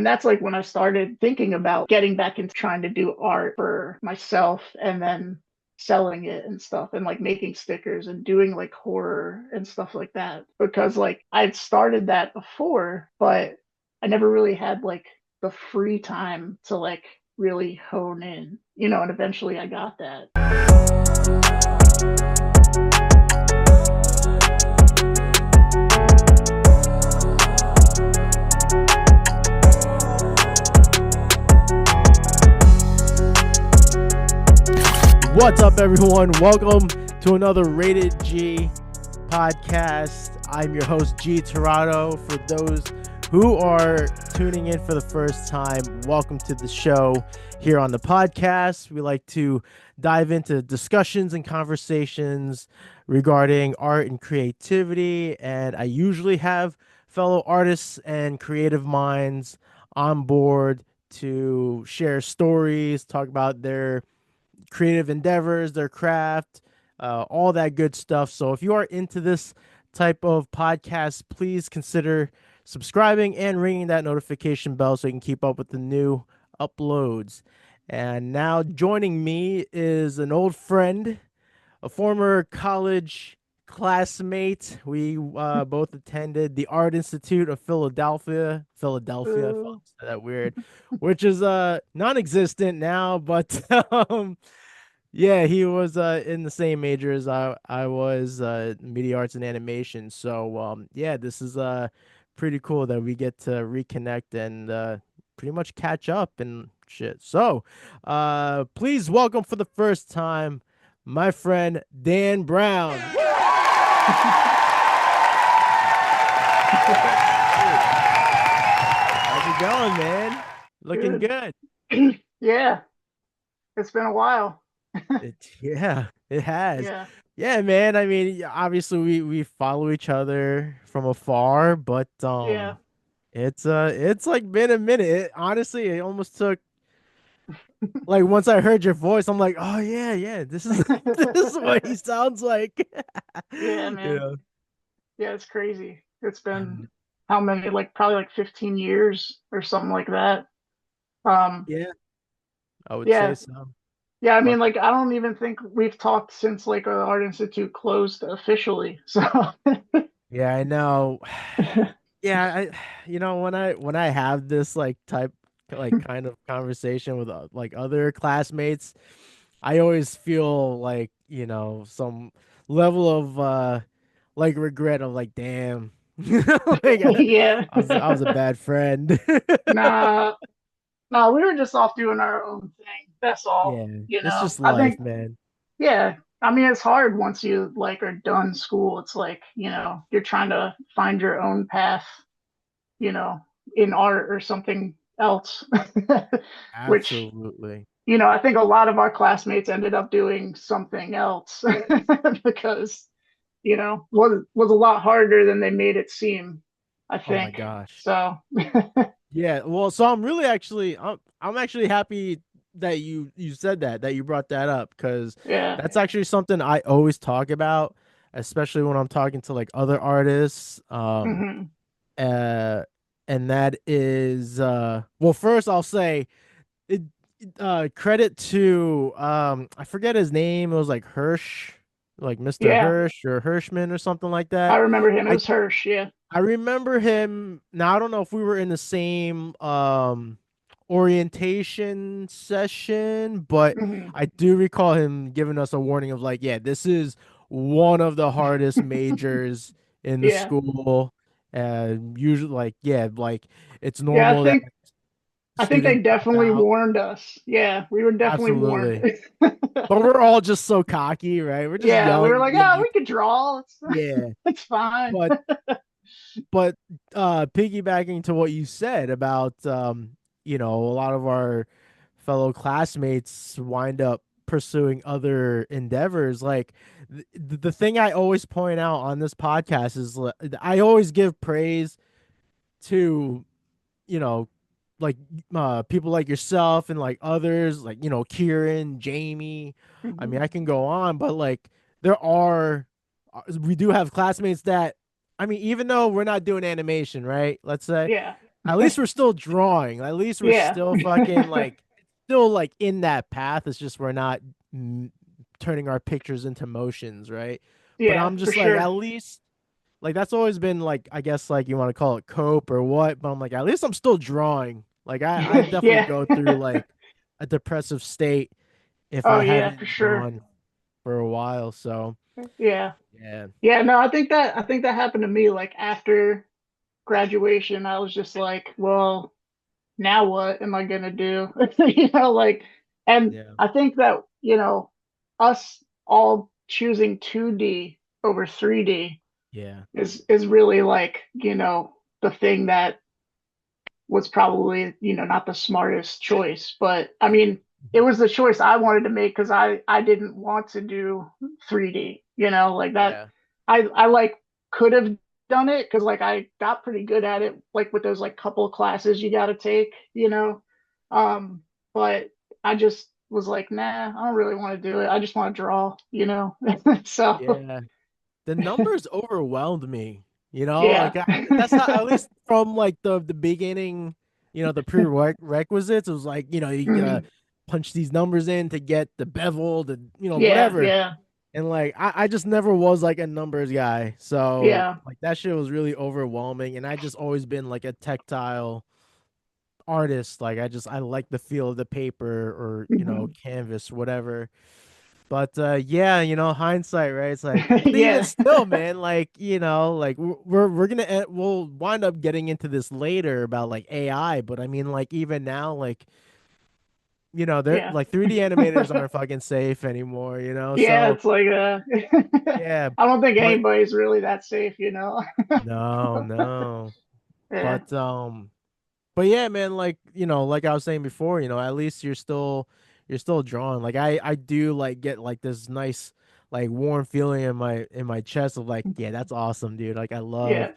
And that's like when I started thinking about getting back into trying to do art for myself and then selling it and stuff and like making stickers and doing like horror and stuff like that. Because like I'd started that before, but I never really had like the free time to like really hone in, and eventually I got that. What's up, everyone? Welcome to another Rated G podcast. I'm your host, G Torado. For those who are tuning in for the first time, welcome to the show here on the podcast. We like to dive into discussions and conversations regarding art and creativity, and I usually have fellow artists and creative minds on board to share stories, talk about their creative endeavors, their craft, all that good stuff. So if you are into this type of podcast, please consider subscribing and ringing that notification bell so you can keep up with the new uploads. And now joining me is an old friend, a former college classmate. We both attended the Art Institute of Philadelphia, if I Ooh. said that weird, which is non-existent now, but yeah, he was in the same major as I was, media arts and animation. So yeah, this is pretty cool that we get to reconnect and pretty much catch up and shit. So please welcome for the first time my friend Dan Brown. How's it going, man? Looking Good. good. Yeah, it's been a while. Yeah, it has. Yeah. Yeah, man. I mean, obviously we follow each other from afar, but Yeah. it's like been a minute. Honestly, it almost took like once I heard your voice, I'm like, oh yeah, yeah, this is this is what he sounds like. Yeah, You man. know. Yeah, it's crazy. It's been And how many, like probably like 15 years or something like that. Um, yeah, I would say yeah. so. Yeah, I mean, Fuck. like I don't even think we've talked since like our art institute closed officially. So Yeah, I know. Yeah, when I have this like kind of conversation with like other classmates, I always feel like, some level of like regret of like, damn. Like yeah. I was a bad friend. Nah, nah, we were just off doing our own thing. That's all, Yeah, it's just I life, think. man. Yeah. I mean, it's hard once you like are done school. It's like, you're trying to find your own path, you know, in art or something else. Which, Absolutely. I think a lot of our classmates ended up doing something else because, was a lot harder than they made it seem, I Oh my think. gosh. So, Yeah, well, so I'm actually happy that you said that you brought that up because yeah. that's actually something I always talk about, especially when I'm talking to like other artists. Hmm. Uh, and that is well, first I'll say it. Credit to I forget his name. It was like Hirsch, like Mr. Yeah. Hirsch or Hirschman or something like I that. remember him. It I was Hirsch. Yeah. I remember him. Now I don't know if we were in the same orientation session, but Hmm. I do recall him giving us a warning of like, yeah, this is one of the hardest majors in the Yeah. school. And usually like, yeah, like it's Yeah. normal that I think they students drop definitely out. warned us. Yeah, we were definitely warned. Absolutely. But we're all just so cocky, right? We're just Yeah, we were young, like, oh, naive. we could draw. It's, Yeah. it's fine. But but piggybacking to what you said about a lot of our fellow classmates wind up pursuing other endeavors, like the thing I always point out on this podcast is I always give praise to you know like people like yourself and like others like Kieran, Jamie. I mean, Mhm. I can go on, but like there are we do have classmates that, I mean, even though we're not doing animation, right? Let's say Yeah. at least we're still drawing. At least we're Yeah. still fucking like still like in that path. It's just we're not mm, turning our pictures into motions, right? But Yeah, I'm for just like at sure. least like that's always been like I guess like you want to call it cope or what, but I'm like at least I'm still drawing. Like I definitely Yeah. go through like a depressive state if Oh I yeah, for haven't sure. drawn for a while. So Yeah. yeah, Yeah, no, I think that happened to me like after graduation. I was just like, well, now what am I gonna do? Like, and yeah, I think that, us all choosing 2D over 3D yeah, is really like, the thing that was probably, not the smartest choice. But I mean, it was the choice I wanted to make because I didn't want to do 3D, like that. yeah, I like could have done it because like I got pretty good at it, like with those like couple of classes you got to take, um, but I just was like, nah, I don't really want to do it. I just want to draw. So yeah. The numbers overwhelmed me. yeah. Like that's how at least from like the beginning, the prerequisites. It was like you gotta Mhm. punch these numbers in to get the bevel, the Yeah, whatever. yeah, And like I just never was like a numbers guy, so yeah. like that shit was really overwhelming. And I just always been like a tactile artist. Like I like the feel of the paper or Mhm. canvas, whatever. But yeah, hindsight, right? It's like, but even Yeah, still, man, like like we're gonna we'll wind up getting into this later about like AI. But I mean, like even now, like they're yeah. like 3D animators aren't fucking safe anymore. Yeah, So it's like yeah, I don't think but anybody's really that safe. no, no, Yeah, but yeah, man, like like I was saying before, at least you're still drawing. Like I do like get like this nice like warm feeling in my chest of like, yeah, that's awesome, dude. Like yeah,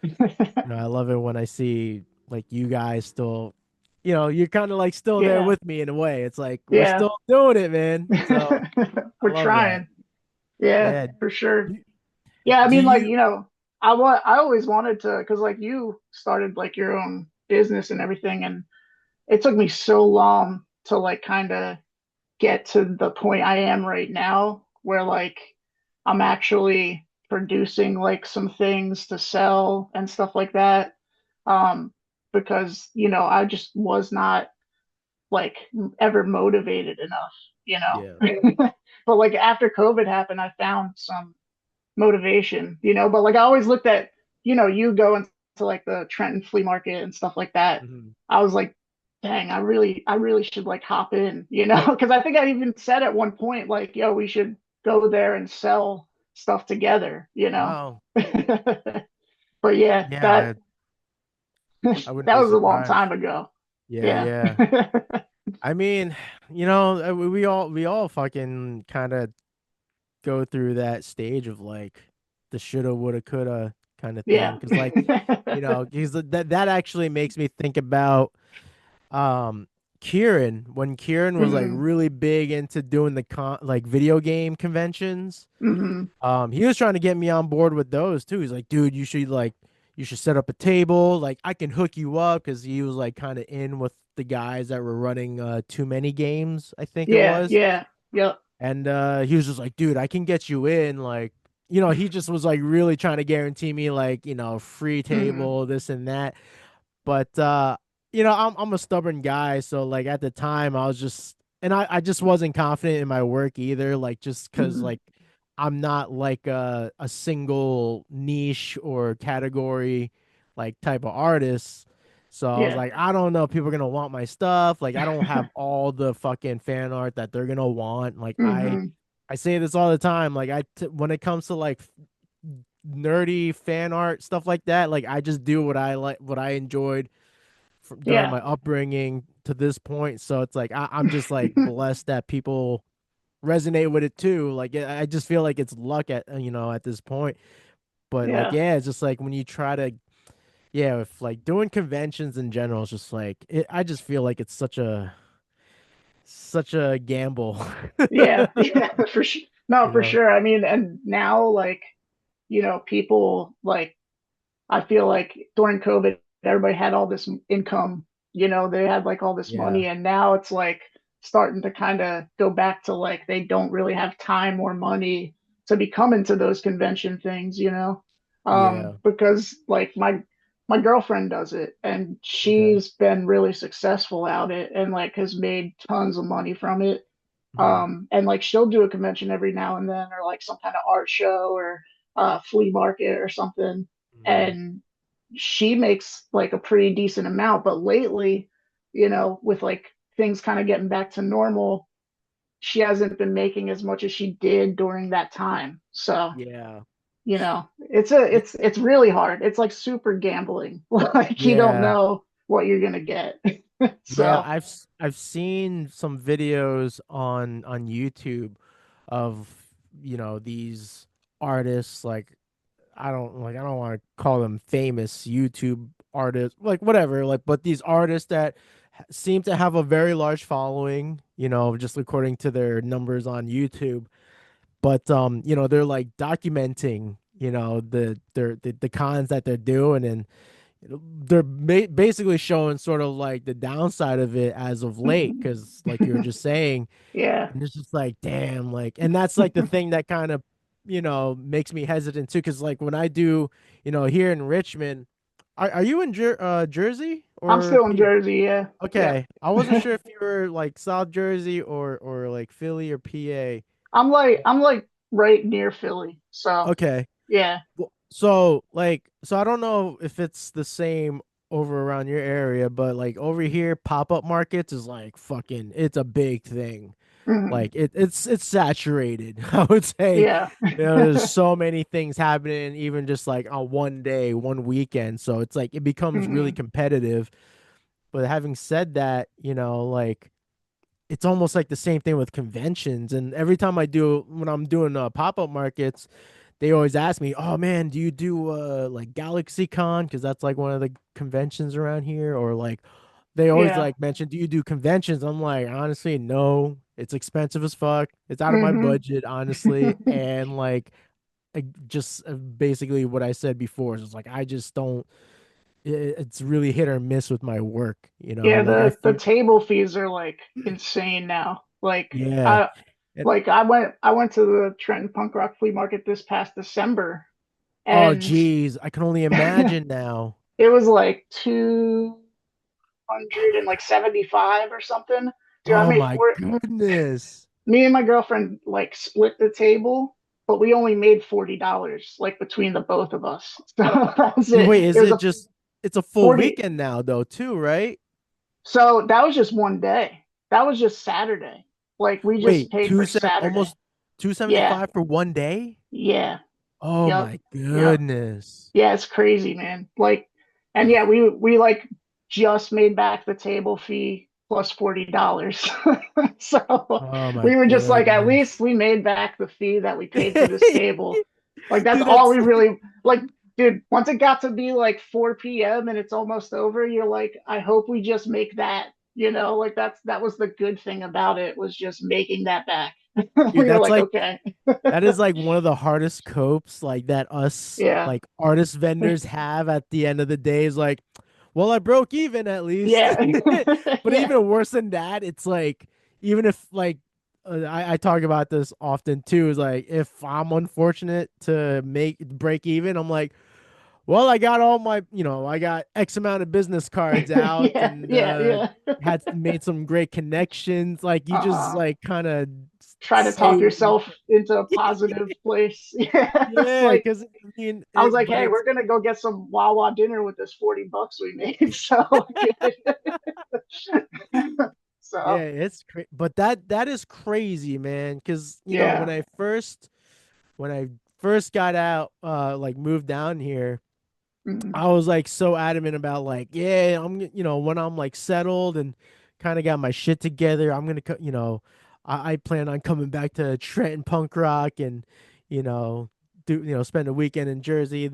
I love it when I see like you guys still, you're kind of like still there yeah, with me in a way. It's like we're yeah. still doing it, man. So I We're love that. trying. Yeah, Yeah. for sure. Do, Yeah, I do mean, like, you? I always wanted to, because like you started like your own business and everything, and it took me so long to like kind of get to the point I am right now, where like I'm actually producing like some things to sell and stuff like that. Um, because I just was not like ever motivated enough. Yeah. But like after COVID happened, I found some motivation. But like I always looked at, you go into like the Trenton flea market and stuff like that. Mhm. I was like, dang, I really should like hop in, because I think I even said at one point, like, yo, we should go there and sell stuff together. Wow. But yeah, Yeah, that I wouldn't that be was a long surprised. time ago. Yeah, Yeah. yeah. I mean, we all fucking kind of go through that stage of like the shoulda, woulda, coulda kind of thing. Yeah. Because like, because that actually makes me think about um Kieran when Kieran was like Hmm. really big into doing the like video game conventions. Hmm. He was trying to get me on board with those too. He's like, dude, you should set up a table. Like I can hook you up because he was like kind of in with the guys that were running too many games, I think it Yeah, was. yeah, yep. And he was just like, dude, I can get you in. Like, he just was like really trying to guarantee me like, free Hmm. table, this and that. But I'm a stubborn guy, so like at the time I was just and I just wasn't confident in my work either, like just because Hmm. like I'm not like a single niche or category like type of artist. So I was Yeah. like, I don't know if people are gonna want my stuff. Like I don't have all the fucking fan art that they're gonna want. Like I Hmm. I say this all the time. Like when it comes to like nerdy fan art stuff like that, like I just do what I like, what I enjoyed during Yeah. my upbringing to this point. So it's like I'm just like blessed that people resonate with it too. Like I just feel like it's luck at this point. But like Yeah. yeah, it's just like when you try to if like doing conventions in general, it's just like I just feel like it's such a gamble. Yeah. Yeah. For sure. No, you for know. sure. I mean, and now like, people like I feel like during COVID everybody had all this income, they had like all this Yeah. money, and now it's like starting to kind of go back to like they don't really have time or money to be coming to those convention things, Yeah. because like my girlfriend does it and Okay. she's been really successful at it and like has made tons of money from it. Mhm. And like she'll do a convention every now and then, or like some kind of art show or flea market or something. Mhm. And she makes like a pretty decent amount. But lately, with like things kind of getting back to normal, she hasn't been making as much as she did during that time. So, Yeah. Yeah. it's really hard. It's like super gambling. Like you don't Yeah. know what you're gonna get. Yeah, So, I've seen some videos on YouTube of, these artists, like I don't want to call them famous YouTube artists, like whatever, like, but these artists that seem to have a very large following, just according to their numbers on YouTube. But they're like documenting, the cons that they're doing, and they're basically showing sort of like the downside of it as of late, because like you were just saying, yeah. and it's just like, damn, like, and that's like the thing that kind of, makes me hesitant too. Cause like when I do, here in Richmond, are you in Jersey I'm or still in PA? Jersey, yeah. Yeah. Okay. I wasn't sure if you were like South Jersey or like Philly or PA. I'm like right near Philly. So Okay. yeah. So I don't know if it's the same over around your area, but like over here, pop-up markets is like fucking, it's a big thing. Mhm. Like it's saturated. I would say, Yeah. there's so many things happening, even just like on one day, one weekend. So it's like it becomes really Mhm. competitive. But having said that, like it's almost like the same thing with conventions. And every time when I'm doing pop-up markets, they always ask me, "Oh man, do you do like GalaxyCon? Because that's like one of the conventions around here." Or like they always Yeah. like mention, "Do you do conventions?" I'm like, honestly, no. It's expensive as fuck. It's out of my Mhm. budget, honestly. And like just basically what I said before is like I just don't. It's really hit or miss with my work. Yeah, Like I the feel, table fees are like insane now. Like yeah. I And, like I went to the Trenton Punk Rock Flea Market this past December oh, and geez, I can only it imagine now. was like 275 or something. Dude, I Oh made my four. goodness. Me and my girlfriend like split the table, but we only made $40 like between the both of us. So that was it. Wait, It is was it a just it's a full 40. weekend now though, too, right? So that was just one day. That was just Saturday. Like we just Wait, paid for Saturday. almost Yeah. 275 for one day? Yeah. Oh Yep. my Yep. goodness. Yeah, it's crazy, man. Like, and yeah, we like just made back the table fee plus $40. So Oh my we were just like, at least goodness. we made back the fee that we paid for this table. Like that's Dude, all that's we really like, dude. Once it got to be like 4 p.m. and it's almost over, you're like, I hope we just make that. Like that was the good thing about it was just making that back. dude, We were that's like, like okay, that is like one of the hardest copes like that us yeah, like artist vendors have at the end of the day is like, well, I broke even at least. yeah, But yeah. even worse than that, it's like even if like I talk about this often too, is like if I'm unfortunate to make break even, I'm like, well, I got all my, I got X amount of business cards out Yeah, and yeah, yeah. had made some great connections. Like you just Uh-huh. like kind of Try to say talk what you yourself into a positive place. Yeah, it's yeah, like because I mean, I was like, but hey, it's we're gonna go get some Wawa dinner with this $40 we made. So, yeah, so it's crazy. But that is crazy, man. Because yeah. when I first got out, like moved down here, Mhm. I was like so adamant about like, yeah, when I'm like settled and kind of got my shit together, I'm gonna, I plan on coming back to Trenton punk rock and, you know, spend a weekend in Jersey,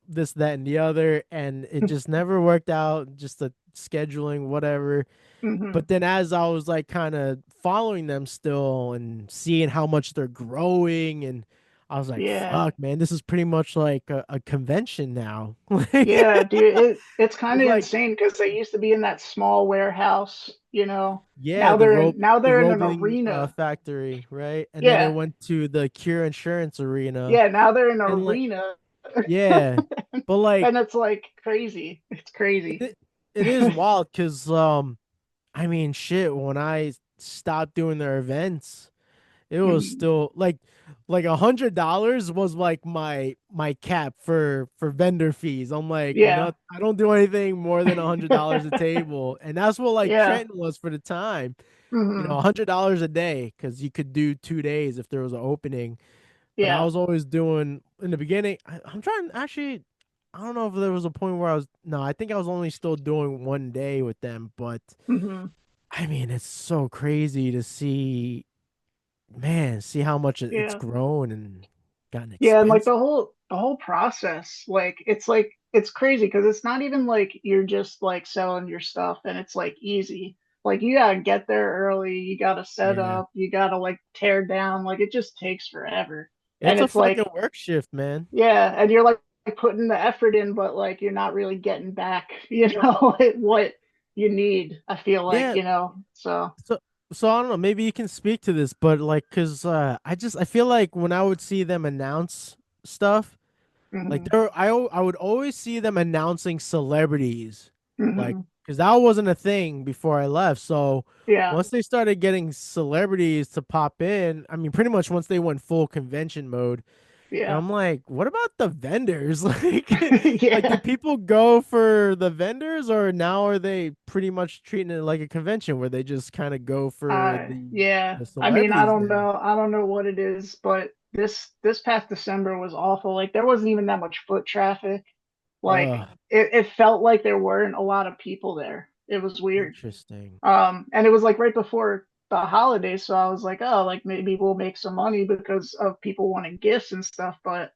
this, that, and the other, and it just never worked out. Just the scheduling, whatever. Mhm. But then as I was like kind of following them still and seeing how much they're growing, and I was like, Yeah. fuck, man, this is pretty much like a convention now. Like, Yeah, dude, it's kind it's of like, insane because they used to be in that small warehouse, you know. yeah, Now they're in now the they're in an Roebling arena. factory, right? And then it Yeah. went to the Cure Insurance Arena, Yeah, now they're in an and like, arena. yeah, but And like, it's like crazy. It's crazy. it, it is wild because I mean, shit, when I stopped doing their events, it was Mhm. still like $100 was like my cap for vendor fees. I'm like, Yeah. no, I don't do anything more than $100 a table, and that's what like Yeah. Trenton was for the time. Hmm. $100 a day because you could do 2 days if there was an opening. But I Yeah. was always doing in the beginning. I'm trying actually. I don't know if there was a point where I was. No, I think I was only still doing 1 day with them. But Hmm. I mean, it's so crazy to see, man, see how much it's Yeah. grown and gotten Yeah, and like expensive. the whole process, like it's crazy because it's not even like you're just like selling your stuff and it's like easy. Like you gotta get there early, you gotta set Yeah. up, you gotta like tear down, like it just takes forever. And It's a it's fucking like, work shift, man. yeah, and you're like putting the effort in, but like you're not really getting back, what you need, I feel like, Yeah. So So, I don't know. Maybe you can speak to this, but like, cause I feel like when I would see them announce stuff, like hmm I would always see them announcing celebrities, like, hmm cause that wasn't a thing before I left. So yeah, once they started getting celebrities to pop in, I mean, pretty much once they went full convention mode. And yeah. I'm like, what about the vendors? Like, do Yeah. people go for the vendors, or now are they pretty much treating it like a convention where they just kind of go for Yeah. the I mean, I celebrities don't now? know. I don't know what it is, but this past December was awful. Like there wasn't even that much foot traffic. Like Ugh, it felt like there weren't a lot of people there. It was weird. interesting. And it was like right before the holidays, so I was like, oh, like maybe we'll make some money because of people wanting gifts and stuff, but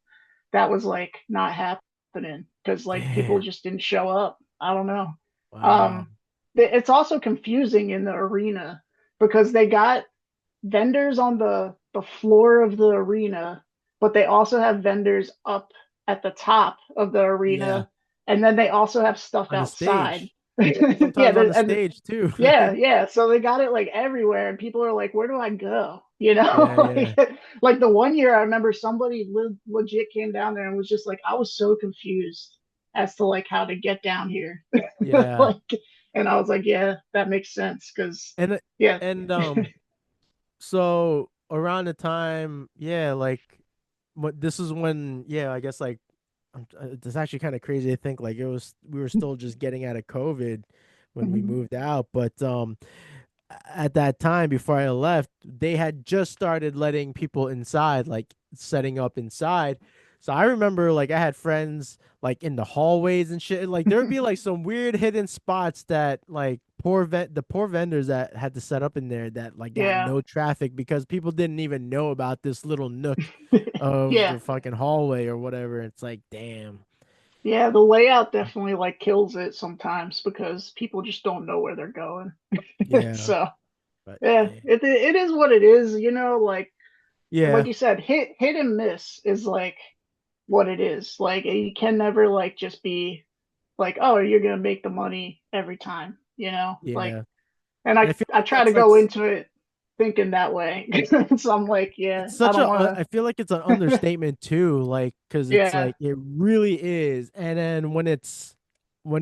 that was like not happening because like people Damn. just didn't show up. I don't know. Wow. Um, it's also confusing in the arena because they got vendors on the floor of the arena, but they also have vendors up at the top of the Yeah. arena, and then they also have stuff On the outside. stage. Yeah, Sometimes on the and stage too. yeah, yeah. So they got it like everywhere, and people are like, "Where do I go?" Yeah, like, yeah. like the one year I remember somebody legit came down there and was just like, I was so confused as to like how to get down here. Yeah. Like, and I was like, yeah, that makes sense because And yeah. and so around the time, yeah, like what this is when, yeah, I guess like it's actually kind of crazy to think like it was we were still just getting out of COVID when we Mhm. moved out, but at that time before I left, they had just started letting people inside, like setting up inside. So I remember like I had friends like in the hallways and shit. Like there would be like some weird hidden spots that like the poor vendors that had to set up in there that like got Yeah. no traffic because people didn't even know about this little nook of Yeah. the fucking hallway or whatever. It's like, damn. Yeah, the layout definitely like kills it sometimes because people just don't know where they're going. Yeah, So but yeah, damn. it is what it is, like Yeah, you said, hit and miss is like what it is. Like you can never like just be like, oh, you're gonna make the money every time, Like, yeah. and And I feel I like try to that's like go into it thinking that way. So I'm like, yeah, it's I such don't a want I feel like it's an to. understatement too, like because it's Yeah. like it really is. And then when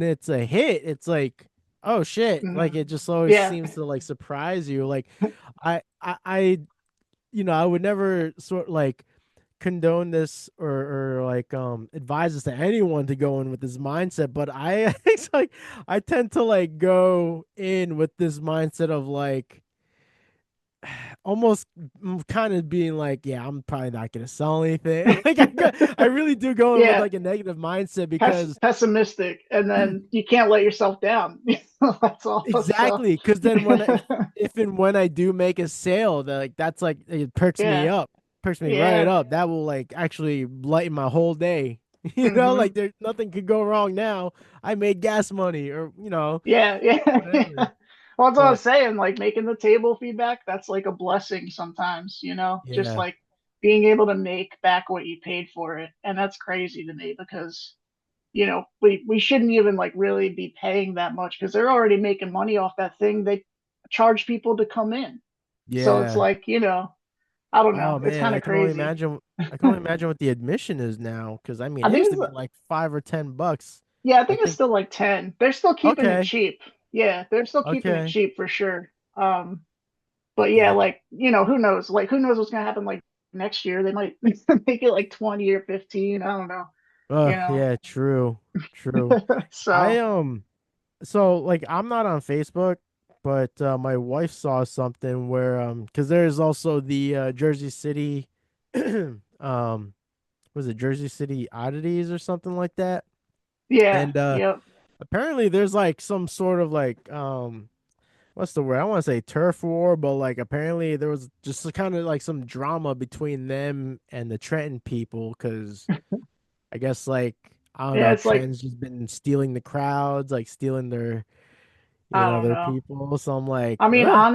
it's a hit, it's like, oh shit, like Mhm. it just always Yeah. seems to like surprise you. Like I I would never sort like condone this or like advise this to anyone to go in with this mindset, but I it's like I tend to like go in with this mindset of like almost kind of being like, yeah, I'm probably not gonna sell anything. Like I really do go in with Yeah. like a negative mindset because Pessimistic, and then you can't let yourself down. That's all. So exactly, because then if and when I do make a sale, that like that's like it yeah. perks me right Yeah. up. That will like actually lighten my whole day. Hmm. Like there's nothing could go wrong now. I made gas money or Yeah. Yeah. whatever. Yeah. Well, that's what I was But saying. Like making the table feedback, that's like a blessing sometimes, just yeah, like being able to make back what you paid for it. And that's crazy to me because, we shouldn't even like really be paying that much because they're already making money off that thing. They charge people to come in. So it's Yeah. like, I don't know. Oh It's man, kind I of can only crazy. imagine. I can only imagine what the admission is now, because I mean, I it think used to it's be like $5 or $10. Yeah, I I think it's think. still like 10. They're still keeping it Okay. cheap. Yeah, they're still keeping it Okay. cheap for sure. But yeah, Yeah. like, who knows? Like, who knows what's gonna happen like next year? They might make it like 20 or 15. I don't know, you know. Yeah. True. True. I So So like I'm not on Facebook, but my wife saw something where because there's also the Jersey City, was it Jersey City oddities or something like that? yeah, And yep. apparently there's like some sort of like what's the word? I want to say turf war, but like apparently there was just kind of like some drama between them and the Trenton people because I guess like I don't Yeah, know, it's like Trenton's just been stealing the crowds, like stealing I don't their know. people. So I'm like, I mean, ugh.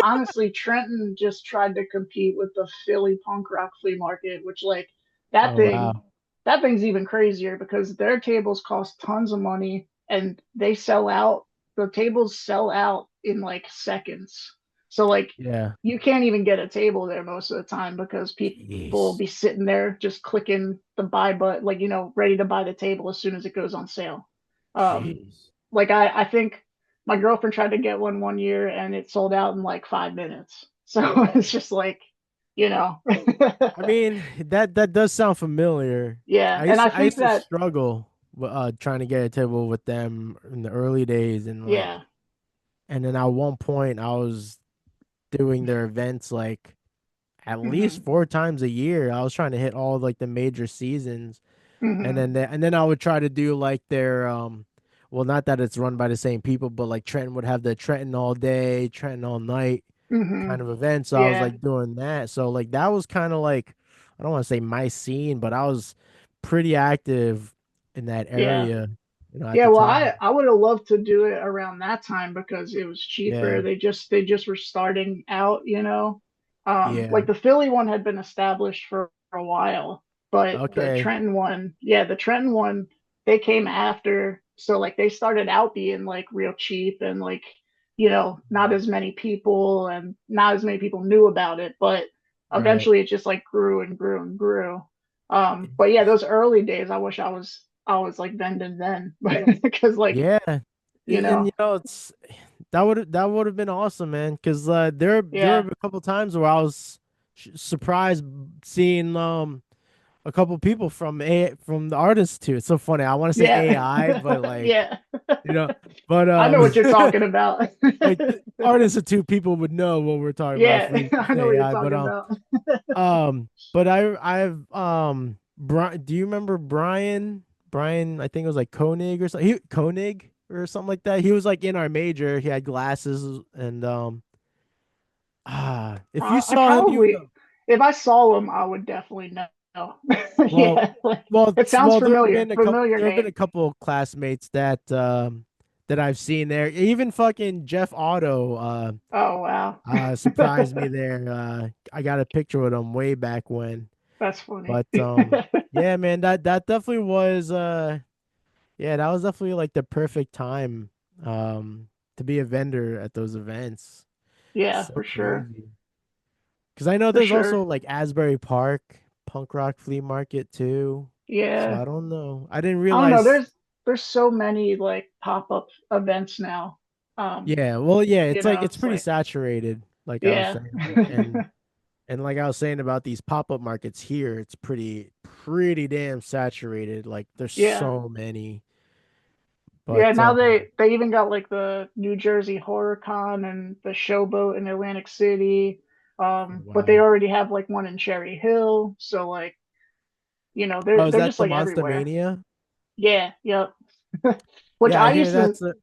honestly, Trenton just tried to compete with the Philly punk rock flea market, which like that Oh thing, wow. that thing's even crazier because their tables cost tons of money and they sell out. The tables sell out in like seconds. So like Yeah. you can't even get a table there most of the time because people will Jeez. be sitting there just clicking the buy button, like ready to buy the table as soon as it goes on sale. Um, Jeez. like I think my girlfriend tried to get one year and it sold out in like 5 minutes. So it's just like, you know, I mean, that does sound familiar. yeah. I And used I to, I think used to that, struggle with trying to get a table with them in the early days yeah. and then at one point I was doing their events like at least Hmm. 4 times a year. I was trying to hit all like the major seasons. Hmm. And then I would try to do like their well, not that it's run by the same people, but like Trenton would have the Trenton all day, Trenton all night Hmm. kind of event. So I was Yeah. like doing that. So like that was kind of like, I don't want to say my scene, but I was pretty active in that Yeah. area, at Yeah. the Well, time. I would have loved to do it around that time because it was cheaper. Yeah. They just were starting out. Yeah. Like the Philly one had been established for a while, but the Okay. Trenton one, yeah, the Trenton one, they came after. So like they started out being like real cheap and like, not as many people and not as many people knew about it, but Right. eventually it just like grew and grew and grew. But yeah, those early days, I was like vending then because like, Yeah. you And know, it's that would have been awesome, man. Because there yeah, were a couple times where I was surprised seeing a couple people from the artist too. It's so funny. I want to say yeah, AI, but like yeah. you know, but I know what you're talking about. like the artists are two people would know what we're talking about if Yeah, we I know say what you're AI. talking about. But I've Brian. Do you remember Brian? Brian, I think it was like Koenig or something. Koenig or something like that. He was like in our major. He had glasses and if you I saw him, you would probably, know. if I saw him, I would definitely know. Well, Yeah, like, it sounds familiar. Familiar there have been a name. couple classmates that I've seen there. Even fucking Jeff Otto Oh wow, surprised me there. I got a picture with him way back when. that's funny. But yeah, man, that definitely was yeah, that was definitely like the perfect time to be a vendor at those events. Yeah, So for sure, crazy. Because I know for there's also sure. like Asbury Park punk rock flea market too. So Yeah, I don't know. I didn't I don't know. realize. There's so many like pop-up events now. Um, Yeah, well, yeah, it's like it's it's pretty like saturated, like I was yeah, saying, and like I was saying about these pop-up markets here, it's pretty damn saturated. Like there's yeah. so many. Yeah, But now they even got like the New Jersey Horror Con and the Showboat in Atlantic City. But they wow. already have like one in Cherry Hill, so like, Oh, they're is they're that just the like Monster everywhere. Mania? Yeah, yep. Which Yeah, I I hear used to that's a,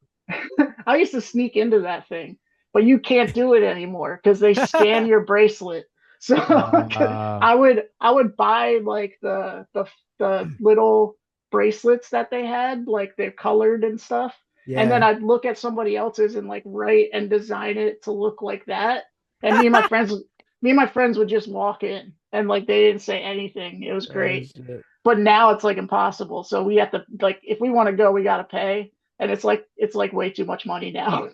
I used to sneak into that thing, but you can't do it anymore because they scan your bracelet. So uh I would buy like the little bracelets that they had, like they're colored and stuff, and then yeah. I'd look at somebody else's and like write and design it to look like that. And me and my friends would just walk in, and like they didn't say anything. It was Oh great. shit. But now it's like impossible. So we have to like if we want to go, we got to pay, and it's like way too much money now.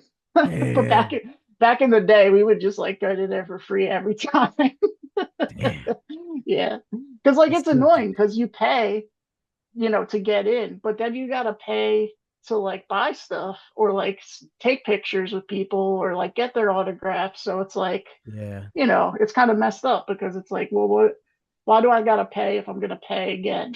But Damn. back in the day, we would just like go to there for free every time. Damn. Yeah, because like That's it's too annoying because you pay, to get in, but then you got to pay to like buy stuff or like take pictures with people or like get their autographs. So it's like, yeah. it's kind of messed up because it's like, well, why do I got to pay if I'm going to pay again?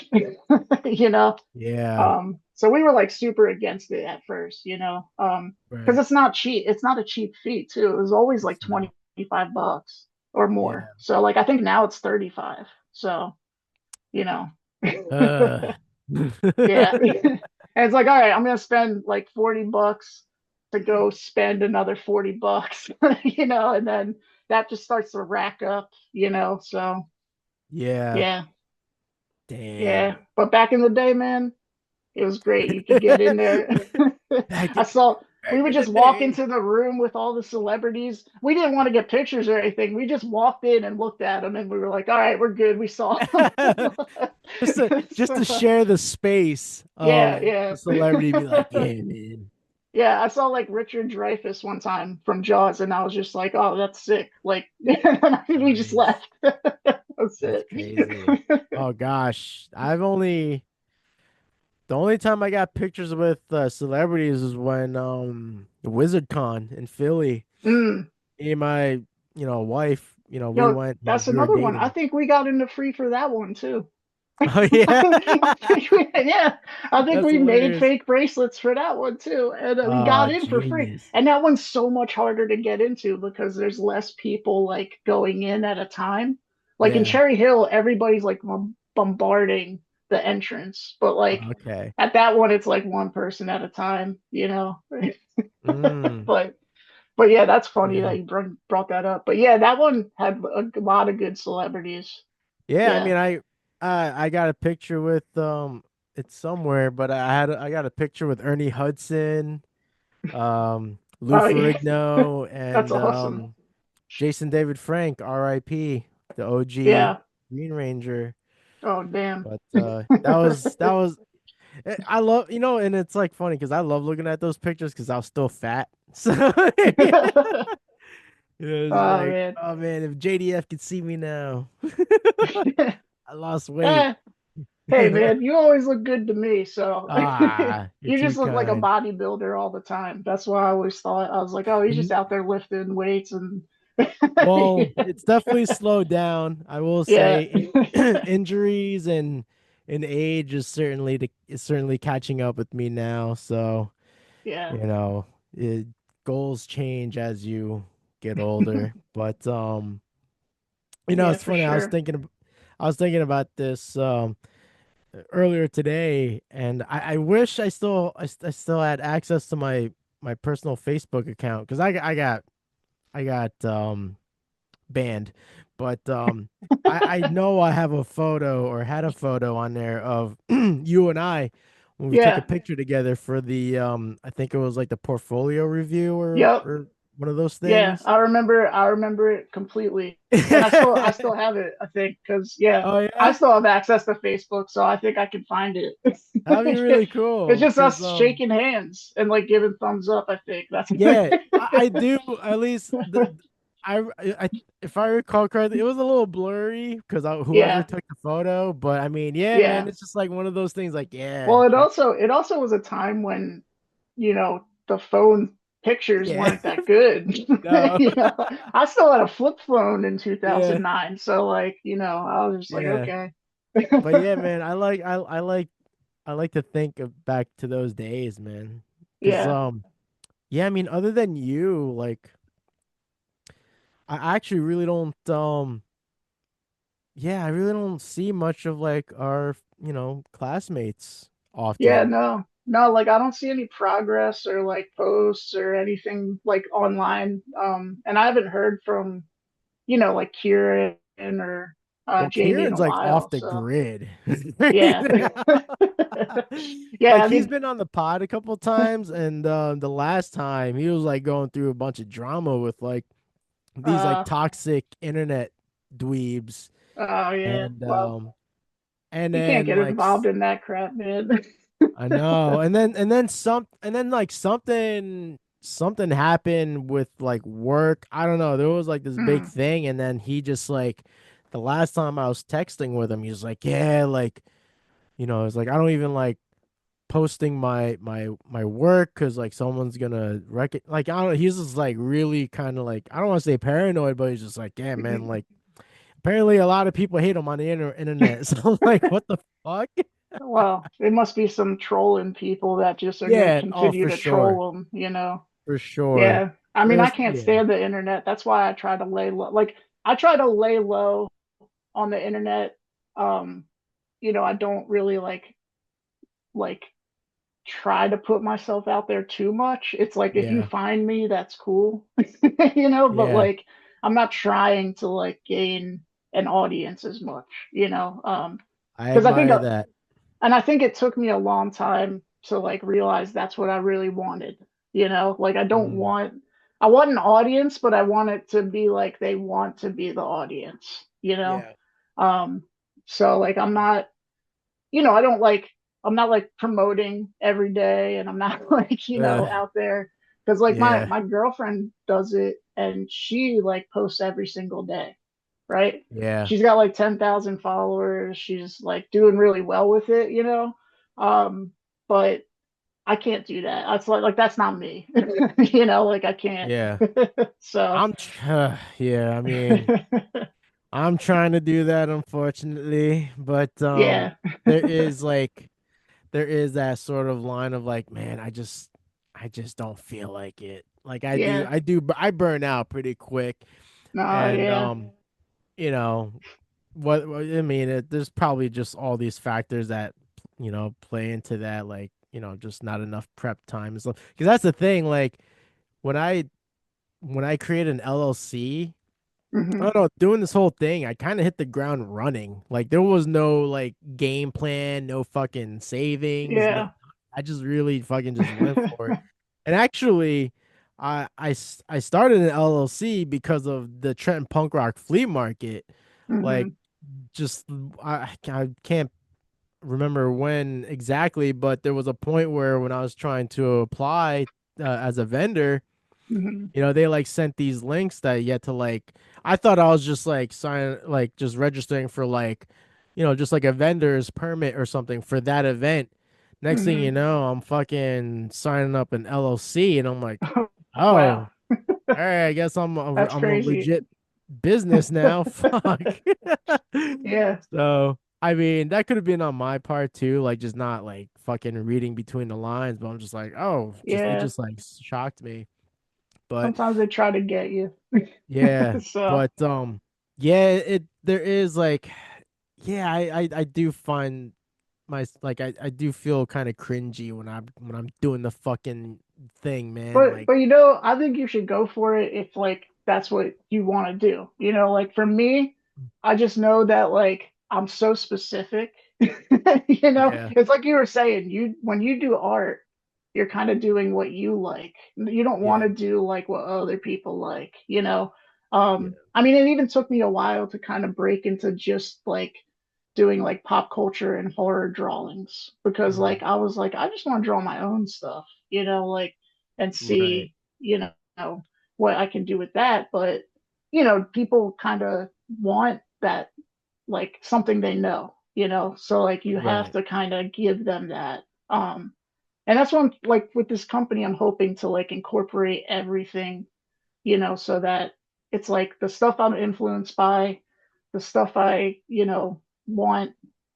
you know? Yeah. So we were like super against it at first, because Right. it's not cheap. It's not a cheap fee too. It was always like It's not. 25 bucks or more. Yeah. So like, I think now it's 35. So, you know, Uh. yeah. And it's like, all right, I'm gonna spend like 40 bucks to go spend another 40 bucks, and then that just starts to rack up, So yeah. yeah, yeah. Damn. But back in the day, man, it was great. You could get in there. Back I in saw we back would in the just walk day. into the room with all the celebrities. We didn't want to get pictures or anything. We just walked in and looked at them, and we were like, "All right, we're good. We saw them." just to So, share the space yeah, of yeah. the celebrity be like, yeah, man. Yeah, I saw like Richard Dreyfuss one time from Jaws, and I was just like, "Oh, that's sick!" Like, we just Nice. left. That's That's it. crazy. Oh gosh. The only time I got pictures with celebrities is when WizardCon in Philly. Mm. Me and my, wife, we went That's we were another one. I dating. think we got into free for that one too. Oh yeah. Yeah, I think That's we made hilarious. fake bracelets for that one too, and we Oh, got in for free. genius. And that one's so much harder to get into because there's less people like going in at a time. Like in Yeah. Cherry Hill, everybody's like bombarding the entrance, but like Okay. at that one, it's like one person at a time. Mm, But yeah, that's funny yeah. that you brought that up. But yeah, that one had a lot of good celebrities. Yeah, I Yeah. mean, I got a picture with it's somewhere, but I got a picture with Ernie Hudson, Lou Oh yeah, Ferrigno, that's and awesome. Jason David Frank, R.I.P., the OG Yeah. Green Ranger. Oh damn. But that was I love, and it's like funny because I love looking at those pictures because I was still fat. So it was Oh like, man. oh man, if JDF could see me now, I lost weight. Eh, hey man, you always look good to me, so Ah, you're you too just look like a kind. bodybuilder all the time. That's why I always thought I was like, oh, he's just N- out there lifting weights and Well, it's definitely slowed down. I will yeah. say, injuries and age is certainly catching up with me now. So, Yeah. you know, it, goals change as you get older. But Yeah, it's for funny. sure. I was thinking about this earlier today, and I wish I still had access to my personal Facebook account because I got banned, but I know I have a photo or had a photo on there of you and I when we took a Yeah. picture together for the I think it was like the portfolio review Yep. or one of those Yeah, things. I remember it completely. And I still have it, I think, because yeah, Oh I yeah, still have access to Facebook, so I think I can find it. that'd be really It's cool just because us shaking hands and like giving thumbs up, I think. That's yeah, I do at least I if I recall correctly, it was a little blurry because whoever yeah, took the photo, but I mean, yeah, man, yeah. it's just like one of those things. Like, Well, yeah, it also was a time when, the phone pictures yeah, weren't that good. no, I still had a flip phone in yeah, 2009, so like, I was just like, yeah, okay. but yeah, man, I like to think back to those days, man, because Yeah. yeah, I mean, other than you, like, I actually really don't yeah, I really don't see much of like our classmates Yeah, often. no, no, like I don't see any progress or like posts or anything like online. And I haven't heard from, like Kieran or Well, Jamie in a Kieran's like off while. the So grid. yeah. Yeah, Like I he's mean, been on the pod a couple times, and the last time he was like going through a bunch of drama with like these like uh toxic internet dweebs. Oh yeah. and Well, um and you can't then get like involved in that crap, man. I know. And then like something happened with like work. I don't know. There was like this big Mm, thing, and then he just like the last time I was texting with him, he was like, "Yeah, like, it's like I don't even like posting my work because like someone's gonna wreck it." Like I don't he's just like really kind of like I don't want to say paranoid, but he's just like, "Yeah, man, mhm. like apparently a lot of people hate him on the internet." So I'm like, "What the fuck?" Well, it must be some trolling people that just are going to Yeah, oh, continue for to sure. troll them, you know? For sure. Yeah. I mean, I There's can't yeah. stand the internet. That's why I try to lay low. Like, I try to lay low on the internet. Um, I don't really like try to put myself out there too much. It's like if you Yeah. find me, that's cool, but Yeah. like I'm not trying to like gain an audience as much, I because I think admire that. and I think it took me a long time to like realize that's what I really wanted. Like Mm, I want an audience, but I want it to be like they want to be the audience. yeah. Um, so like I don't like I'm not like promoting every day and I'm not like, Uh, out there because like my yeah. my girlfriend does it and she like posts every single day, right? Yeah. She's got like 10,000 followers. She's like doing really well with it. But I can't do that. That's like that's not me. Like I can't. Yeah. So Yeah, I mean, I'm trying to do that unfortunately, but yeah. there is like there is that sort of line of like, man, I just don't feel like it. Like Yeah. I burn out pretty quick No, and yeah. you know, what I mean, there's probably just all these factors that play into that, like just not enough prep time and stuff. Because that's the thing, like when I create an LLC, I Hmm. don't know, doing this whole thing, I kind of hit the ground running. Like there was no like game plan, no fucking savings, no. Yeah. I just really fucking just went for it. And actually, I started an LLC because of the Trenton punk rock flea market. Like Hmm. just I can't remember when exactly, but there was a point where when I was trying to apply as a vendor, Hmm. they like sent these links that you had to like. I thought I was just like just registering for like, just like a vendor's permit or something for that event. Next thing you Hmm. know, I'm fucking signing up an LLC, and I'm like, Wow. oh, all right, I guess That's I'm a crazy. legit business now. Fuck. Yeah. So, I mean, that could have been on my part too, like just not like fucking reading between the lines, but I'm just like, oh, just it Yeah. just like shocked me. But Sometimes they try to get you. yeah, So, but yeah, it there is like yeah, I do find I do feel kind of cringy when I'm doing the fucking thing, man. but Like, I think you should go for it if like that's what you want to do. Like for me, I just know that like I'm so specific. yeah, It's like you were saying, you when you do art, you're kind of doing what you like. You don't want yeah, to do like what other people like. yeah, I mean, it even took me a while to kind of break into just like doing like pop culture and horror drawings because mm, like I was like, I just want to draw my own stuff, like and right, see, what I can do with that. But, people kind of want that like something they know. So like you have right, to kind of give them that. And that's one like with this company, I'm hoping to like incorporate everything, so that it's like the stuff I'm influenced by, the stuff I want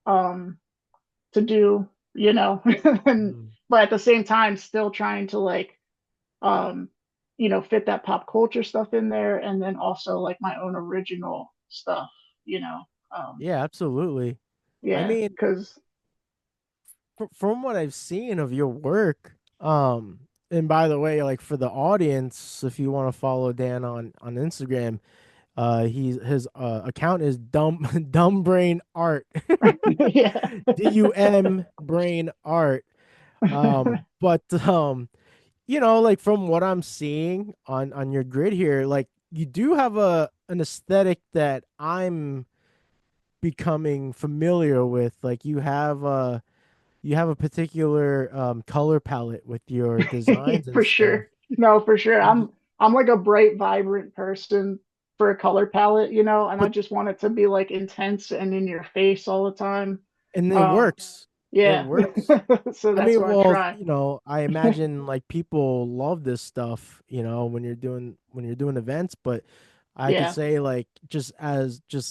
um to do, and mm, but at the same time still trying to like um fit that pop culture stuff in there and then also like my own original stuff, you know. Um yeah, absolutely. I yeah, mean, because from what I've seen of your work, and by the way, like for the audience, if you want to follow Dan on Instagram, his account is dumb brain art, yeah. DUM brain art. But like from what I'm seeing on your grid here, like you do have a an aesthetic that becoming familiar with. Like you have a particular color palette with your designs and For stuff. sure. No, for sure. And I'm like a bright, vibrant person for a color palette, and I but just want it to be like intense and in your face all the time. and it Um, works. It yeah. works. So I that's mean, what I well, try. I imagine like people love this stuff, when you're doing events, but I could Yeah. say like just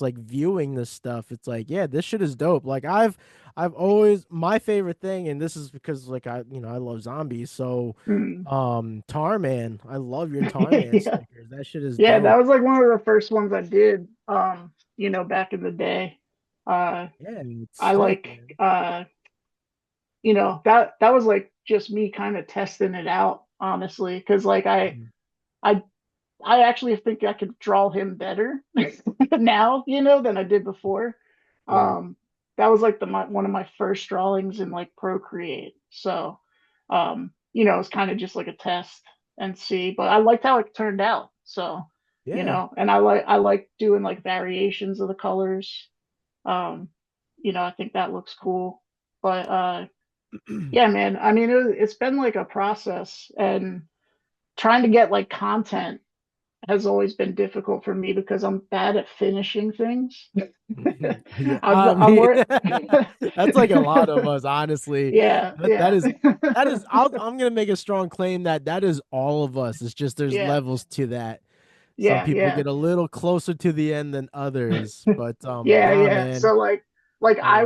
like viewing this stuff, it's like, yeah, this shit is dope. Like I've always my favorite thing, and this is because like I love zombies, so Mm. Tarman, I love your Tarman Yeah. stickers. That shit is Yeah, that dope. was like one of the first ones I did, back in the day. Yeah, it's I sick, like man. that was like just me kind of testing it out, honestly, because like Mhm. I I actually think I could draw him better now, than I did before. Right. Um, that was like one of my first drawings in like Procreate. So, it's kind of just like a test and see, but I liked how it turned out. So, Yeah. and I like doing like variations of the colors. Um, I think that looks cool. But yeah, man, I mean, it's been like a process, and trying to get like content has always been difficult for me because I'm bad at finishing things. Yeah, I'm I I'm mean, wor- that's like a lot of us, honestly. Yeah, That yeah. is. I'm gonna make a strong claim that that is all of us. It's just there's Yeah, levels to that. Some yeah, people yeah. get a little closer to the end than others, but Yeah, nah, yeah. man, So like that is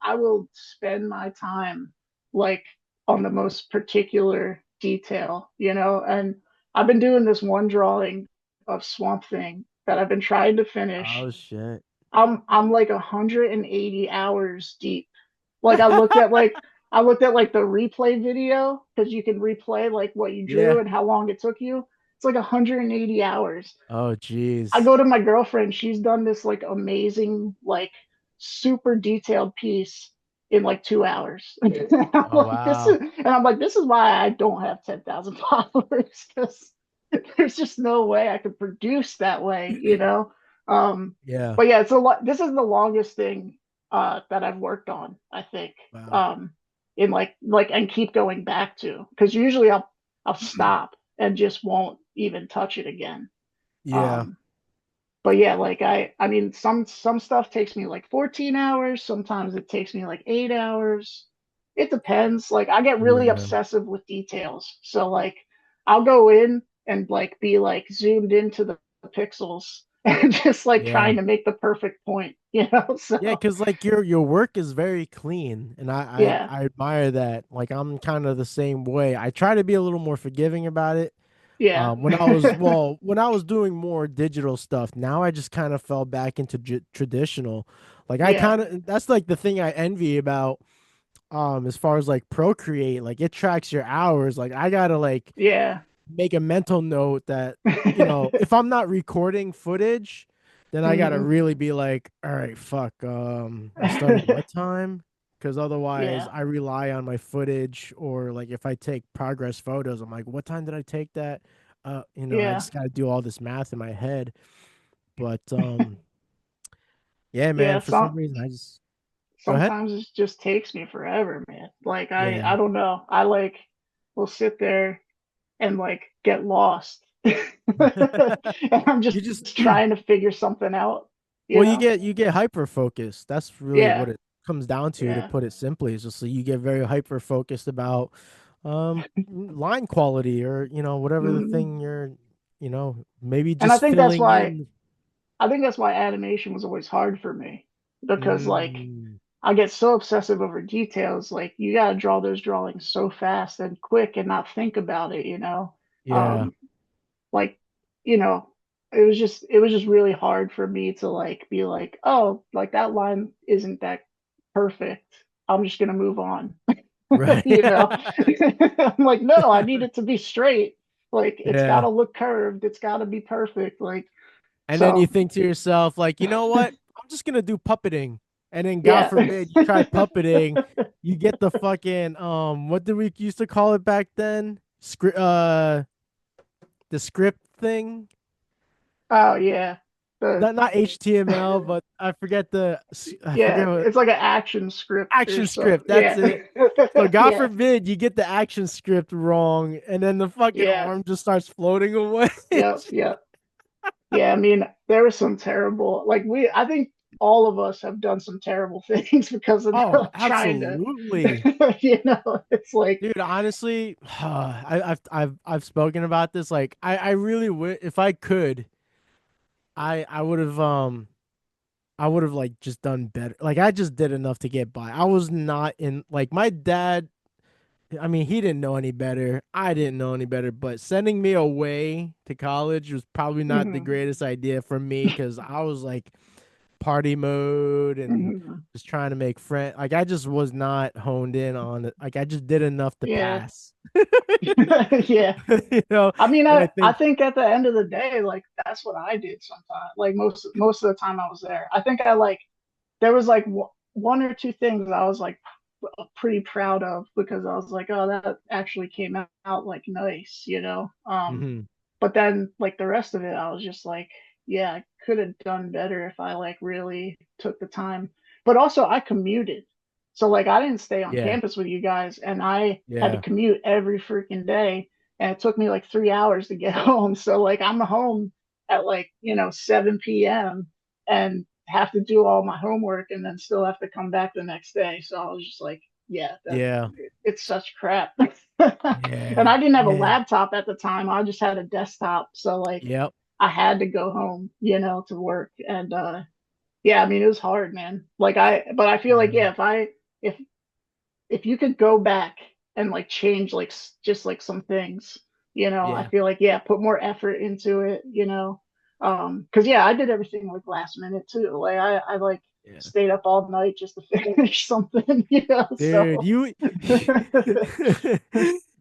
I will spend my time like on the most particular detail, and I've been doing this one drawing of Swamp Thing that I've been trying to finish. oh shit. I'm like 180 hours deep. Like I looked at like the replay video because you can replay like what you drew Yeah. and how long it took you. It's like 180 hours. Oh I jeez. go to my girlfriend, she's done this like amazing, like super detailed piece in like 2 hours. I'm Oh like, this is wow. and I'm like, this is why I don't have 10,000 followers, because there's just no way I could produce that way. Um, Yeah. but yeah, it's a lot. This is the longest thing that I've worked on, I think. Wow. In like and keep going back to, because usually I'll stop and just won't even touch it again. Yeah. Um, but yeah, like I mean, some stuff takes me like 14 hours. Sometimes it takes me like 8 hours. It depends. Like I get really Yeah. obsessive with details. So like I'll go in and like be like zoomed into the pixels and just like Yeah. trying to make the perfect point. Yeah, So because like your work is very clean, and yeah, I admire that. Like I'm kind of the same way. I try to be a little more forgiving about it. yeah. When I was doing more digital stuff, now I just kind of fell back into traditional. Like I Yeah, kind of that's like the thing I envy about as far as like Procreate. Like it tracks your hours. Like I gotta like yeah. make a mental note that, if I'm not recording footage, then I gotta Mhm. really be like, all right, fuck, I started what time? Because otherwise Yeah, I rely on my footage, or like if I take progress photos, I'm like, what time did I take that? I yeah, just gotta do all this math in my head. But yeah, man, yeah. for some reason I just go ahead. Sometimes it just takes me forever, man. Like I Yeah. don't know. I like will sit there and like get lost. And I'm just You just trying to figure something out, you Well, know? you get hyper focused. That's really what Yeah, it comes down to yeah. put it simply. Is just so you get very hyper focused about line quality, or whatever the Mhm. thing you're, maybe And I just think that's filling why in. I think that's why animation was always hard for me, because like Mm, I get so obsessive over details. Like you got to draw those drawings so fast and quick and not think about it. yeah. Um, like you know it was just really hard for me to like be like, oh, like that line isn't that perfect, I'm just gonna move on. Right. you know I'm like, no, I need it to be straight, like it's got Yeah. to look curved, it's got to be perfect, like And then you so. think to yourself, like, you know what? I'm just gonna do puppeting. And then God Yeah. forbid you try puppeting, you get the fucking what did we used to call it back then? Script the script thing. Oh yeah. The not HTML, but I forget yeah, what it's like an action script or action so. script. That's Yeah. it. So God Yeah. forbid you get the action script wrong, and then the fucking Yeah. arm just starts floating away. Yep. Yep. Yeah. I mean, there was some terrible, like I think all of us have done some terrible things because of Oh, trying to, absolutely. it's like, Dude, honestly, I've spoken about this. Like, I really would, if I could, I would have I would have like just done better. Like, I just did enough to get by. I was not in like my dad. I mean, he didn't know any better. I didn't know any better. But sending me away to college was probably not the mhm, greatest idea for me because I was like party mode and mhm. just trying to make friends. Like, I just was not honed in on it. Like, I just did enough to Yeah. pass. Yeah. You know, I mean, and I I think, think at the end of the day, like that's what I did sometimes. Like most of the time I was there. I think I like there was like one or two things I was like pretty proud of because I was like, oh, that actually came out like nice, you know. mhm, But then like the rest of it, I was just like, yeah, I could have done better if I like really took the time. But also, I commuted, so like I didn't stay on yeah, campus with you guys, and I had to yeah, commute every freaking day, and it took me like 3 hours to get home. So like I'm home at like 7 p.m. and have to do all my homework, and then still have to come back the next day. So I was just like, yeah, yeah, it's such crap. And yeah, I didn't have a yeah, laptop at the time. I just had a desktop. So like yep. I had to go home, to work. And yeah, I mean it was hard, man. But I feel like Yeah. yeah, if if you could go back and like change like just like some things, I Yeah. feel like yeah, put more effort into it. Because yeah, I did everything like last minute too. Like I like Yeah. stayed up all night just to finish something. Dude, So you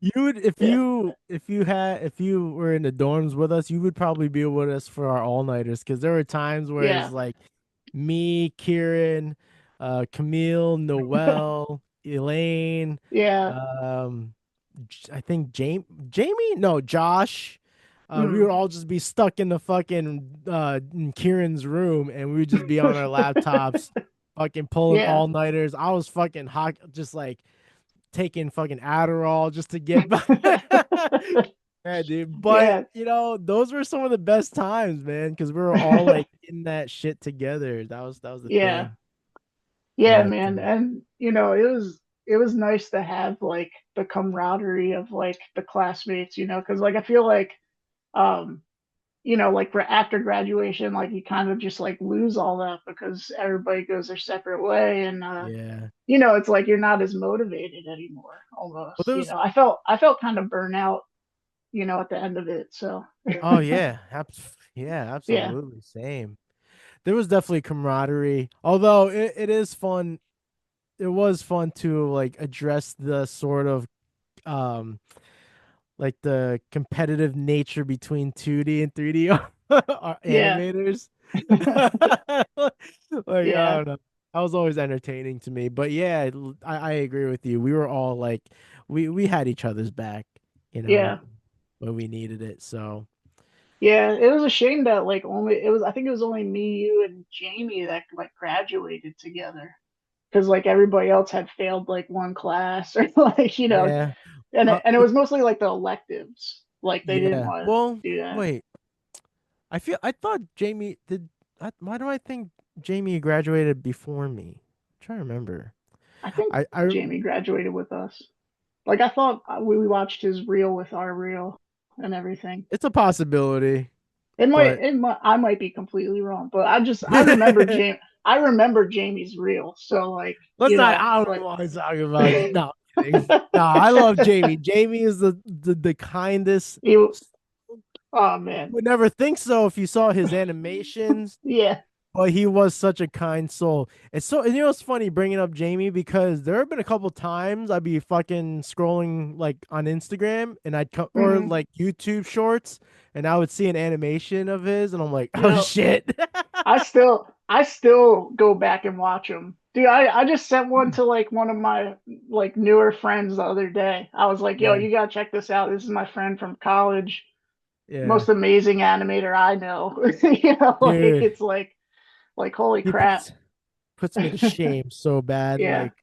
you would yeah, if you were in the dorms with us, you would probably be with us for our all-nighters because there were times where it's yeah, like me, Kieran, Camille, Noel, Elaine, yeah. um I think Jamie, no, Josh. We would Mm, all just be stuck in the fucking in Kieran's room and we would just be on our laptops fucking pulling yeah. all-nighters. I was fucking hot, just like taking fucking Adderall just to get by. Yeah, dude. But Yeah, those were some of the best times, man, because we were all like in that shit together. That was the yeah, thing. yeah, But man. And it was nice to have like the camaraderie of like the classmates, because like I feel like um, like after graduation, like you kind of just like lose all that because everybody goes their separate way, and yeah. it's like you're not as motivated anymore Well, almost. there was I felt kind of burnout, at the end of it. So oh yeah, yeah, yeah, absolutely. Same. There was definitely camaraderie. Although it is fun. It was fun to like address the sort of um like the competitive nature between 2D and 3D yeah, animators. Like, I yeah, don't know. That was always entertaining to me. But yeah, I agree with you. We were all like we had each other's back, you know, yeah. when we needed it. So Yeah, it was a shame that like only it was I think it was only me, you, and Jamie that like graduated together because like everybody else had failed like one class or like yeah. and it was mostly like the electives like they didn't Yeah. want to Well, do that. wait. I thought Jamie did why do I think Jamie graduated before me? I'm trying to remember. I think I Jamie graduated with us. Like I thought we watched his reel with our reel and everything. It's a possibility, but I might be completely wrong, but I remember Jamie's reel. So like let's not. I don't even want to talk about. No, I'm kidding. No, I love Jamie. Jamie is the kindest. he, oh man, Would never think so if you saw his animations, yeah. but he was such a kind soul. It's so, and it's funny bringing up Jamie because there have been a couple times I'd be fucking scrolling like on Instagram and I'd come or Hmm. like YouTube shorts and I would see an animation of his and I'm like, oh Yeah, shit. I still go back and watch them. Dude, I just sent one to like one of my like newer friends the other day. I was like, yo, Yeah. you gotta check this out. This is my friend from college. Yeah. most amazing animator I know. You know, like Dude, it's like holy he crap. puts me to shame so bad. Yeah. Like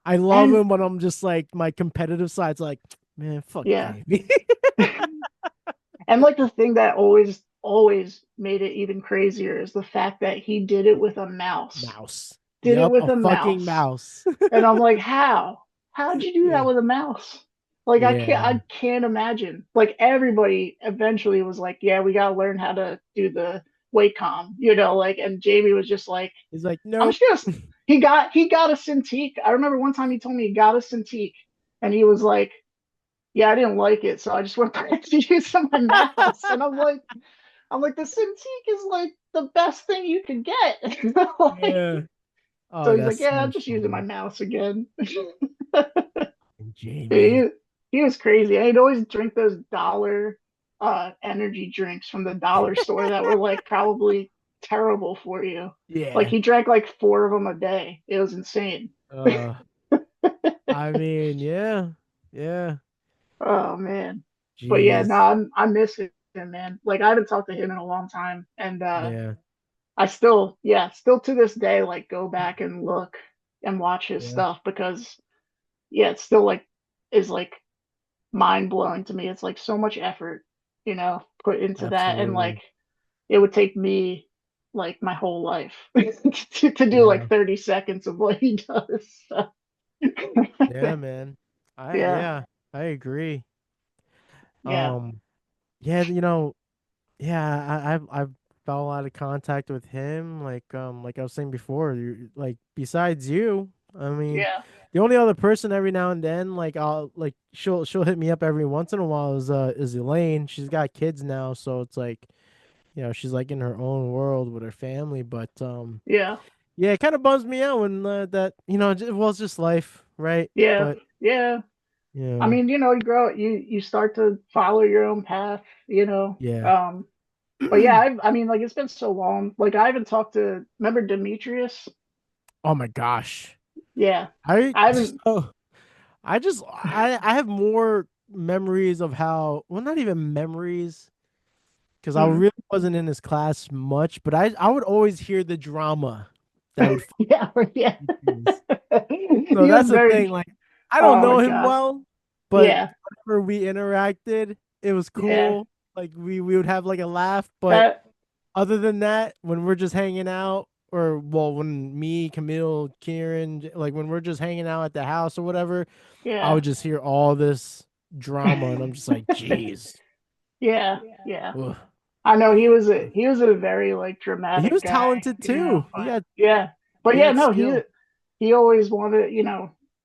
I love And him, but I'm just like my competitive side's like, man, fuck yeah. Jamie. And like the thing that always made it even crazier is the fact that he did it with a mouse. Mouse. Did it Yup, with a a fucking mouse. mouse. And I'm like, how? How'd you do Yeah. that with a mouse? Like Yeah. I can't imagine. Like everybody eventually was like, yeah, we gotta learn how to do the Wacom, you know, like and Jamie was just like, He's like, I'm nope. just he got a Cintiq. I remember one time he told me he got a Cintiq and he was like, yeah, I didn't like it, so I just went back to using my mouse. And I'm like, the Cintiq is like the best thing you could get. Like, Yeah. so Oh, he's that's like, yeah, so I'm just using my funny. mouse again. Jamie. He was crazy. I'd always drink those dollar energy drinks from the dollar store that were like probably terrible for you. Like Yeah. he drank like four of them a day. It was insane. Uh, I mean, yeah. Yeah. Oh man. But yeah, no, Jeez. I miss him, man. Like I haven't talked to him in a long time. And Yeah. I still, yeah, still to this day, like go back and look and watch his Yeah. stuff because yeah, it's still like is like mind blowing to me. It's like so much effort, put into that, and like Absolutely. it would take me like my whole life to do Yeah. like 30 seconds of what he does. So, Yeah, man. I yeah, yeah, I agree. yeah, Yeah, yeah, I've fell out of contact with him. Like I was saying before, like besides you, I mean, yeah, the only other person every now and then, like I'll like she'll hit me up every once in a while is Elaine. She's got kids now, so it's like, she's like in her own world with her family. But yeah, yeah, it kind of bums me out when that well, it's just life, right? yeah, But yeah. I yeah, mean, you grow, you start to follow your own path, yeah. But yeah, I mean, like it's been so long. Like I haven't talked to, remember Demetrius? Oh my gosh. Yeah, I I haven't. so I have more memories of how, well, not even memories, because I Mm, really wasn't in his class much, but I would always hear the drama that would yeah, yeah. teachers. So He was that's the very. thing. Like, I don't Oh my know him God. well, but Yeah, whenever we interacted, it was yeah. cool. Like we would have like a laugh, but That. other than that, when we're just hanging out, or well, when me, Camille, Kieran, like when we're just hanging out at the house or whatever, I Yeah. would just hear all this drama, and I'm just like, geez. Yeah, yeah. Ugh. I know he was a very like He dramatic was guy, talented too. He but got yeah. But he yeah, had no, skill. he always wanted,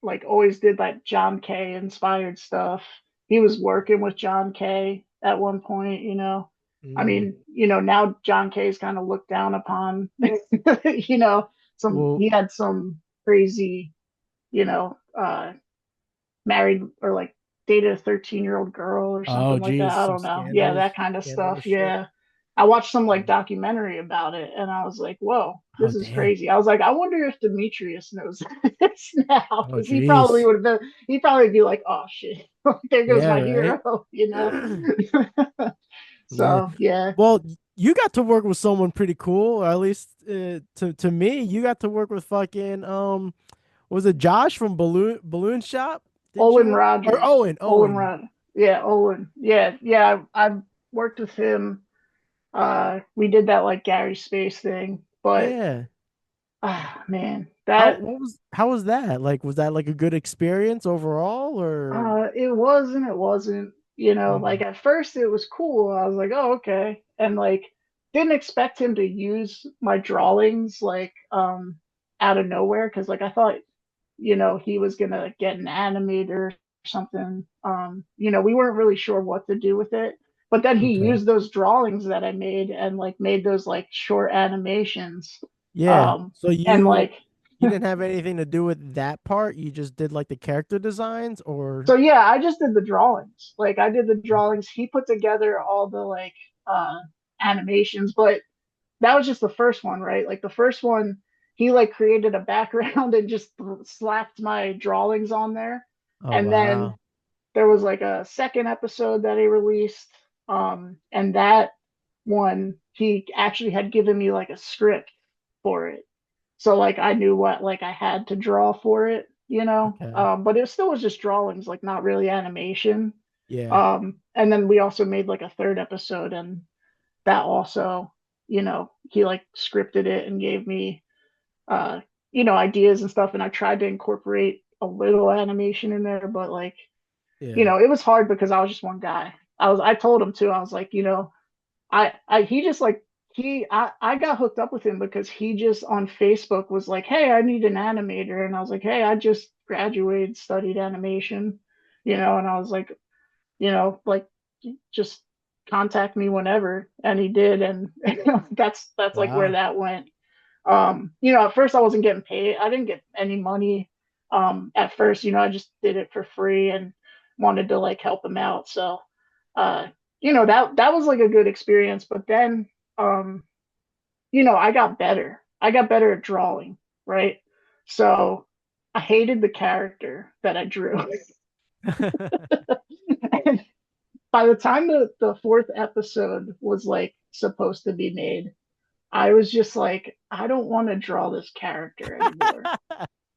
like always did that John Kay inspired stuff. He was working with John Kay at one point. I Mm. mean, now John Kay's kind of looked down upon, you know, Well, he had some crazy, you know, married or like dated a 13-year-old girl or oh something like that. geez, I some don't know. Yeah, that kind of scandalous stuff. shit. Yeah. I watched some like documentary about it and I was like, whoa, Oh this is damn. crazy. I was like, I wonder if Demetrius knows this now. Oh Because he probably geez. would have been, he'd probably be like, oh shit, there goes Yeah, my right. hero. Yeah. So yeah. Well, you got to work with someone pretty cool, or at least to me, you got to work with fucking was it Josh from Balloon Shop? Didn't Olin you? Or Rogers. Owen? Olin Owen. Rod. Yeah, Olin. Yeah, yeah. I've worked with him. We did that like Gary Space thing, but Yeah. man, that How was that? Like, was that like a good experience overall, or? it was and it wasn't. Like Mm, at first it was cool. I was like, oh, okay. And like didn't expect him to use my drawings like out of nowhere because like I thought, he was gonna get an animator or something. We weren't really sure what to do with it. But then he okay. used those drawings that I made and like made those like short animations. Yeah. Um So and like you didn't have anything to do with that part. You just did like the character designs, or? So yeah, I just did the drawings. Like I did the drawings. He put together all the like uh animations, but that was just the first one, right? Like the first one, he like created a background and just slapped my drawings on there. Oh And then wow. there was like a second episode that he released. And that one, he actually had given me like a script for it. So like I knew what like I had to draw for it, you know. Okay. But it still was just drawings, like not really animation. Yeah. And then we also made like a third episode, and that also, he like scripted it and gave me uh, ideas and stuff, and I tried to incorporate a little animation in there, but like, Yeah. it was hard because I was just one guy. I told him too, I was like, he just like I got hooked up with him because he just on Facebook was like, hey, I need an animator. And I was like, hey, I just graduated, studied animation, and I was like, like just contact me whenever. And he did. And that's like where Wow. that went. At first I wasn't getting paid. I didn't get any money. At first, I just did it for free and wanted to like help him out. So, uh, that was like a good experience. But then, um, I got better. I got better at drawing, right? So I hated the character that I drew. And by the time the fourth episode was like supposed to be made, I was just like, I don't want to draw this character anymore.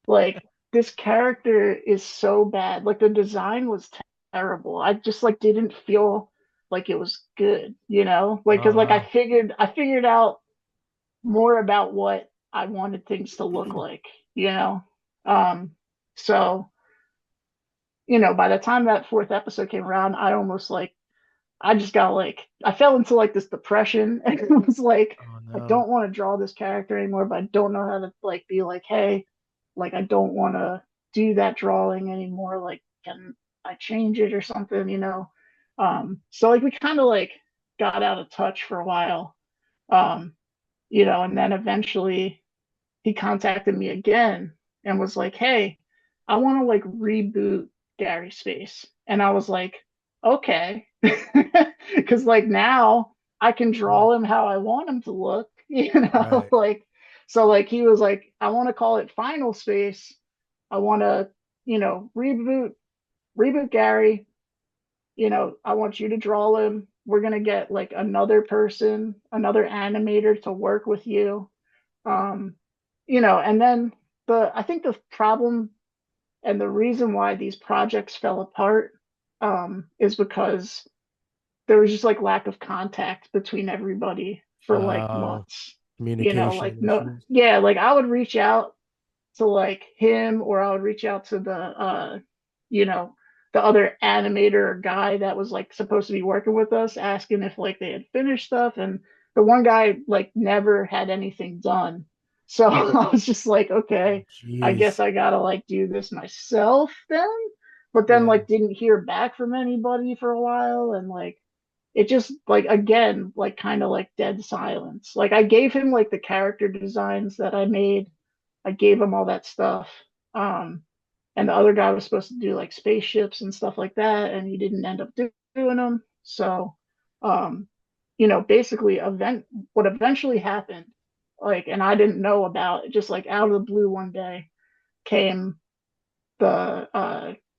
Like, this character is so bad. Like, the design was terrible. I just like didn't feel like it was good, Like, Oh because like wow. I figured out more about what I wanted things to look like, you know. Um, so by the time that fourth episode came around, I almost like I just got like I fell into like this depression and it was like Oh I no. don't want to draw this character anymore, but I don't know how to like be like, hey, like I don't want to do that drawing anymore. Like, can I change it or something, So like we kind of like got out of touch for a while. Um, and then eventually he contacted me again and was like, hey, I want to like reboot Gary Space. And I was like, okay. Because like now I can draw him how I want him to look, Right. like, so like he was like, I want to call it Final Space. I want to, reboot Gary. I want you to draw him. We're going to get like another person, another animator to work with you. Um, and then I think the problem and the reason why these projects fell apart is because there was just like lack of contact between everybody for like Oh, months. Like communication no, issues. yeah, like I would reach out to like him or I would reach out to you know, the other animator or guy that was like supposed to be working with us, asking if like they had finished stuff. And the one guy like never had anything done. So I was just like, Oh, okay, I guess jeez. I gotta like do this myself then. But then Yeah. like didn't hear back from anybody for a while and like it just like again like kind of like dead silence. Like I gave him like the character designs that I made. I gave him all that stuff. Um, and the other guy was supposed to do like spaceships and stuff like that, and he didn't end up doing them. So, um, basically, what eventually happened, like, and I didn't know about, just like out of the blue one day came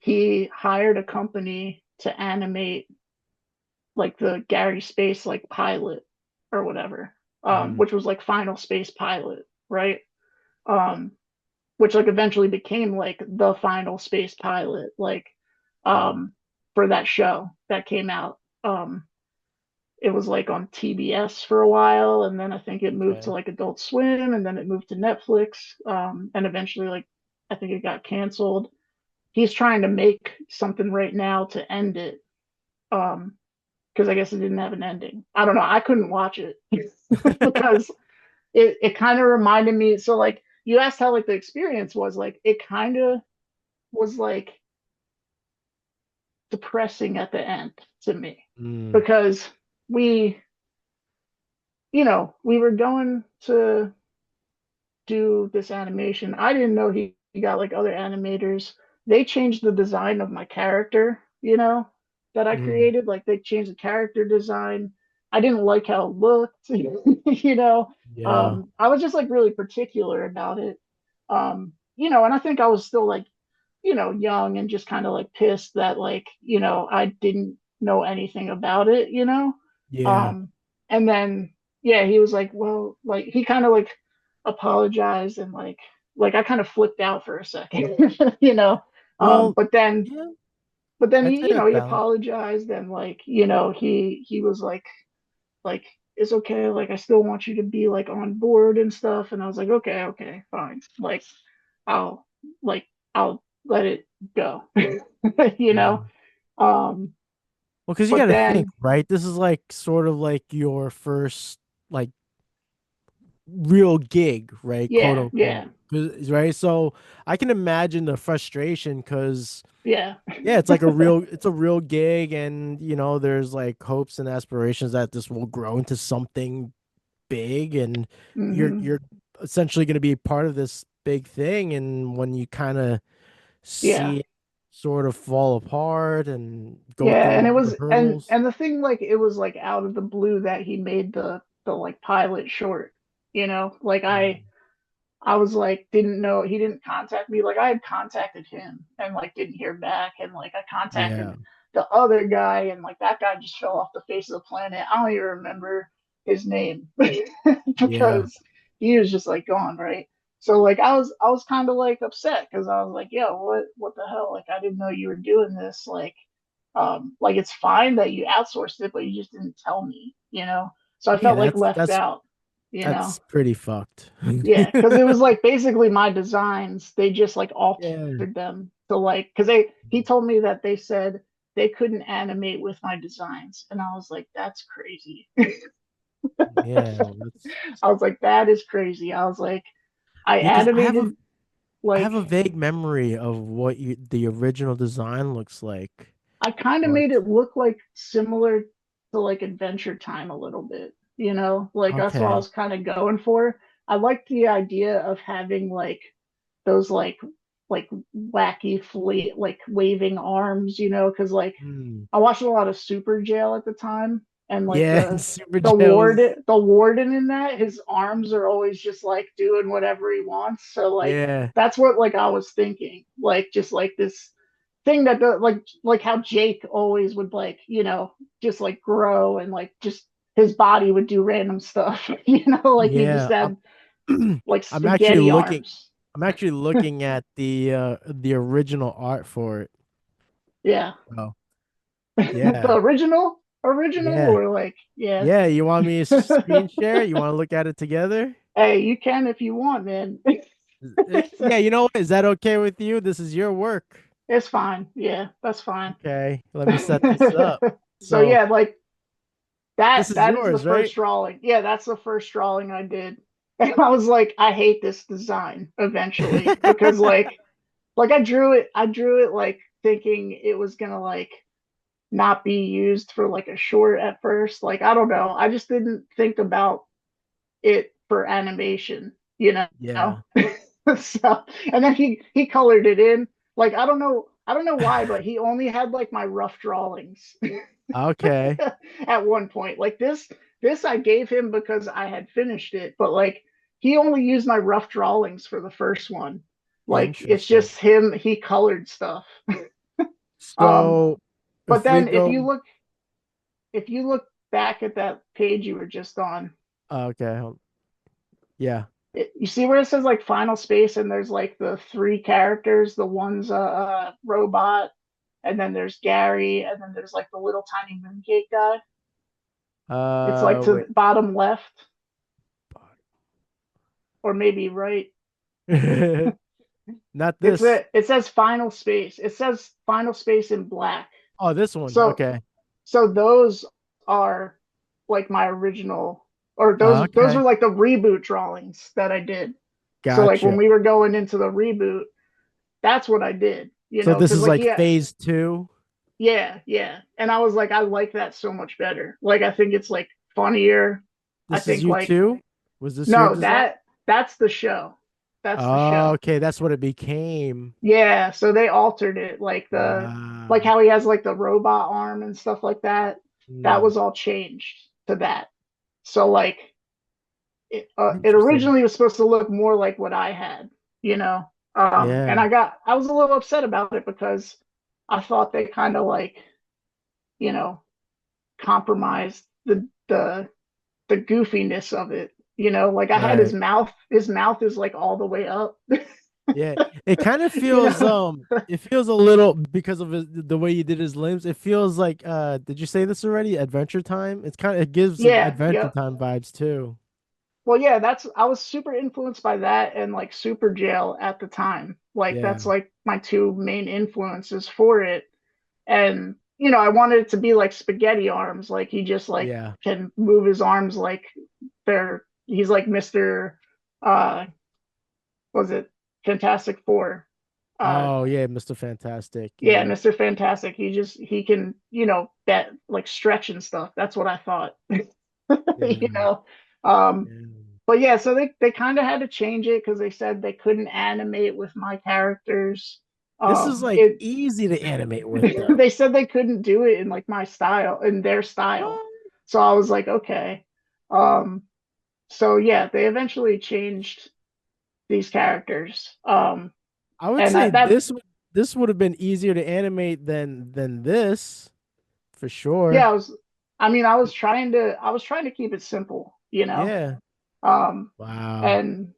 he hired a company to animate like the Gary Space like pilot or whatever, Hmm. which was like Final Space Pilot, right? Um, which like eventually became like the Final Space Pilot, like Wow. um, for that show that came out. It was like on TBS for a while, and then I think it moved to Okay. like Adult Swim, and then it moved to Netflix, and eventually like I think it got canceled. He's trying to make something right now to end it, because I guess it didn't have an ending. I don't know. I couldn't watch it because it kind of reminded me. So like you asked how like the experience was, like it kind of was like depressing at the end to me Mm. because we we were going to do this animation. I didn't know he got like other animators. They changed the design of my character, that I Mm. created. Like they changed the character design. I didn't like how it looked, Yeah. I was just like really particular about it. And I think I was still like, young and just kind of like pissed that like, I didn't know anything about it, you know? Yeah. Um, and then yeah, he was like, well, like he kind of like apologized and like I kind of flipped out for a second, you know. Well, But then yeah, I'd say he, that's he valid. apologized and like, he was like it's okay, like I still want you to be like on board and stuff. And I was like, okay, okay, fine. Like I'll like I'll let it go, you Yeah. know. Um, Well, because you got but to think, then right? This is like sort of like your first like real gig, right? Quote yeah, yeah, unquote. Right? So I can imagine the frustration because yeah. yeah, it's a real gig, and there's like hopes and aspirations that this will grow into something big, and Hmm. you're essentially going to be part of this big thing, and when you kind of Yeah. see it sort of fall apart and go through Yeah, and it all was the hurdles. and the thing like it was like out of the blue that he made the like pilot short, you know? Like I was like didn't know he didn't contact me. Like I had contacted him and like didn't hear back and like I Yeah, contacted the other guy and like that guy just fell off the face of the planet. I don't even remember his name yeah, because he was just like gone, right? So like I was kind of like upset because I was like, yo, what the hell? Like I didn't know you were doing this. Like it's fine that you outsourced it, but you just didn't tell me, you know? So I yeah. felt like That's left that's out, you know? that's pretty fucked. Yeah, because it was like basically my designs. They just like altered Yeah, them to like because he told me that they said they couldn't animate with my designs, and I was like, that's crazy. yeah. Well, that's I was like, that is crazy. I was like, I yeah, because animated I like have a vague memory of what the original design looks like, I kind of but made it look like similar to like Adventure Time a little bit, you know, like that's what I okay. was kind of going for. I liked the idea of having like those like wacky Flea like waving arms, you know, because like Hmm. I watched a lot of Super Jail at the time, and like Yeah, the Super the Joe's. warden in that, his arms are always just like doing whatever he wants. So like Yeah, that's what like I was thinking, like just like this thing that the like how Jake always would like just like grow and like just his body would do random stuff, like he just yeah. had like I'm actually spaghetti looking. arms. I'm actually looking at the original art for it. Yeah. Oh, The yeah, original yeah, or like yeah. yeah. You want me to screen share? You want to look at it together? Hey, you can if you want, man. Yeah, you know what? Is that okay with you? This is your work. It's fine. Yeah, that's fine. Okay, let me set this up. So So yeah, like this that is that is the yours, right? first drawing. Yeah, that's the first drawing I did. And I was like, I hate this design eventually because like I drew it like thinking it was gonna like not be used for like a short at first. Like I don't know. I just didn't think about it for animation, you know. Yeah. So and then he colored it in. Like I don't know why, but he only had like my rough drawings Okay. at one point. Like this I gave him because I had finished it, but like he only used my rough drawings for the first one. Like it's Interesting. just him, he colored stuff. Um, So but if we then go, if you look back at that page you were just on, okay, yeah. you see where it says like final space and there's like the three characters. The one's a robot, and then there's Gary, and then there's like the little tiny mooncake guy. It's like to Wait. the bottom left or maybe right. Not this. It says final space. It says final space in black. Oh, this one. So Okay. so those are like my original, or those Okay. were like the reboot drawings that I did. So like when Gotcha. we were going into the reboot, that's what I did, So this because is like like yeah, phase two. yeah. And I was like, I like that so much better. Like I think it's like funnier. I This is think you like too? Was this your no, design? that's the show. That's the Oh, show. okay. That's what it became. Yeah, so they altered it like Ah. how he has like the robot arm and stuff like that. That Hmm. was all changed to that. So like it Interesting. originally was supposed to look more like what I had, you know. And Yeah. I was a little upset about it because I thought they kind of like you know, compromised the goofiness of it. Like I had Right. his mouth is like all the way up. Yeah. It kind of you feels know? it feels a little because of the way you did his limbs. It feels like did you say this already? Adventure Time? It gives some Yeah, Adventure yeah. Time vibes too. Well, yeah, I was super influenced by that and like Super Jail at the time. Like Yeah. that's like my two main influences for it. And I wanted it to be like spaghetti arms, like he just like Yeah. can move his arms like he's like Mr. uh was it Fantastic Four? Oh yeah, Mr. Fantastic. Yeah, Yeah. Mr. Fantastic. He can, that like stretch and stuff. That's what I thought. you Yeah. know. Um Yeah. but yeah, so they kind of had to change it because they said they couldn't animate with my characters. This is like It easy to animate with though. they said they couldn't do it in like my style, in their style. What? So I was like, okay. Um so yeah, they eventually changed these characters. I would And say that this would have been easier to animate than this for yeah, sure. I was trying to keep it simple. Yeah. Um Wow. and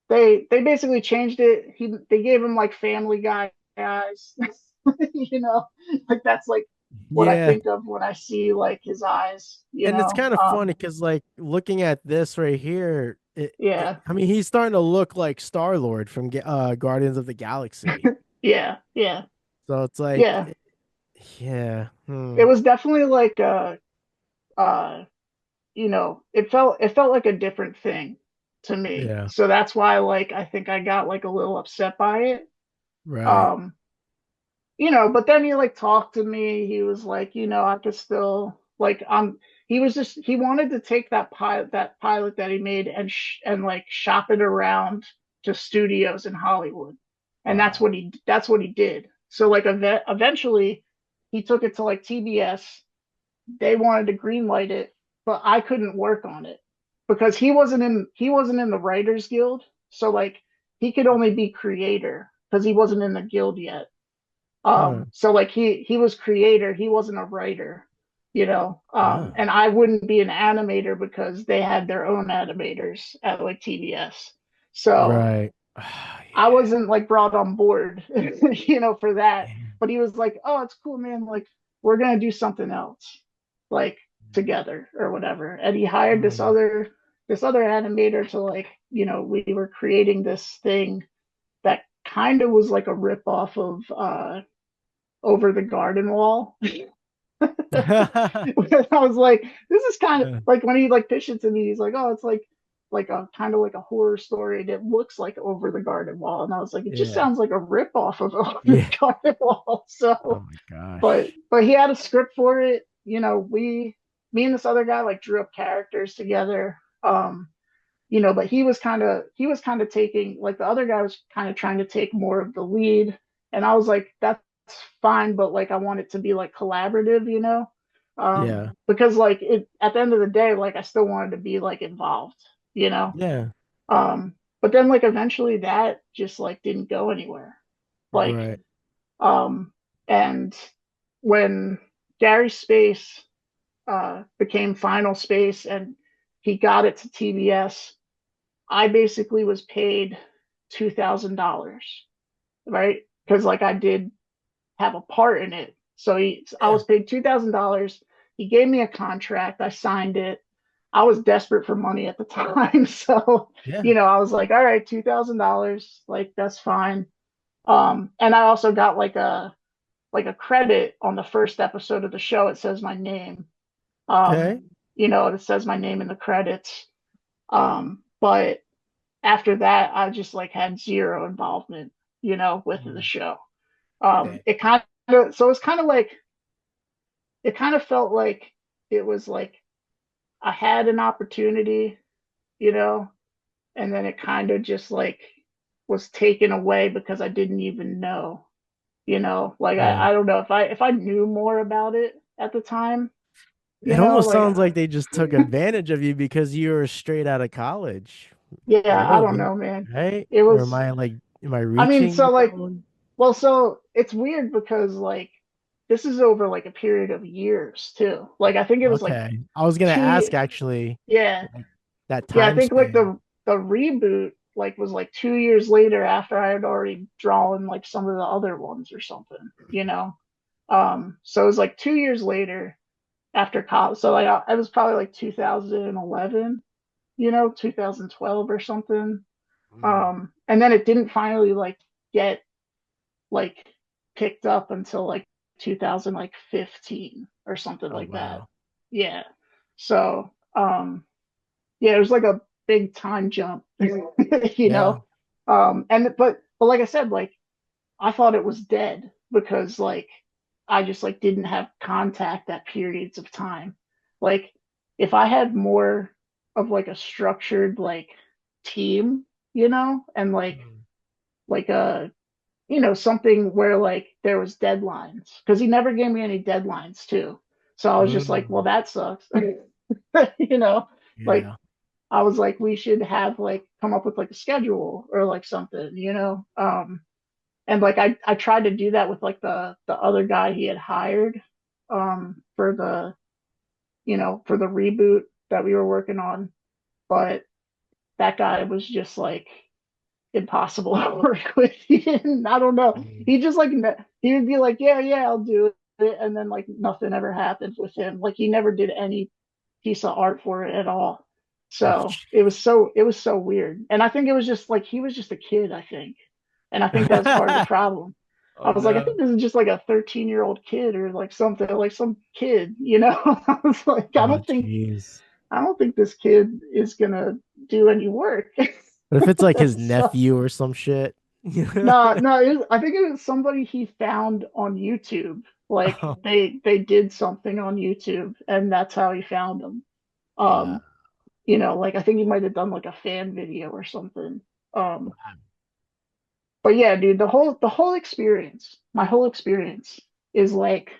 they basically changed it. They gave him like Family Guy eyes. you know, like that's like what I Yeah. think of when I see like his eyes. And it's kind of funny because like looking at this right here, Yeah. I mean he's starting to look like Star-Lord from Guardians of the Galaxy. Yeah, yeah, So it's like yeah. yeah. It was definitely like uh it felt like a different thing to me. Yeah. So that's why like I think I got like a little upset by it. Right. Um, but then he like talked to me. He was like, I could still like he wanted to take that pilot that he made and like shop it around to studios in Hollywood. And Wow. that's what he did. So like eventually he took it to like TBS. They wanted to greenlight it, but I couldn't work on it because he wasn't in the Writers Guild. So like he could only be creator because he wasn't in the guild yet. Huh. So like he was creator, he wasn't a writer. Huh. And I wouldn't be an animator because they had their own animators at like TBS. So Right. I Yeah. wasn't like brought on board, for that. But he was like, "Oh, it's cool, man. Like we're gonna do something else, like together or whatever." And he hired this Hmm. other animator to like, we were creating this thing that kind of was like a rip off of Over the Garden Wall. I was like, this is kind of Yeah. like when he like pitched it to me, he's like, oh, it's like a kind of like a horror story and it looks like Over the Garden Wall. And I was like, it just Yeah. sounds like a rip off of Over the Yeah. Garden Wall. Oh So my but gosh. but he had a script for it. Me and this other guy like drew up characters together. But he was kind of taking like the other guy was kind of trying to take more of the lead. And I was like, that's fine, but like I want it to be like collaborative. Yeah. Because like it at the end of the day, like I still wanted to be like involved, you know. Yeah. But then like eventually that just like didn't go anywhere. Like Right. um and when Gary Space became Final Space and he got it to TBS, I basically was paid $2,000, right? Because like I did have a part in it. So I Yeah. was paid $2,000. He gave me a contract. I signed it. I was desperate for money at the time, so Yeah. I was like, all right, $2,000, like that's fine. And I also got like a credit on the first episode of the show. It says my name. Okay. It says my name in the credits. But after that, I just like had zero involvement, with the Mm. show. Damn. It kind of so it's kind of like it kind of felt like it was like I had an opportunity, you know, and then it kind of just like was taken away because I didn't even know. Like Yeah. I don't know if I knew more about it at the time, It almost like sounds like they just took advantage of you because you were straight out of college. yeah, I don't Really? know, man. Right? It Or was am I I mean, reaching so the like zone? well, so it's weird because like this is over like a period of years too. Like I think it was like Okay. I was gonna two ask ye- actually, yeah. like, that Yeah, I time think like span. the reboot like was like 2 years later after I had already drawn like some of the other ones or something, you know. So it was like 2 years later after college. So like I was probably like 2011, 2012 or something. Mm. And then it didn't finally like get like picked up until like 2015 or something Oh like that. wow. Yeah. So yeah, it was like a big time jump, you Yeah. know. And but like I said, like I thought it was dead because like I just like didn't have contact at periods of time. Like if I had more of like a structured like team, and Mm. like a something where like there was deadlines because he never gave me any deadlines too. So I was just like, well, Mm. that sucks. you know, like Yeah. I was like, we should have like come up with like a schedule or like something, and like I tried to do that with like the other guy he had hired for the reboot that we were working on, but that guy was just like impossible to work with. I don't know. Mm. He just like he would be like, yeah, yeah, I'll do it, and then like nothing ever happened with him. Like he never did any piece of art for it at all. Oh, So it was so weird. And I think it was just like he was just a kid, I think. And I think that was part of the problem. I oh was like, I no. think this is just like a 13-year-old kid or like something, like some kid, I was like, I Oh don't think jeez. I don't think this kid is gonna do any work. What if it's like his So nephew or some shit? no, no, I think it was somebody he found on YouTube. Like Oh, they did something on YouTube and that's how he found them. wow. Um, like I think he might have done like a fan video or something. Um, but yeah, dude, the whole experience, my whole experience is like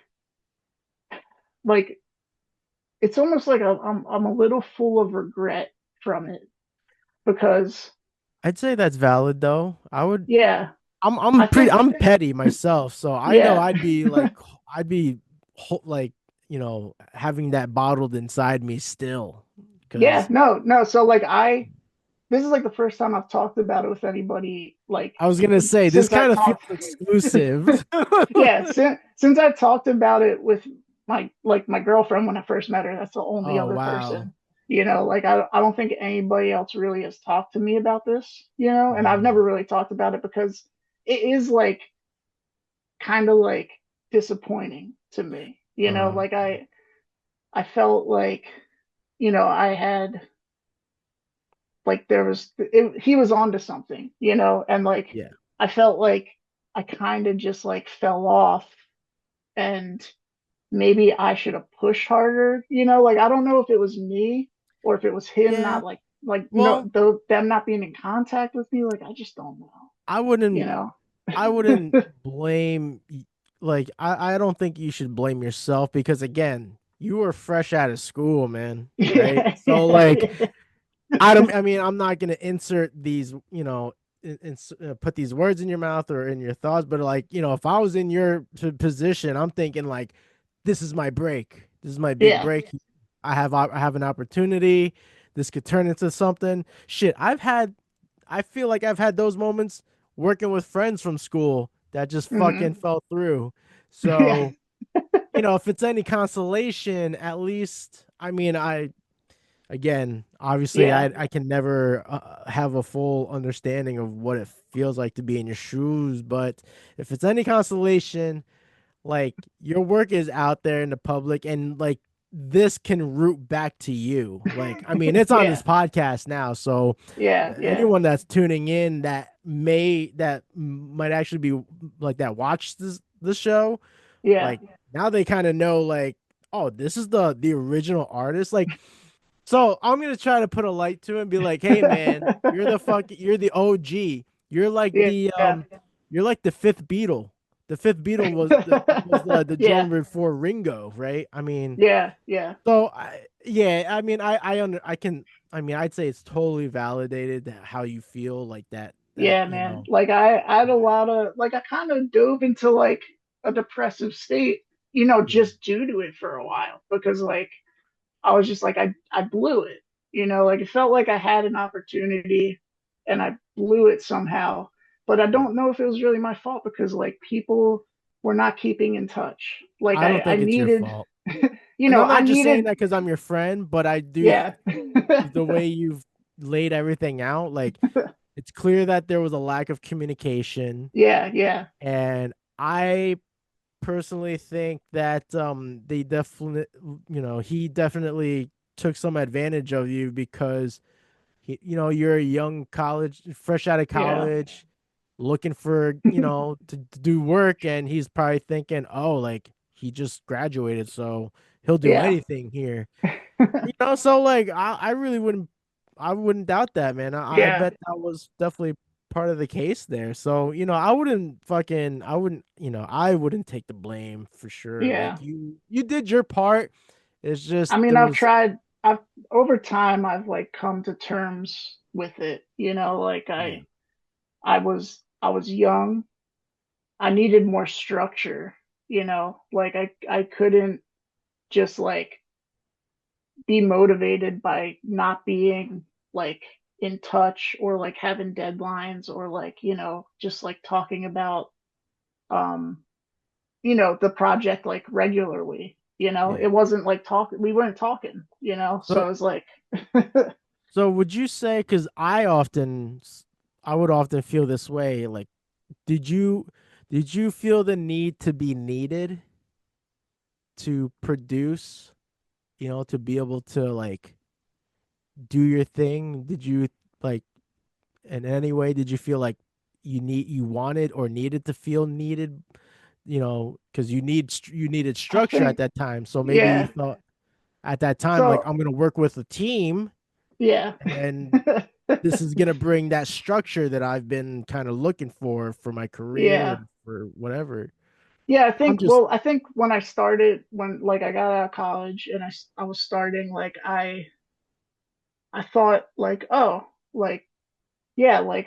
it's almost like I'm a little full of regret from it because I'd say that's valid though. yeah, I'm I pretty think I'm petty myself, so I know yeah. I'd be like, having that bottled inside me still Yeah, because no, no. So like this is like the first time I've talked about it with anybody like I was gonna say this since I kind of feels talked exclusive. yeah, since I talked about it with my girlfriend when I first met her. That's the only Oh other wow. person. Like I don't think anybody else really has talked to me about this, and I've Mm. never really talked about it because it is like kind of like disappointing to me. Uh, Like I felt like, I had like he was onto something, and like yeah. I felt like I kind of just like fell off and maybe I should have pushed harder. Like I don't know if it was me or if it was him Yeah. not like no Well, them not being in contact with me. Like I just don't know, I you wouldn't know. I wouldn't blame like I don't think you should blame yourself because again, you were fresh out of school, man, right? Yeah, So like I mean, I'm not gonna insert these, put these words in your mouth or in your thoughts, but like, if I was in your position, I'm thinking like, this is my break. This is my big yeah. break. I have an opportunity. This could turn into something. Shit, I feel like I've had those moments working with friends from school that just fucking Hmm. fell through. Yeah, So, if it's any consolation, at least, I mean, again, obviously, yeah, I can never have a full understanding of what it feels like to be in your shoes, but if it's any consolation, like your work is out there in the public and like this can root back to you. Like, I mean, it's on this yeah, podcast now, so yeah, yeah, anyone that's tuning in that might actually be like that watch this show, yeah. like now they kind of know like, oh, this is the original artist. Like so I'm gonna try to put a light to it and be like, hey man, you're the OG. You're like Yeah, you're like the fifth Beatle. The fifth Beatle was the yeah, drummer before Ringo, right? I mean, yeah, yeah. so yeah, I mean, I mean, I'd say it's totally validated how you feel like that, Yeah, man. Like I had a lot of like I kind of dove into like a depressive state Yeah. just due to it for a while because like I was just like I blew it. Like it felt like I had an opportunity and I blew it somehow. But I Yeah. don't know if it was really my fault because like people were not keeping in touch. Like I don't I think it's your needed, fault. And I'm I not just saying needed, that because I'm your friend, but I do yeah, the way you've laid everything out, like it's clear that there was a lack of communication. yeah, yeah, And I personally think that they definitely, he definitely took some advantage of you because you're a young college, fresh out of yeah, college, looking for, to do work, and he's probably thinking, oh, like he just graduated, so he'll do yeah, anything here. So like I really wouldn't doubt that, man. I yeah, bet that was definitely part of the case there. So, I wouldn't take the blame for sure. yeah. Like you did your part. It's just I mean, there was I've over time, I've like come to terms with it. Like yeah. I was young. I needed more structure. Like I couldn't just like be motivated by not being like in touch or like having deadlines or like, just like talking about um, the project like regularly. Yeah. It wasn't like we weren't talking, so So I was like, so would you say, because I would often feel this way, like did you did you feel the need to be needed to produce, to be able to like do your thing? Did you like in any way did you feel like you wanted or needed to feel needed, because you needed I structure at think, that time, so maybe you yeah. thought at that time like So I'm going to work with a team, yeah. and this is going to bring that structure that I've been kind of looking for my career Yeah. and for whatever. Yeah, I'm just I think when I started, when like I got out of college and I was starting, like I thought like, oh, like, yeah, like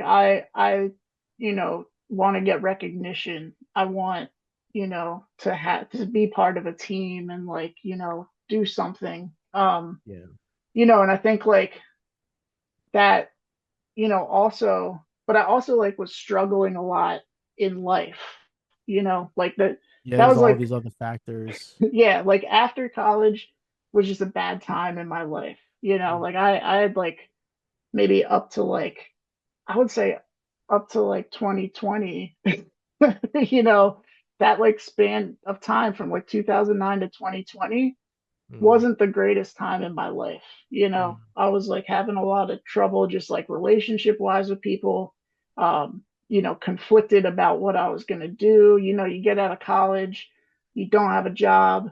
want to get recognition. I want, to be part of a team and like, do something. yeah. And I think like that, also, but I also like was struggling a lot in life, like Yeah, that there's was all like, these other factors. yeah, like after college was just a bad time in my life. Mm. Like I had like maybe up to like I would say up to like 2020, you know, that like span of time from like 2009 to 2020 Mm. wasn't the greatest time in my life. Mm. I was like having a lot of trouble just like relationship wise with people, conflicted about what I was going to do. You get out of college, you don't have a job.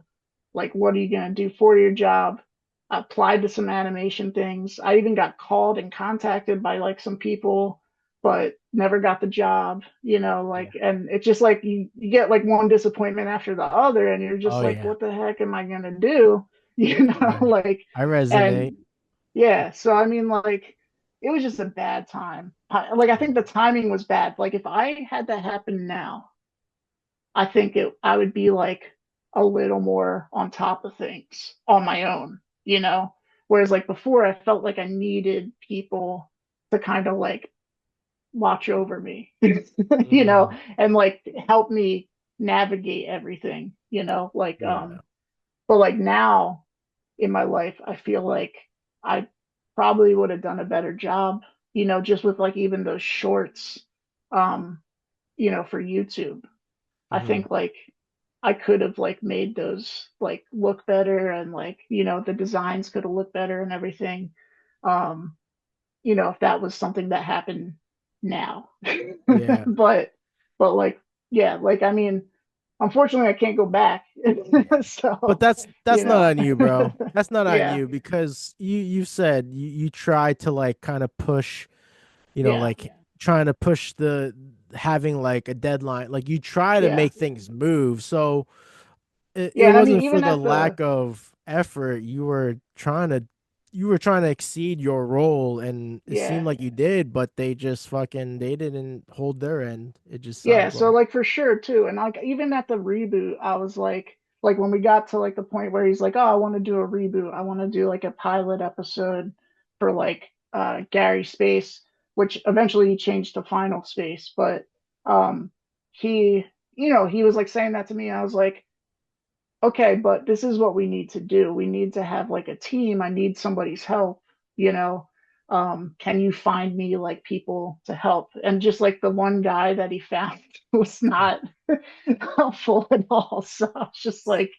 Like, what are you going to do for your job? I applied to some animation things. I even got called and contacted by like some people, but never got the job, Yeah. like, and it's just like you get like one disappointment after the other, and you're just Oh like, yeah. what the heck am I going to do? Right. Like, I resonate. and yeah, so I mean, like, it was just a bad time. Like, I Yeah. think the timing was bad. Like, if I had that happen now, I think I would be like a little more on top of things on my own, Whereas like before, I felt like I needed people to kind of like watch over me, Mm. and like help me navigate everything, like Yeah. but like now in my life, I feel like I probably would have done a better job, just with like even those shorts, um, for YouTube. I Hmm. think like I could have like made those like look better and like, the designs could have looked better and everything. Um, if that was something that happened now. Yeah. but like yeah, like I mean, unfortunately I can't go back. Yeah. But So, that's not on you, bro. That's not on yeah, you because you said you tried to like kind of push, yeah, like trying to push the having like a deadline. Like you try to yeah. make things move. So it Yeah, and I mean wasn't for even the at the lack of effort. You were trying to exceed your role, and it seemed yeah. like you did, but they didn't hold their end. It just Yeah, sounds so like. like for sure too. And like even at the reboot, I was like, like when we got to like the point where he's like, oh, I want to do a reboot. I want to do like a pilot episode for like Gary Space, which eventually he changed to Final Space. But um he, he was like saying that to me. I was like, okay, but this is what we need to do. We need to have like a team. I need somebody's help, you know. Can you find me like people to help? And just like the one guy that he found was not helpful at all. So I was just like,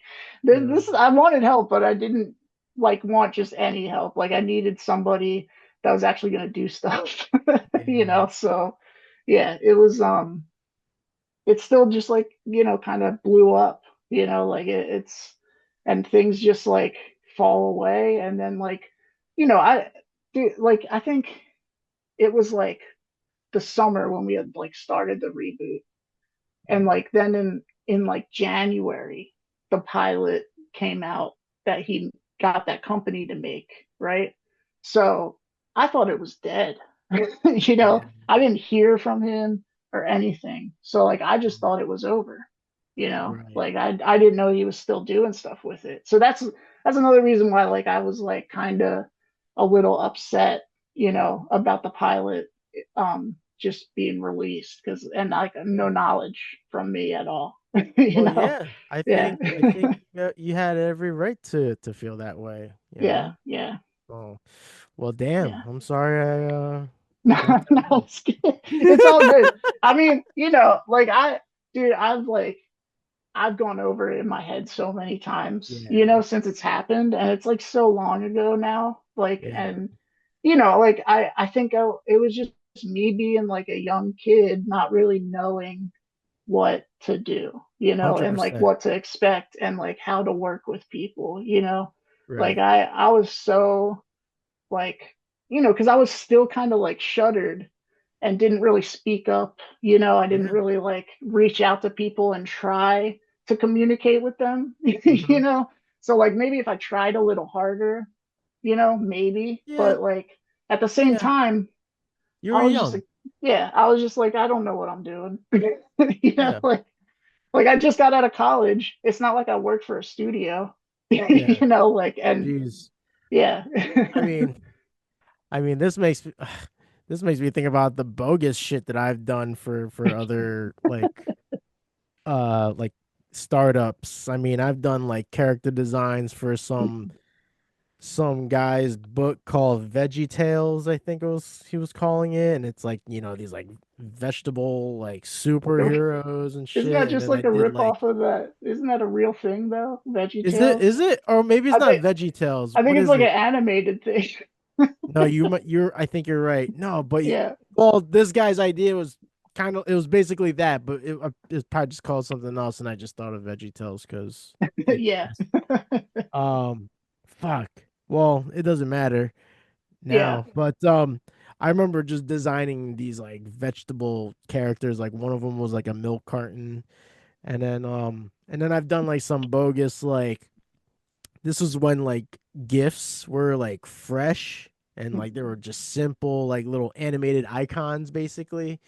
Yeah. this I wanted help, but I didn't like want just any help. Like I needed somebody that was actually gonna do stuff, Yeah. So yeah, it's still just like, kind of blew up, like it's and things just like fall away. And then like, I dude, like I think it was like the summer when we had like started the reboot. And like then in like January, the pilot came out that he got that company to make, right? So I thought it was dead. Yeah. I didn't hear from him or anything. So like I just thought it was over. Right. Like I didn't know he was still doing stuff with it. So that's another reason why like I was like kind of a little upset, about the pilot just being released because and like no Yeah. knowledge from me at all. Well, yeah. Yeah. I think you had every right to feel that way, you Yeah, know? yeah, Oh, well, damn. yeah. I'm sorry No, I got that no, news. it's good. It's all good. I mean, like dude, I've gone over it in my head so many times, Yeah. since it's happened, and it's like so long ago now. Like, Yeah. and like I think it was just me being like a young kid, not really knowing what to do, and like 100%. what to expect and like how to work with people, like Right. I was so like, because I was still kind of like shuttered and didn't really speak up. I didn't Yeah. really like reach out to people and try to communicate with them, Hmm. So like maybe if I tried a little harder, maybe, Yeah. but like at the same Yeah. time, You were I was just young. like, yeah, I was just like, I don't know what I'm doing. Yeah. Like I just got out of college. It's not like I work for a studio, Yeah. like, and Jeez. yeah. I mean, this makes this makes me think about the bogus shit that I've done for other like startups. I mean, I've done like character designs for some guy's book called Veggie Tales, I think he was calling it, and it's like, these like vegetable like superheroes and Isn't that shit. And just then I like a did rip like, off of that? Isn't that a real thing though? Veggie is it Tales? or maybe it's I not think Veggie Tales. I think What it's is like an it? animated thing. No, you're I think you're right. No, but Yeah. well, this guy's idea was it was basically that, but it's probably just called something else, and I just thought of Veggie Tales because Yeah. um fuck. Well, it doesn't matter Yeah. now, but I remember just designing these like vegetable characters. Like one of them was like a milk carton, and then I've done like some bogus like this was when like GIFs were like fresh and like they were just simple like little animated icons basically.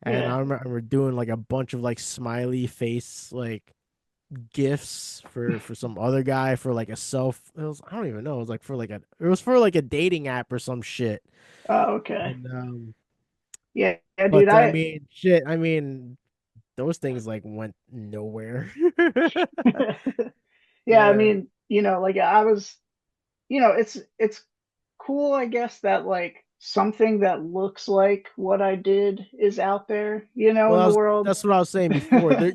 And Yeah. I remember doing like a bunch of like smiley face like GIFs for some other guy for like a I don't even know, it was like for like it was for like a dating app or some shit. Oh, okay. And Yeah. Yeah, dude. but I mean shit, I mean those things like went nowhere. Yeah, I Yeah. mean, like I was, it's cool, I guess, that like something that looks like what I did is out there, Well, in the world. that's what I was saying before. There,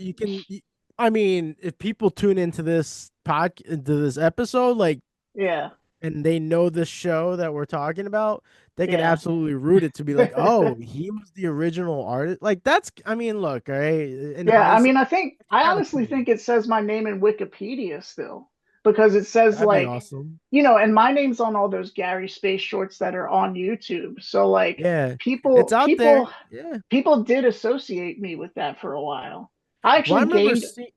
I mean, if people tune into this episode, like, Yeah. and they know the show that we're talking about, they could Yeah. absolutely root it to be like, oh, he was the original artist. Like, I mean, look, all right, in Yeah, I hindsight, mean, it's I kind of honestly cool. think it says my name in Wikipedia still because it says That'd be like, awesome. and my name's on all those Gary Space shorts that are on YouTube. So like Yeah, it's people out there. people Yeah. people did associate me with that for a while. I Well, I actually remember gained seeing.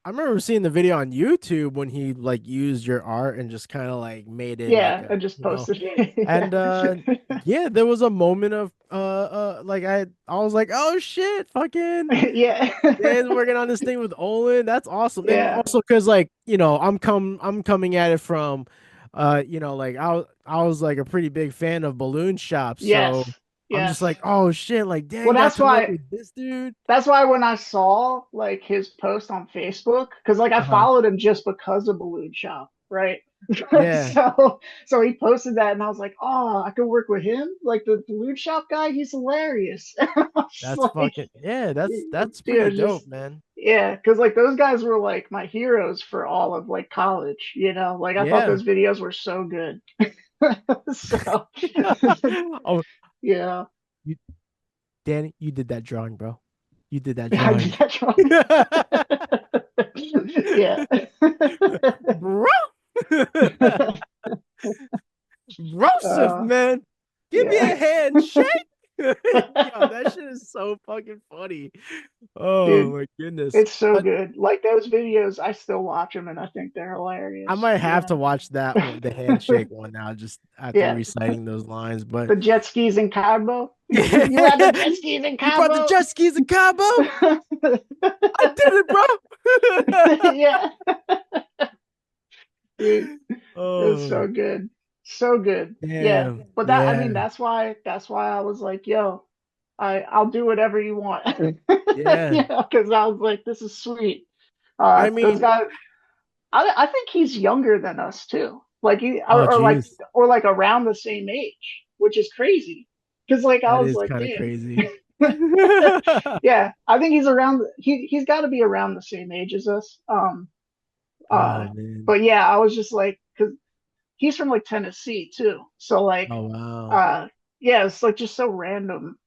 I remember seeing the video on YouTube when he like used your art and just kind of like made it like Yeah, a, I just you know, posted it. and yeah, there was a moment of like I was like, oh shit, fucking Yeah. Dan's working on this thing with Olin. That's awesome. And Yeah. also because like, you know, I'm coming at it from you know, like I was like a pretty big fan of Balloon Shop. So Yes. I'm just Yes. like, oh shit, like Well, Dan got to work with this dude. that's why when I saw like his post on Facebook, because like I Uh-huh. followed him just because of Balloon Shop, right? Yeah, So he posted that, and I was like, oh, I could work with him, like the Balloon Shop guy. He's hilarious. I was that's like, fucking yeah, that's pretty dude, dope, just man. yeah, because like those guys were like my heroes for all of like college. Like I thought Yeah. those videos were so good. So Oh, yeah, you, Danny, you did that drawing, bro. You did that I did drawing. that wrong. Yeah. Bro. Joseph, uh, man. Give me yeah. a handshake. Yo, that shit is so fucking funny. Oh Dude, my goodness. it's so But good. Like those videos, I still watch them and I think they're I hilarious. might have to watch that one, the handshake one now, just after Yeah. reciting those lines. But The jet skis in Cabo. yeah, You had the jet skis in you brought the Cabo. jet skis to Cabo? I did it, bro. Yeah. Dude, it's Oh, so good. So good. Yeah. damn. But that I mean Yeah. that's why I was like, yo, I'll do whatever you want. Yeah. Because I was like, this is sweet. I Those mean, guys I think he's younger than us too. Like oh, like geez. around the same age, which is crazy. Because like I That was is like, kind of damn. crazy. Yeah, I think he's around. He's got to be around the same age as us. Oh, man. But yeah, I was just like, because he's from like Tennessee too. So like, Oh, wow. uh, yeah, it's like just so random.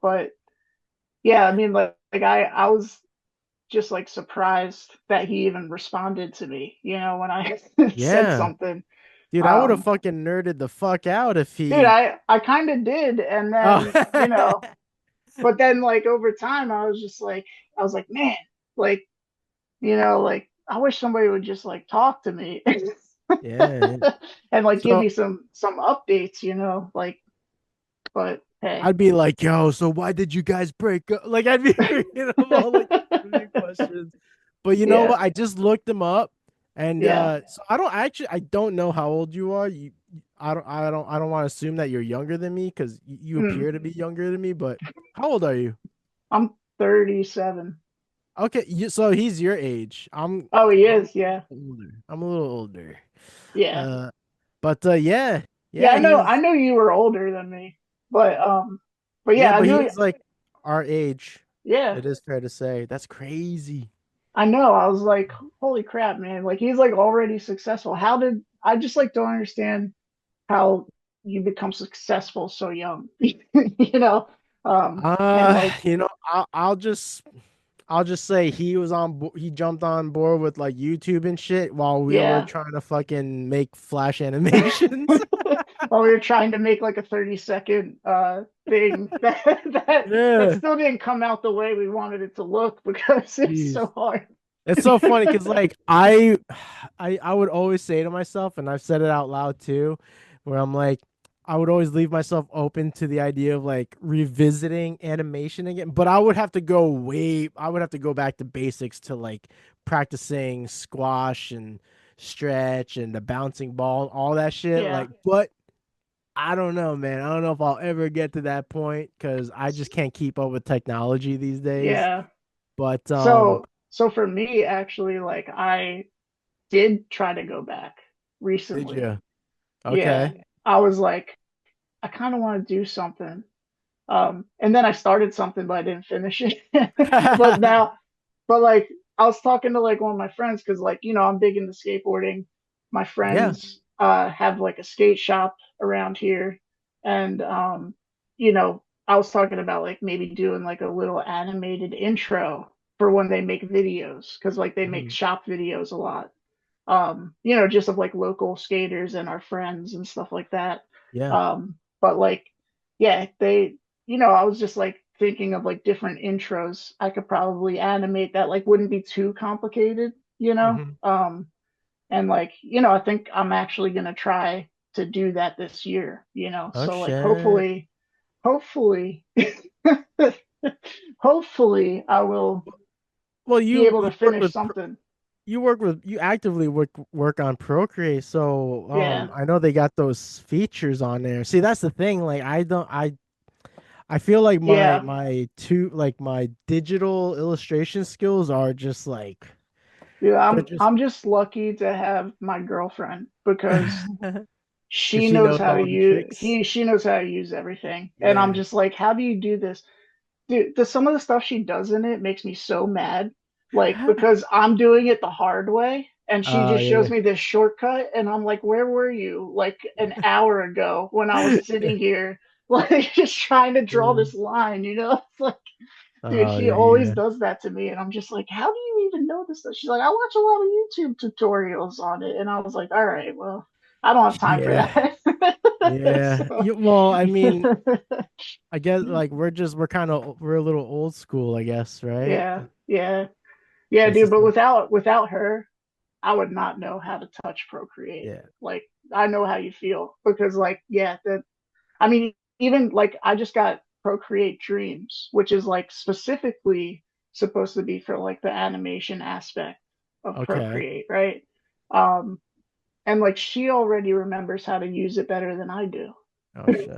But yeah, I mean, like I was just like surprised that he even responded to me. When I said Yeah. something. Dude, I would have Um, fucking nerded the fuck out if dude, he. I kind of did, and Oh, then but then like over time, I was just like, I was like, man, like like I wish somebody would just like talk to me yeah. and like give So me some updates. Like, but hey, I'd be like, yo, so why did you guys break up? Like, I'd be, all like a million questions. But you know yeah, what? I just looked him up, and yeah, so I don't know how old you are. I don't want to assume that you're younger than me because you mm, appear to be younger than me. But how old are you? I'm 37. Okay, so he's your age. Oh, he I'm is, yeah, older. I'm a little older. yeah, Uh, but yeah, yeah. yeah, I he's know you were older than me, but yeah, yeah, I but knew, he's like our age. yeah, It is fair to say. That's crazy. I know. I was like, holy crap, man! Like he's like already successful. How did I just like don't understand how you become successful so young, you know? And like, You know, I'll just say he jumped on board with like YouTube and shit while we were yeah. trying to fucking make Flash animations. While we were trying to make like a 30-second thing that Yeah. still didn't come out the way we wanted it to look because it's Jeez. so hard. It's so funny because like I would always say to myself, and I've said it out loud too, where I'm like, I would always leave myself open to the idea of like revisiting animation again, but I would have to go back to basics to like practicing squash and stretch and the bouncing ball, all that shit. Yeah. Like, but I don't know, man. I don't know if I'll ever get to that point because I just can't keep up with technology these days. Yeah. But So for me, actually, like I did try to go back did recently. you? Yeah. Okay. I was like, I kind of want to do something. And then I started something, but I didn't finish it. But now, but like, I was talking to like one of my friends because, like, I'm big into skateboarding. My Yeah. friends have like a skate shop around here, and I was talking about like maybe doing like a little animated intro for when they make videos because like they make Mhm. shop videos a lot. Just of like local skaters and our friends and stuff like that. Yeah. But like, yeah, I was just like thinking of like different intros I could probably animate that like wouldn't be too complicated, you know? Hmm. And like, I think I'm actually gonna try to do that this year, Oh So like shit. hopefully, hopefully I will Well, be you able you to work finish with something. you actively work on Procreate, so Yeah, I know they got those features on there. See, that's the thing. Like, I feel like my yeah. my two like my digital illustration skills are just like Dude, they're I'm just I'm just lucky to have my girlfriend because because she she knows knows how to all the use tricks. she knows how to use everything. And I'm Yeah. just like, how do you do this? Dude, some of the stuff she does in it makes me so mad. Like, because I'm doing it the hard way and she Oh just shows yeah. me this shortcut and I'm like, where were you like an hour ago when I was sitting here like just trying to draw Yeah. this line, It's like, dude, Oh she yeah, always yeah. does that to me and I'm just like, how do you even know this stuff? She's like, I watch a lot of YouTube tutorials on it. And I was like, all right, well, I don't have time for Yeah. that. Yeah. So, Well, I mean, I guess like we're a little old school, I guess, right? yeah, yeah. Yeah, It's dude, just but like, without her, I would not know how to touch Procreate. yeah. Like I know how you feel because like yeah, that I mean even like I just got Procreate Dreams, which is like specifically supposed to be for like the animation aspect of Okay. Procreate, right? Um and like she already remembers how to use it better than I do. Oh shit.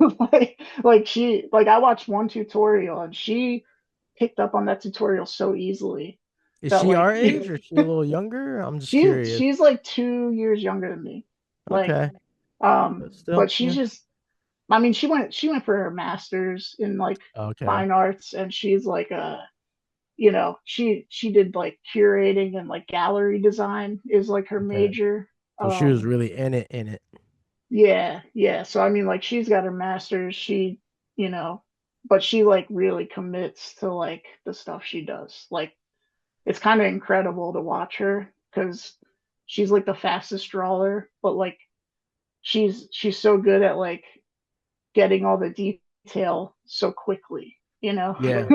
Like I watched one tutorial and she picked up on that tutorial so easily Is that she like our age or is she a little younger? I'm just curious. she's like 2 years younger than me. Like, Okay. But still, but she's yeah. just I mean she went for her master's in like Okay. fine arts and she's like she did like curating and like gallery design is like her Okay. major. So she was Um really in it. yeah, yeah. So I mean like she's got her master's, you know, but she like really commits to like the stuff she does. Like it's kind of incredible to watch her because she's like the fastest drawer, but like she's so good at like getting all the detail so quickly, Yeah.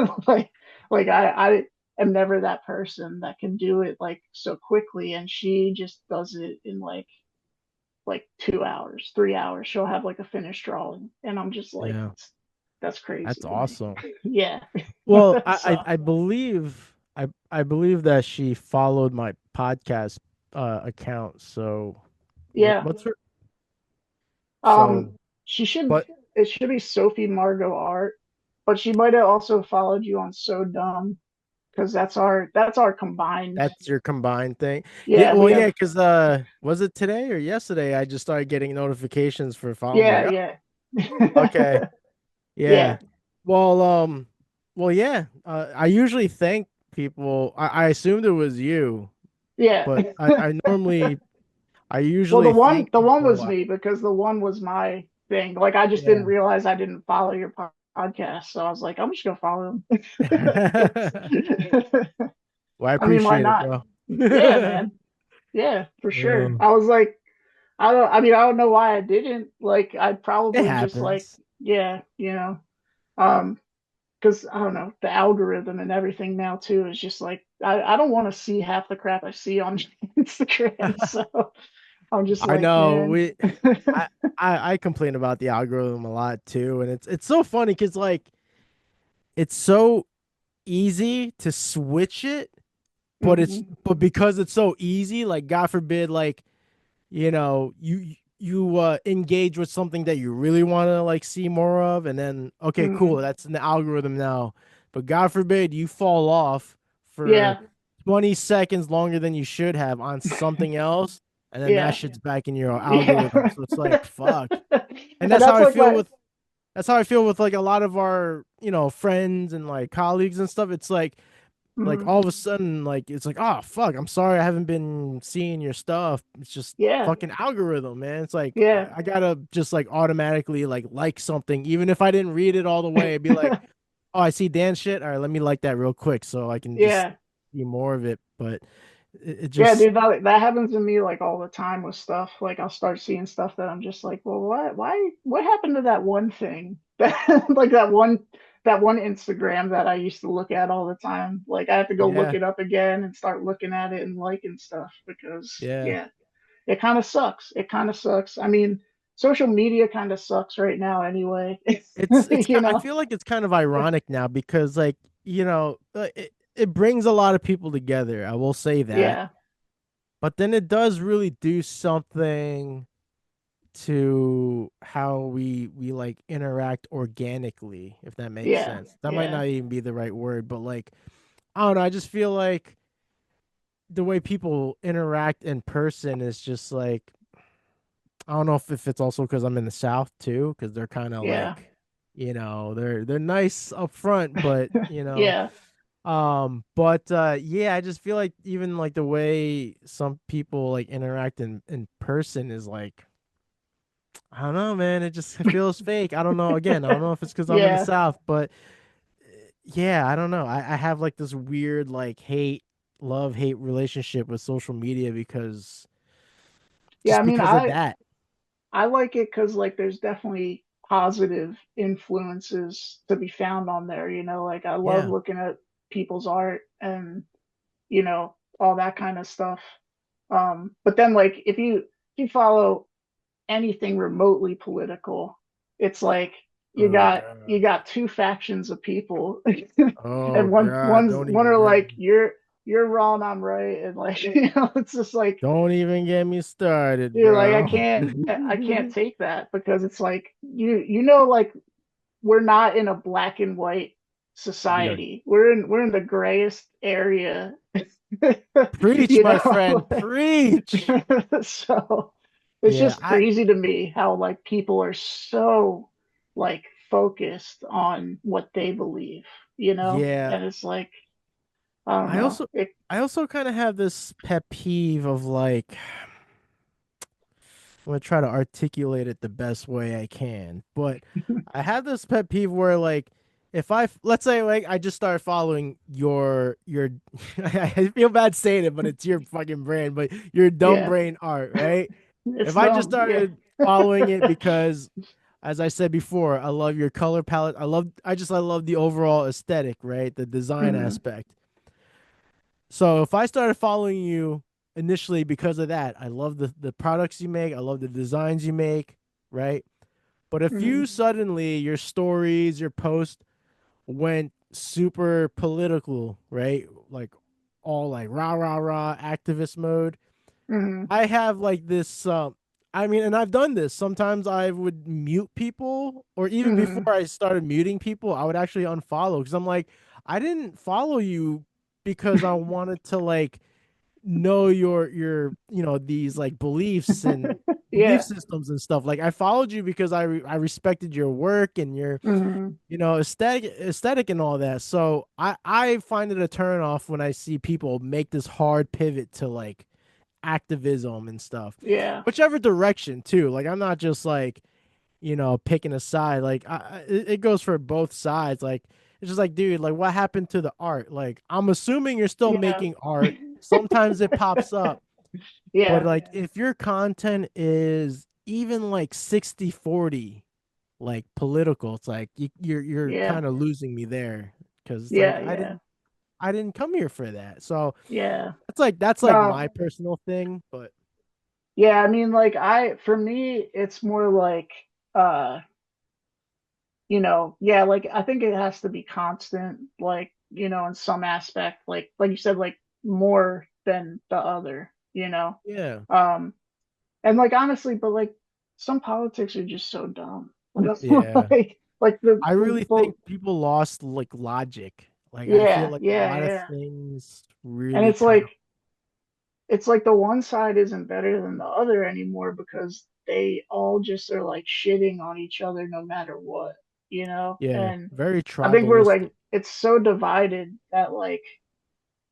like I am never that person that can do it like so quickly, and she just does it in like 2 hours, 3 hours. She'll have like a finished drawing, and I'm just like, Yeah. that's crazy That's to me. awesome. Yeah. Well, So I believe I believe that she followed my podcast account. So yeah, what's her um, so she should. but It should be Sophie Margot Art, but she might have also followed you on So Dumb because that's our combined. that's your combined thing? Yeah, Yeah, well we yeah, have. because was it today or yesterday I just started getting notifications for follow. I'm Yeah, like, yeah, oh, okay. yeah, Yeah. Well, yeah. I usually thank people. I assumed it was you, yeah. but I Well, the usually one thank the one people. was me because the one was my thing. Like I just didn't Yeah. realize I didn't follow your podcast, so I was like, I'm just gonna follow him. Well, I I mean, why appreciate it, not? bro. Yeah, man. Yeah, for sure. Um, I was like, I don't. I mean, I don't know why I didn't. Like, I'd it probably just like, happens. yeah, um, because I don't know the algorithm and everything now too is just like I don't want to see half the crap I see on Instagram, so I'm just I like, know man. we I, I complain about the algorithm a lot too, and it's so funny because like it's so easy to switch it, Hmm. but because it's so easy, like God forbid, like you engage with something that you really want to like see more of, and then okay, cool, Hmm. that's in the algorithm now. But God forbid you fall off for Yeah. 20 seconds longer than you should have on something else, and then that Yeah. shit's back in your algorithm. Yeah. So it's like fuck. And And that's like my. that's how I feel with like a lot of our, friends and like colleagues and stuff. It's like Mhm. all of a sudden like it's like, oh fuck, I'm sorry I haven't been seeing your stuff. It's just Yeah. fucking algorithm, man. It's like Yeah. I gotta just like automatically like something even if I didn't read it all the way. I'd be like, oh, I see Dan shit, all right, let me like that real quick so I can just Yeah. see more of it. But it Yeah, just dude, that happens to me like all the time with stuff. Like I'll start seeing stuff that I'm just like, well, what happened to that one thing? That like that one that one Instagram that I used to look at all the time. Like I have to go look Yeah, it up again and start looking at it and liking stuff because yeah. yeah, it kind of sucks. It kind of sucks. I mean, social media kind of sucks right now anyway. You I know? feel like it's kind of ironic now because like, it brings a lot of people together. I will say that. Yeah, But then it does really do something to how we like interact organically, if that makes yeah, sense. That might yeah, not even be the right word, but like I don't know, I just feel like the way people interact in person is just like I don't know if it's also because I'm in the South too, because they're kind of yeah, like, they're nice up front, but yeah, but yeah, I just feel like even like the way some people like interact in person is like I don't know, man. It just feels fake. I don't know. Again, I don't know if it's because I'm in the yeah, South, but yeah, I don't know. I have like this weird like love hate relationship with social media because yeah. I just mean, because of that. I like it because like there's definitely positive influences to be found on there. You know, like I love Yeah. looking at people's art and all that kind of stuff. But then like if you follow anything remotely political, it's like you Oh got you God. got two factions of people, Oh and God. one are like you're wrong, I'm right, and like it's just like Don't even get me started, you're like bro. I can't take that because it's like like we're not in a black and white Yeah. society. We're in the grayest area, Preach, you my know. friend. Preach. So it's Yeah, just crazy to me how like people are so like focused on what they believe, yeah. and it's like I don't I know. also I also kind of have this pet peeve of like I'm gonna try to articulate it the best way I can. But I have this pet peeve where like if let's say like I just started following your I feel bad saying it, but it's your fucking brand, but your dumb Yeah, brain art, right? it's If I just dumb. Yeah. started following it because as I said before, I love your color palette. I love the overall aesthetic, right? The design Hmm. aspect. So if I started following you initially because of that, I love the products you make, I love the designs you make, right? But if Hmm. you suddenly your stories, your post went super political, right? Like all like rah rah rah activist mode, Hmm. I have like this I mean, and I've done this. Sometimes I would mute people, or even before Hmm. I started muting people, I would actually unfollow because I'm like, I didn't follow you because I wanted to like know your these like beliefs and belief Yeah. systems and stuff. Like I followed you because I respected your work and your Hmm. aesthetic and all that. So I find it a turn off when I see people make this hard pivot to like activism and stuff, Yeah. whichever direction too. Like I'm not just like picking a side. Like it goes for both sides. Like it's just like, dude, like what happened to the art? Like I'm assuming you're still Yeah. making art. Sometimes it pops up, but Yeah. like if your content is even like 60-40, like political, it's like you're Yeah. kind of losing me there because it's like Yeah. Yeah. I didn't come here for that. So Yeah. that's like No. my personal thing, but Yeah. I mean, like for me, it's more like, uh, yeah, like I think it has to be constant, like, in some aspect, like you said, like more than the other. yeah. Um, and like honestly, but like some politics are just so dumb. Yeah. Like I really the think people lost like logic. Like I feel yeah, like a yeah, lot of yeah. things And really kind of it's like the one side isn't better than the other anymore because they all just are like shitting on each other no matter what. yeah, And very I think we're tribalistic. like it's so divided that like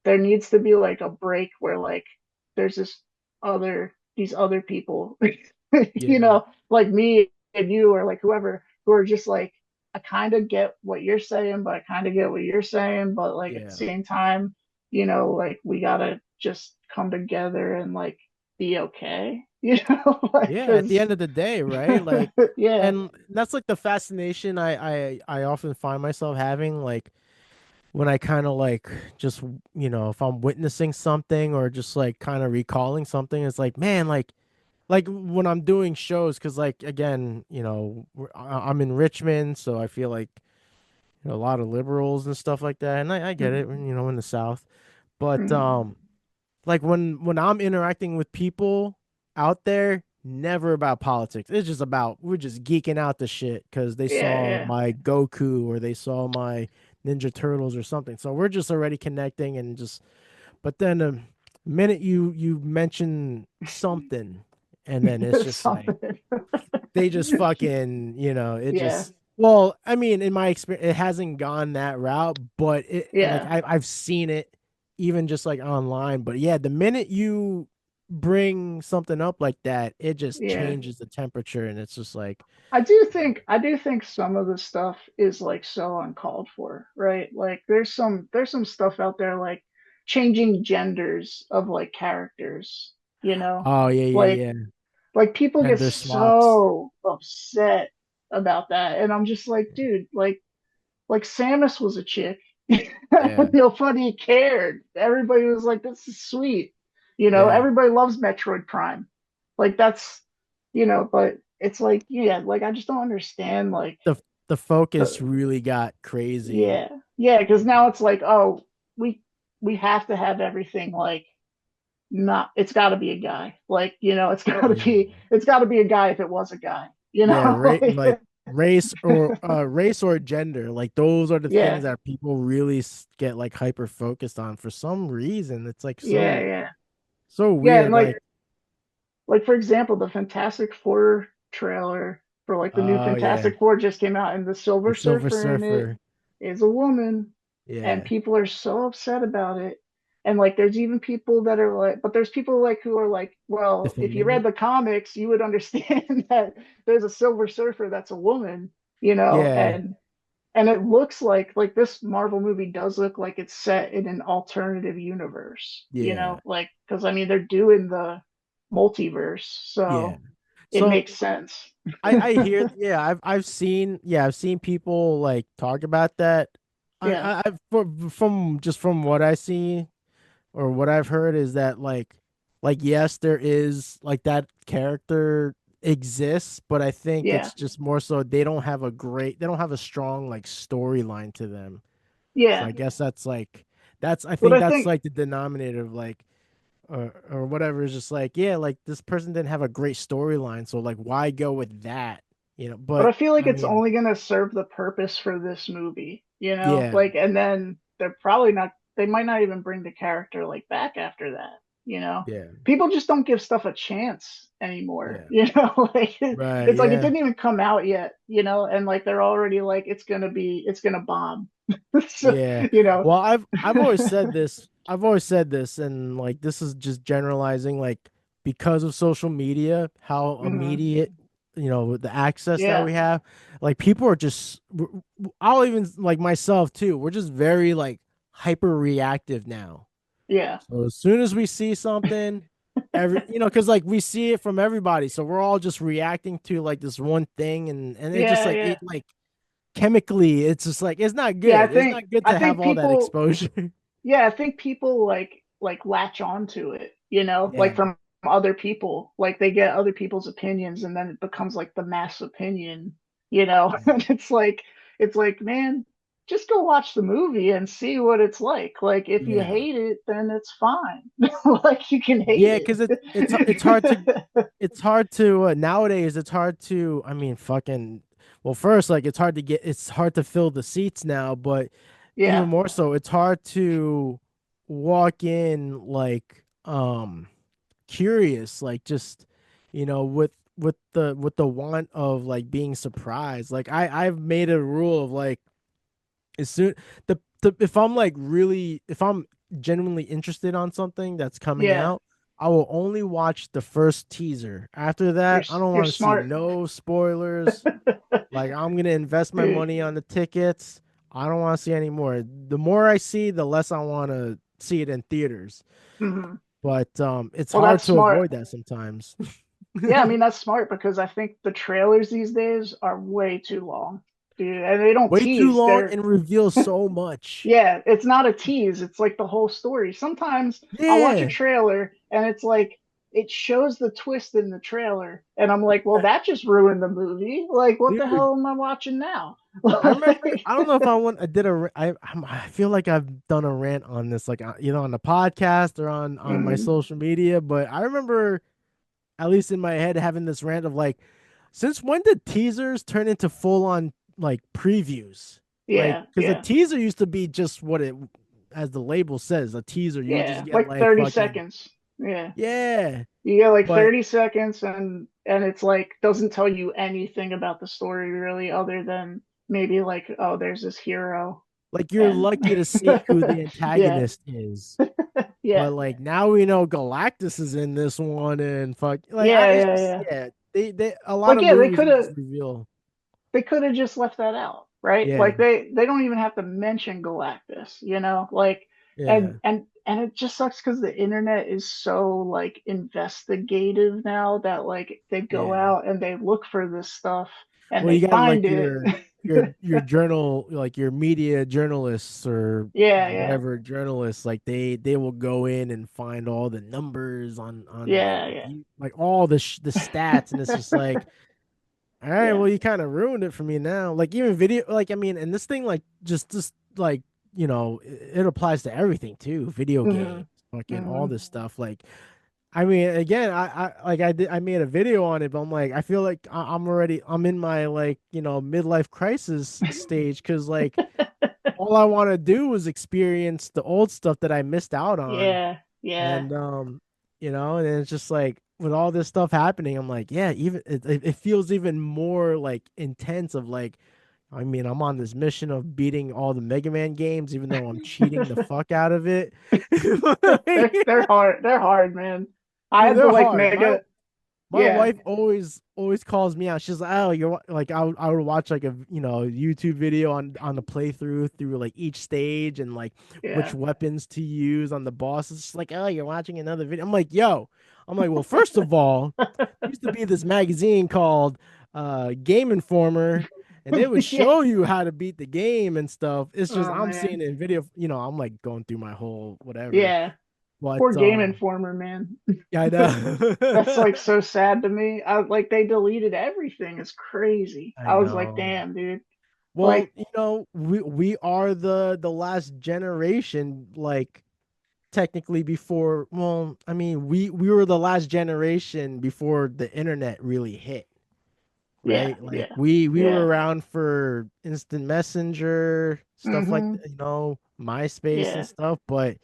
there needs to be like a break where like there's these other people, Yeah. like me and you or like whoever who are just like I kind of get what you're saying, but I kind of get what you're saying, but like at the Yeah. same time, like we gotta just come together and like be okay. Like, Yeah, at the because end of the day, right? Like, yeah, and that's like the fascination I often find myself having, like when I kind of like just, if I'm witnessing something or just like kind of recalling something, it's like, man, like when I'm doing shows, because like again, I'm in Richmond, so I feel like a lot of liberals and stuff like that, and I get it, mhm, in the South, but mhm. like when I'm interacting with people out there, never about politics. It's just about we're just geeking out the shit because they Yeah, saw yeah, my Goku or they saw my Ninja Turtles or something. So we're just already connecting and just. But then the minute you mention something, and then it's just like something. they just fucking it Yeah, just. Well, I mean, in my experience, it hasn't gone that route, but like yeah, I've seen it even just like online. But yeah, the minute you bring something up like that, it just yeah. changes the temperature, and it's just like, I do think some of the stuff is like so uncalled for, right? Like there's some stuff out there like changing genders of like characters, you know? oh yeah, yeah, Like yeah, like people get gender swaps. so upset about that. And I'm just like, dude, like Samus was a chick. Yeah, Nobody cared. Everybody was like, this is sweet. yeah. Everybody loves Metroid Prime. Like that's but it's like, yeah, like I just don't understand like The the focus the really got crazy. yeah. Yeah, because now it's like, oh, we we have to have everything like not it's gotta be a guy. Like, it's gotta Yeah. be it's gotta be a guy if it was a guy, Yeah, Like, like race or gender, like those are the things yeah, that people really get like hyper focused on for some reason. It's like yeah, so yeah. so Yeah, and weird. like Like, like for example, the Fantastic Four trailer for like the new oh yeah, Fantastic Four just came out, and the the Silver Silver Surfer in it Surfer. is a woman, and Yeah, people are so upset about it. And like, there's even people that are like, but there's people like who are like, well, if you defending read it. the comics, you would understand that there's a Silver Surfer that's a woman, Yeah, and it looks like this Marvel movie does look like it's set in an alternative universe, yeah, like because I mean they're doing the multiverse, yeah. so it So makes sense. I hear, yeah, I've seen people like talk about that. Yeah, From what I see or what I've heard is that like yes, there is like that character exists, but I think yeah, it's just more so they don't have a strong like storyline to them. So yeah. I guess I But think I that's think, like the denominator of like or whatever is just like, yeah, like this person didn't have a great storyline, so like why go with that? but But I feel like I it's mean, only gonna serve the purpose for this movie, yeah, like, and then they're probably not. They might not even bring the character like back after that. yeah, People just don't give stuff a chance anymore. yeah. Like Right, it's like it yeah. didn't even come out yet. And like they're already like it's gonna bomb. So, Yeah. you know, Well, I've always said this. I've always said this, and like this is just generalizing, like because of social media, how mhm. immediate, the access that Yeah, we have. Like people are just I'll even like myself too. We're just very like hyper reactive now. yeah, So as soon as we see something, because like we see it from everybody, so we're all just reacting to like this one thing, and it just yeah, like yeah, it like chemically, it's just like it's not yeah. I good. It's think not good I to have think all that people exposure. Yeah, I think people like latch onto it, Yeah, like from other people. Like they get other people's opinions and then it becomes like the mass opinion, And it's like, man, just go watch the movie and see what it's like. Like if you yeah, hate it, then it's fine. Like you can hate yeah. Because it. it's hard to nowadays. It's hard to. I mean, fucking. Well, first, like it's hard to fill the seats now, but even Yeah, more so, it's hard to walk in like curious, like just with the want of like being surprised. Like I've made a rule of like as soon the if I'm like really if I'm genuinely interested on something that's coming yeah. out, I will only watch the first teaser. After You're that, I don't you're want to see smart, no spoilers. Like I'm gonna invest my dude. money on the tickets. I don't want to see any more. The more I see, the less I want to see it in theaters. Mhm. But it's Well, hard that's to smart. avoid that sometimes. Yeah, I mean that's smart because I think the trailers these days are way too long, dude, and they don't Way too tease. long They're and reveals so much. yeah, it's not a tease. It's like the whole story. Sometimes I'll watch a Yeah. trailer and it's like it shows the twist in the trailer, and I'm like, well, that just ruined the movie. Like, what the Dude, hell am I watching now? I remember. I don't know if I want. I did a. I feel like I've done a rant on this, like either on the podcast or on my Hmm. social media. But I remember, at least in my head, having this rant of like, since when did teasers turn into full on like previews? Like, Yeah, because a yeah, teaser used to be just what it, as the label says, a teaser. You would just yeah. get Like like 30 fucking seconds. Yeah. yeah. You get like But 30 seconds and it's like doesn't tell you anything about the story really other than maybe like, oh, there's this hero like you're and lucky to see who the yeah, antagonist is. yeah. But like now we know Galactus is in this one and fuck like Yeah, it's yeah, just yeah. yeah, they a lot Like of yeah, movies will just reveal. they could have just left that out, right? Yeah, Like they don't even have to mention Galactus, you know? Like yeah, and it just sucks because the internet is so like investigative now that like they go yeah. out and they look for this stuff and Well, they you got find like it. your journal like your media journalists or Yeah, yeah, whatever journalists like they will go in and find all the numbers on like yeah, like all the stats and it's just like all right, yeah, well, you kind of ruined it for me now. Like even video, like I mean, and this thing, like just like it applies to everything too. Video yeah. Hmm. games, fucking all Hmm. this stuff. Like, I mean, again, I made a video on it, but I'm like, I feel like I'm in my like midlife crisis stage because like all I want to do is experience the old stuff that I missed out on, Yeah, yeah. and and it's just like with all this stuff happening, I'm like, yeah, even it feels even more like intense of like, I mean, I'm on this mission of beating all the Mega Man games, even though I'm cheating the fuck out of it. They're hard. They're hard, man. I Dude, had to they're like hard. mega. My Yeah, wife always calls me out. She's like, "Oh, like I would watch like a YouTube video on the playthrough through like each stage and like which yeah. weapons to use on the bosses." She's like, "Oh, you're watching another video." I'm like, "Yo," I'm like, "Well, first of all, there used to be this magazine called Game Informer, and they would Yeah. show you how to beat the game and stuff. It's just Oh I'm seeing man. it in video. I'm like going through my whole whatever, Yeah. but Poor Game Informer, man. yeah, I That's like know." so sad to me. I like they deleted everything. It's crazy. I I was like, know. damn, dude. Well, Like, we are the last generation, like technically before. Well, I mean, we were the last generation before the internet really hit, yeah, right? Like yeah, we were yeah. around for instant messenger stuff like Mm-hmm. MySpace and Yeah. stuff, but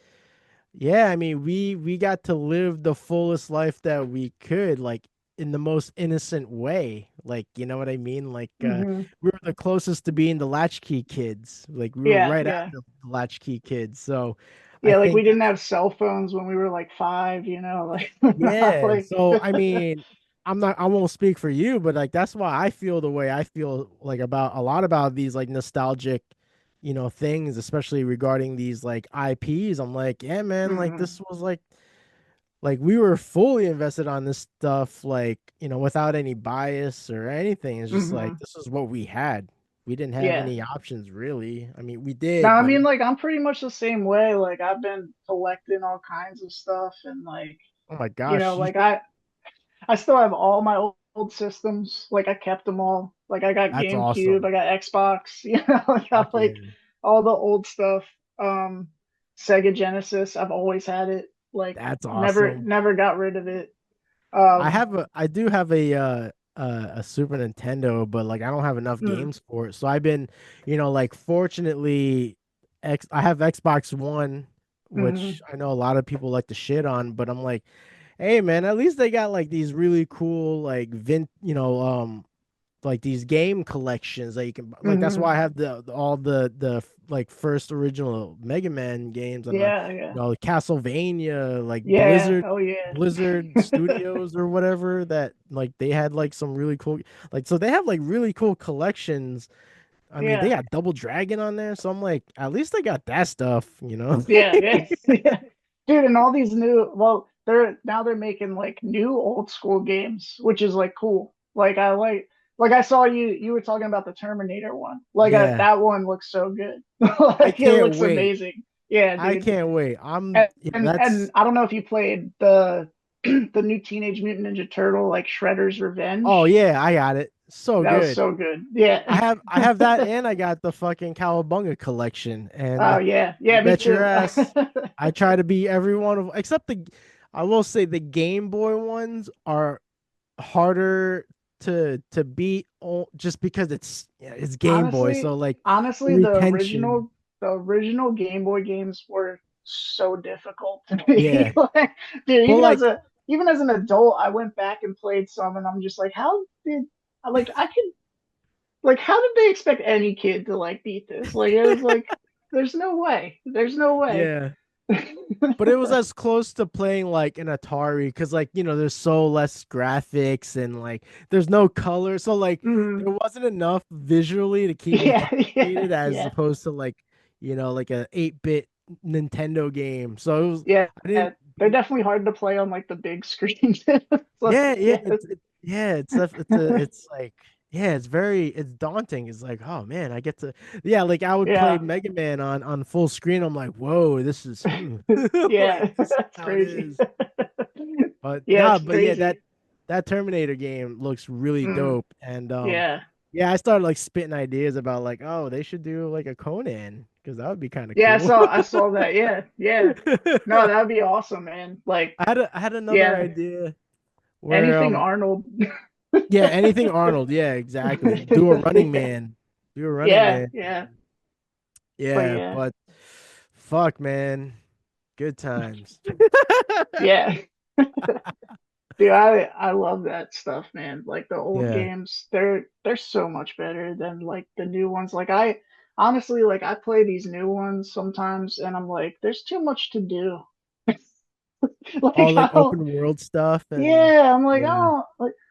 yeah, I mean, we got to live the fullest life that we could, like in the most innocent way. Like, you know what I mean? Like, Mm-hmm. we were the closest to being the latchkey kids. Like, we were Yeah, right yeah. after the latchkey kids. So, I Yeah, like we think didn't that's have cell phones when we were like 5, like not yeah. like So, I mean, I won't speak for you, but like that's why I feel the way I feel like about a lot about these like nostalgic things, especially regarding these like IPs. I'm like, yeah, man, like hmm this was like we were fully invested on this stuff like without any bias or anything. It's just like hmm this is what we had. We didn't have Yeah. any options really. I mean we Now, did, I but mean, like I'm pretty much the same way. Like I've been collecting all kinds of stuff and like, oh my gosh, you like I still have all my old systems. Like I kept them all. Like I got that's GameCube, awesome. I got Xbox, I got like Fucking all the old stuff. Um, Sega Genesis, I've always had it. Like that's never awesome. never got rid of it. I Um, have I do have a Super Nintendo, but like I don't have enough mm, games for it. So I've been, like fortunately I have Xbox One, mhm, which I know a lot of people like to shit on, but I'm like, hey man, at least they got like these really cool like like these game collections that you can like that's mhm. why I have all the like first original Mega Man games and Yeah, yeah. Castlevania like Yeah. Oh yeah. Blizzard Studios or whatever that like they had like some really cool like so they have like really cool collections. I mean they Yeah. got Double Dragon on there, so I'm like at least they got that stuff. Yeah, yeah. Yeah. Dude, and all these new, well, they're making like new old school games, which is like cool. Like I saw you were talking about the Terminator one. Yeah, That one looks so good. I Like it can't looks wait. amazing. Yeah, I dude. can't wait. And That's. I don't know if you played the the new Teenage Mutant Ninja Turtle like Shredder's Oh Revenge. yeah, I got it. So That was good. so good. Yeah. I have that, and I got the fucking Cowabunga collection. Oh And yeah. you Yeah, me bet your too. ass, I try to beat every one of except the. I will say the Game Boy ones are harder to beat, just because it's Game Boy. So honestly, like honestly, retention. the original Game Boy games were so difficult to me. Yeah. Like, dude, Well, like even as an adult, I went back and played some, and I'm just like, how did like I could like how did they expect any kid to like beat this? Like it was like, there's no way, there's no way. yeah. But it was as close to playing like an Atari, because like there's so less graphics, and like there's no color, so like Mm, there wasn't enough visually to keep me yeah, yeah, captivated, as yeah, opposed to like like a 8-bit Nintendo game. So it was yeah. I didn't They're beat. definitely hard to play on like the big screens. So, Yeah, yeah, yeah, it's like, yeah, it's daunting. It's like, oh man, I get to, yeah, like I would play yeah. Mega Man on full screen. I'm like, whoa, this is smooth. Like Yeah, this is that's how it crazy. is. But Yeah, nah, it's but yeah, crazy. that Terminator game looks really Mm, dope. And yeah. yeah, I started like spitting ideas about like, oh, they should do like a Conan, because that would be kind of Yeah, cool. I saw that. Yeah, yeah. No, that would be awesome, man. Like, I had another yeah, idea where anything Arnold. yeah, anything Arnold. Yeah, exactly. Do a Running Yeah, Man. Do a Running yeah, Man. yeah. But Yeah, yeah, but fuck, man. Good times. yeah. Dude, I love that stuff, man. Like the old Yeah. games, they're so much better than like the new ones. Like I honestly like I play these new ones sometimes and I'm like, there's too much to do. All Like like I don't open world stuff, and yeah, I'm like, yeah. oh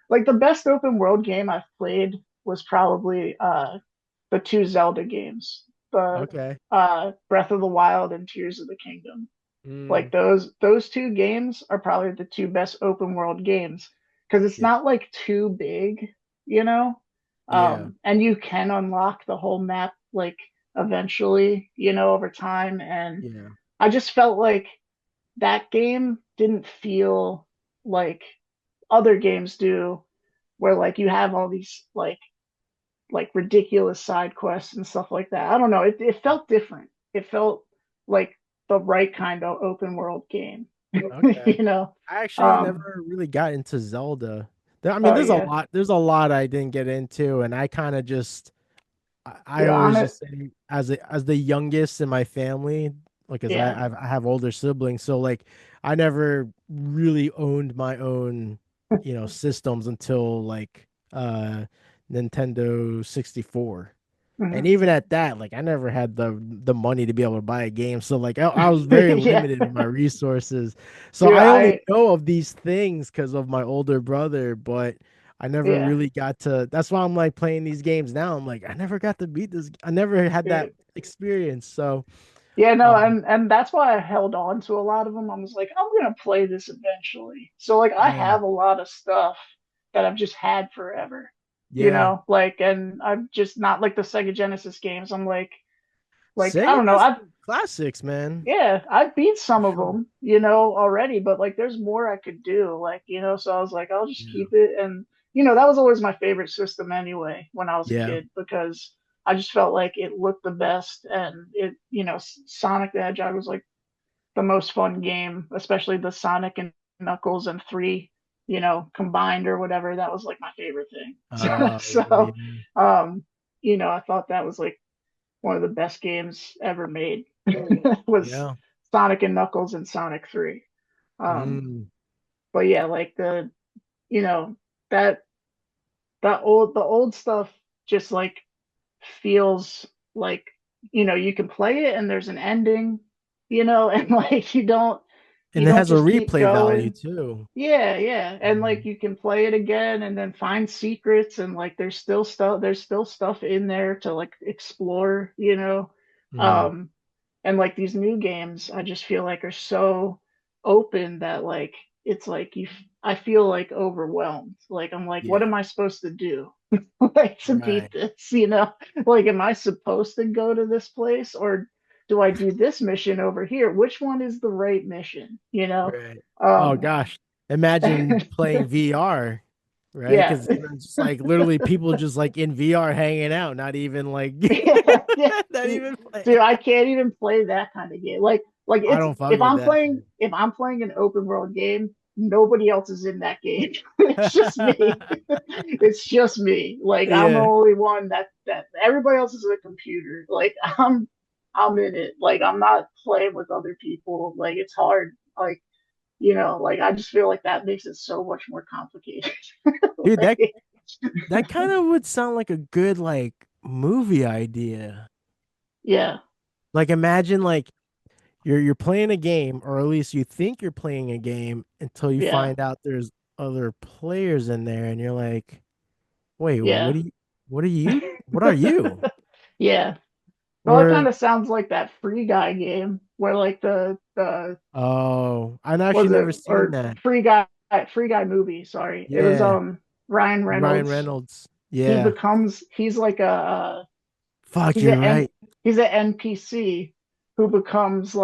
like the best open world game I've played was probably the two Zelda games. The Okay. Breath of the Wild and Tears of the Kingdom. Mm, Like those two games are probably the two best open world games because it's yeah. not like too big, you know. Yeah. And you can unlock the whole map like eventually, over time. And Yeah. I just felt like that game didn't feel like other games do, where like you have all these like ridiculous side quests and stuff like that. I don't know. It felt different. It felt like the right kind of open world game. Okay. you know. I actually Um. never really got into Zelda. I mean, Oh yeah. there's a lot I didn't get into, and I kind of just I Yeah. On always it. just say, as the youngest in my family, like, as Yeah. I have older siblings, so like I never really owned my own, systems until like Nintendo 64. And Mhm. even at that, like I never had the money to be able to buy a game. So like I was very Yeah. limited with my resources. So Dude. I only I. know of these things because of my older brother, but I never Yeah. really got to. That's why I'm like playing these games now. I'm like, I never got to beat this. I never had Yeah. that experience. So Yeah, no, um and that's why I held on to a lot of them. I was like, I'm gonna play this eventually. So like I yeah. have a lot of stuff that I've just had forever, Yeah. like and I'm just not like the Sega Genesis games. I'm like I Sega don't know. has I some classics, man. Yeah, I beat For some of sure. them, already, but like there's more I could do, so I was like, I'll just Yeah. keep it. And that was always my favorite system anyway when I was a Yeah. kid because I just felt like it looked the best and Sonic the Hedgehog was like the most fun game, especially the Sonic and Knuckles and 3, combined or whatever. That was like my favorite thing. Yeah. So, I thought that was like one of the best games ever made was Yeah. Sonic and Knuckles and Sonic 3. Um, Mm. but yeah, like you know, that the old stuff just like feels like, you can play it and there's an ending, and like And you it don't has a just keep replay value going. too. Yeah, yeah. And like Mhm. you can play it again and then find secrets and like there's still stuff in there to like explore. Mhm. Um and like these new games I just feel like are so open that like it's like I feel like overwhelmed. Like I'm like, what Yeah. am I supposed to do? Like to beat Right. this, you know? Like, am I supposed to go to this place or do I do this mission over here? Which one is the right mission? You know? Right. Oh Um gosh. Imagine playing VR, right? yeah. Because it's like literally people just like in VR hanging out, not even like Yeah, yeah. not even playing. Dude, I can't even play that kind of game. Like I it's don't fuck with that shit. if I'm playing an open world game, nobody else is in that game. It's just me. It's just me. Like I'm the Yeah. only one that everybody else is a computer. Like I'm in it. Like I'm not playing with other people. Like it's hard. Like like I just feel like that makes it so much more complicated. Dude, that Like, that kind of would sound like a good like movie idea. yeah, Like imagine like you're playing a game, or at least you think you're playing a game until you yeah, find out there's other players in there, and you're like, wait, yeah. what are you? Yeah. Well, it kind Or of sounds like that Free Guy game where like the oh, I've actually was never it seen or that. Free Guy movie, sorry. It was Yeah, Ryan Ryan Reynolds. Reynolds. Yeah, He's like fuck, he's you're a right. he's an NPC who becomes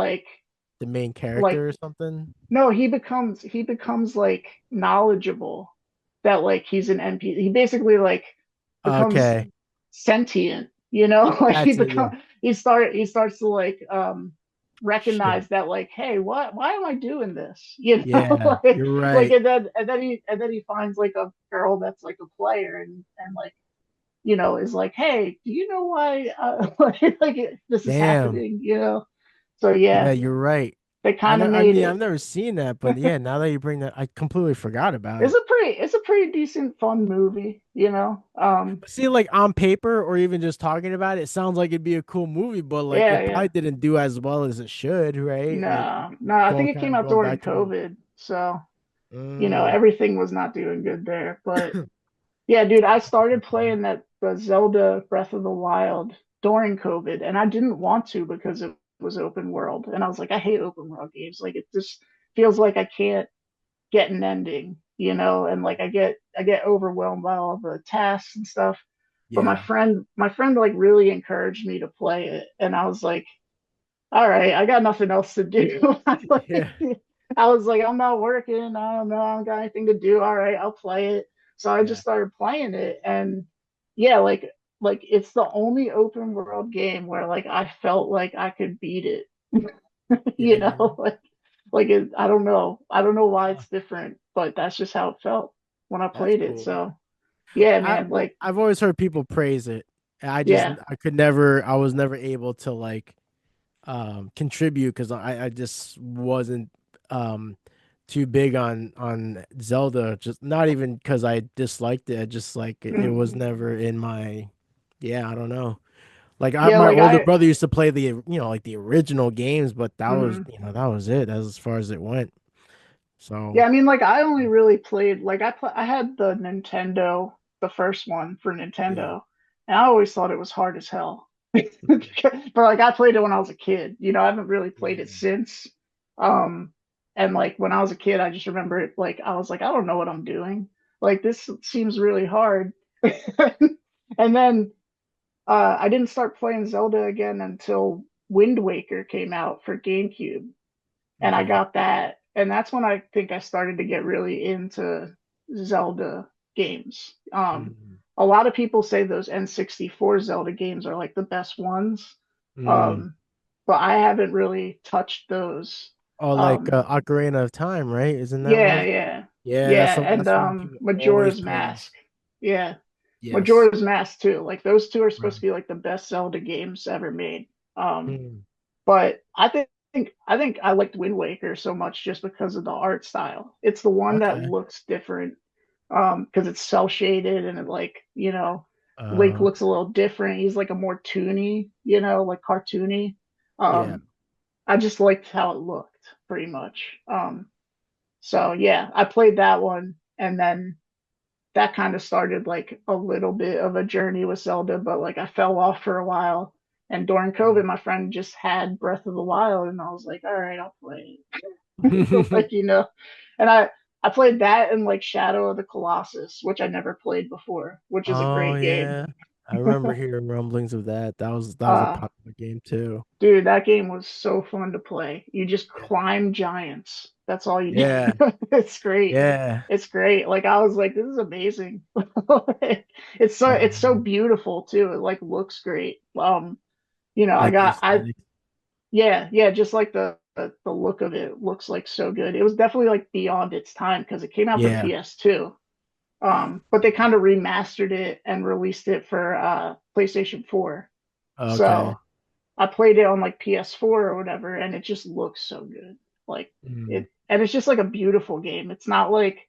The main like character or something. no, he becomes like knowledgeable that like he's an NPC. He basically like becomes Okay, sentient, like that's it. Yeah, he starts to like shit. recognize that like, hey, why am I doing this? Yeah, you're Like right. and then he finds like a girl that's like a player and like is like, hey, do you know why this is Damn. happening? So yeah, Yeah, you're right. they kind of I made mean, I've it. never seen that, but yeah, now that you bring that, I completely forgot about it. It's a pretty decent fun movie. See, like on paper or even just talking about it, it sounds like it'd be a cool movie, but like Yeah, it yeah. probably didn't do as well as it should, right? Like No, I think it came out going during back to the COVID, so mm, everything was not doing good there. But yeah, dude, I started playing the Zelda Breath of the Wild during COVID, and I didn't want to because it was open world, and I was like, I hate open world games. Like it just feels like I can't get an ending, and like I get overwhelmed by all the tasks and stuff. But yeah, my friend like really encouraged me to play it, and I was like, all right, I got nothing else to do. yeah, I was like, I'm not working. I don't know. I don't got anything to do. All right, I'll play it. So I yeah, just started playing it, and yeah, like it's the only open world game where like I felt like I could beat it. yeah. You're I don't know why it's different, but that's just how it felt when I that's played it. cool. So yeah, man, like I've always heard people praise it. yeah, I was never able to like contribute because I just wasn't um too big on Zelda, just not even because I disliked it. I just like it was mm, never in my yeah, I don't know. Like yeah, my like older I. brother used to play like the original games, but that was Mm, that was it. That was as far as it went. Yeah, So I mean, like I only really played like I had the Nintendo, the first one for yeah. Nintendo, and I always thought it was hard as hell. Mhm. But like I played it when I was a kid. I haven't really played it Yeah. since. Um, and like when I was a kid, I just remember it like I was like, I don't know what I'm doing. Like this seems really hard. And then I didn't start playing Zelda again until Wind Waker came out for GameCube and I Okay. got that. And that's when I think I started to get really into Zelda games. Mhm. A lot of people say those N64 Zelda games are like the best ones. Mm. Um, but I haven't really touched those. Oh, like Um, Ocarina of Time, right? Isn't that yeah, one? yeah, Yeah, yeah. And that's one people always Majora's praise. Mask. Yeah, Yes. Majora's Mask too. Like those two are Right. supposed to be like the best Zelda games ever made. Um, Mm. but I think I liked Wind Waker so much just because of the art style. It's the one that Okay. looks different because it's cell shaded and Link Uh, looks a little different. He's like a more toony, like cartoony. yeah. Um, I just liked how it looked pretty much. So yeah, I played that one and then that kind of started like a little bit of a journey with Zelda, but like I fell off for a while. And during COVID, Mm. my friend just had Breath of the Wild, and I was like, all right, I'll play it. like and I played that and like Shadow of the Colossus, which I never played before, which is a Oh great game. yeah. I remember hearing rumblings of that. That was a uh popular game too. Dude, that game was so fun to play. You just climb giants. That's all you do. Yeah. It's great. Yeah. It's great. Like I was like, this is amazing. It's so Um, beautiful too. It like looks great. I like the got I aesthetic. Yeah, yeah, just like the look of it looks like so good. It was definitely like beyond its time because it came out for Yeah. PS2. But they kind of remastered it and released it for PlayStation 4. Okay. So I played it on like PS4 or whatever, and it just looks so good. Like Mm. and it's just like a beautiful game. It's not like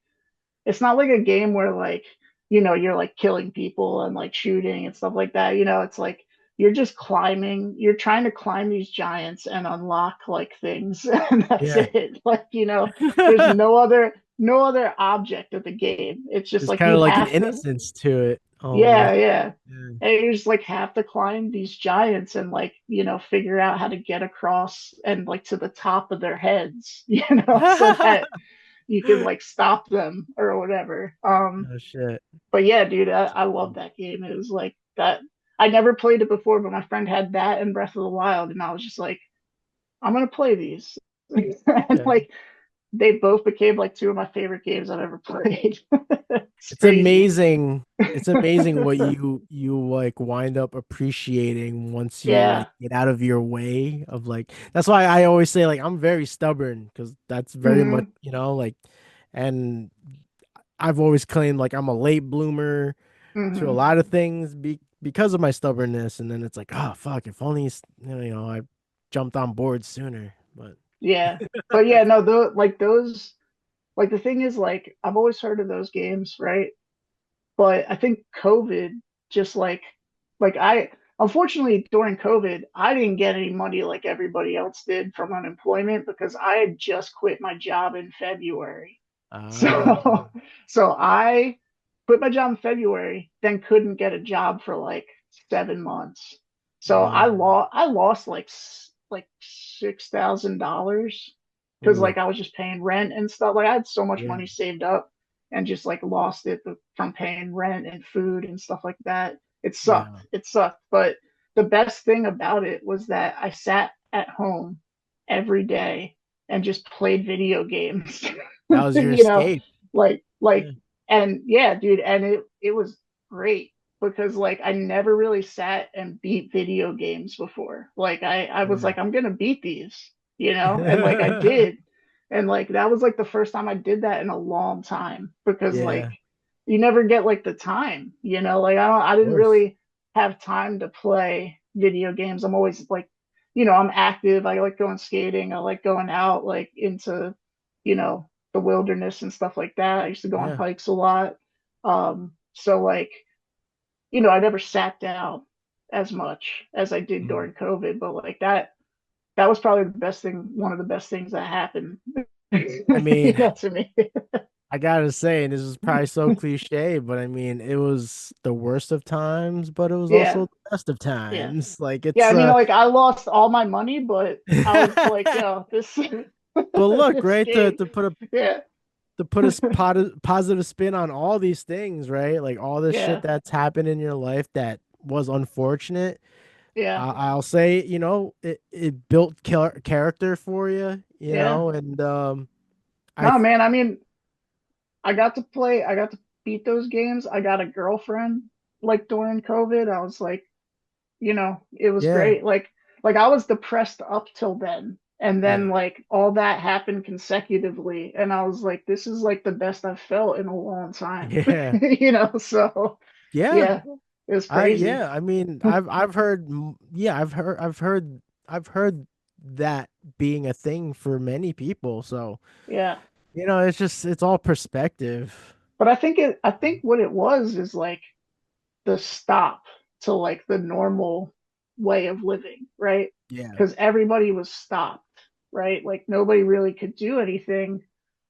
a game where like, you're like killing people and like shooting and stuff like that. It's like you're trying to climb these giants and unlock like things, and that's Yeah. it. Like, there's no other object of the game. It's just There's like kind you of like an have to, innocence to it yeah, almost. yeah. Yeah. And you just like have to climb these giants and like, figure out how to get across and like to the top of their heads, so that you can like stop them or whatever. Oh shit. But yeah, dude, I love that game. It was like that. I never played it before, but my friend had that and Breath of the Wild, and I was just like, I'm gonna play these. And Yeah. like they both became like two of my favorite games I've ever played. It's It's crazy. amazing. It's amazing what you like wind up appreciating once you like Yeah. get out of your way of like that's why I always say like I'm very stubborn because that's very much, Hmm. like and I've always claimed like I'm a late bloomer to a Hmm. lot of things because of my stubbornness and then it's like, oh fuck, if only I jumped on board sooner. But Yeah. But yeah, no, those like the thing is like I've always heard of those games, right? But I think COVID just like I unfortunately during COVID, I didn't get any money like everybody else did from unemployment because I had just quit my job in February. uh So so I quit my job in February, then couldn't get a job for like 7 months. So I lost like $6,000 because ooh, like I was just paying rent and stuff. Like I had so much yeah, money saved up and just like lost it from paying rent and food and stuff like that. It sucked. yeah. It sucked. But the best thing about it was that I sat at home every day and just played video games. That was your you know, escape. like Yeah. like and yeah, dude, and it was great because like I never really sat and beat video games before. Like I was Yeah. like, I'm gonna beat these, and like I did. And like that was like the first time I did that in a long time because like Yeah, you never get like the time, like I of didn't course. really have time to play video games. I'm always like, I'm active. I like going skating. I like going out like into, you know, the wilderness and stuff like that. I used to go on Yeah. hikes a lot. So like, I never sat down as much as I did Mhm. during COVID, but like that was probably the best thing, one of the best things that happened, I mean, to me. I gotta say, and this is probably so cliche, but I mean, it was the worst of times, but it was Yeah, also the best of yeah. times. Like Yeah, it's I mean, like I lost all my money, but I was like, yo, this but look, this right, game, yeah, to put a positive spin on all these things, right? Like all this shit yeah, that's happened in your life that was unfortunate. yeah, I'll say, it built character for you, yeah. and I No, man, I mean, I got to beat those games. I got a girlfriend like during COVID. I was like, it was yeah, great. Like I was depressed up till then. And then yeah, like all that happened consecutively. And I was like, this is like the best I've felt in a long time. yeah, So yeah. yeah, it was I crazy. yeah, I mean, I've heard yeah, I've heard that being a thing for many people. So, Yeah. it's all perspective. But I think what it was is like the stop to like the normal way of living, right? Yeah. Because everybody was stopped, right? Like nobody really could do anything.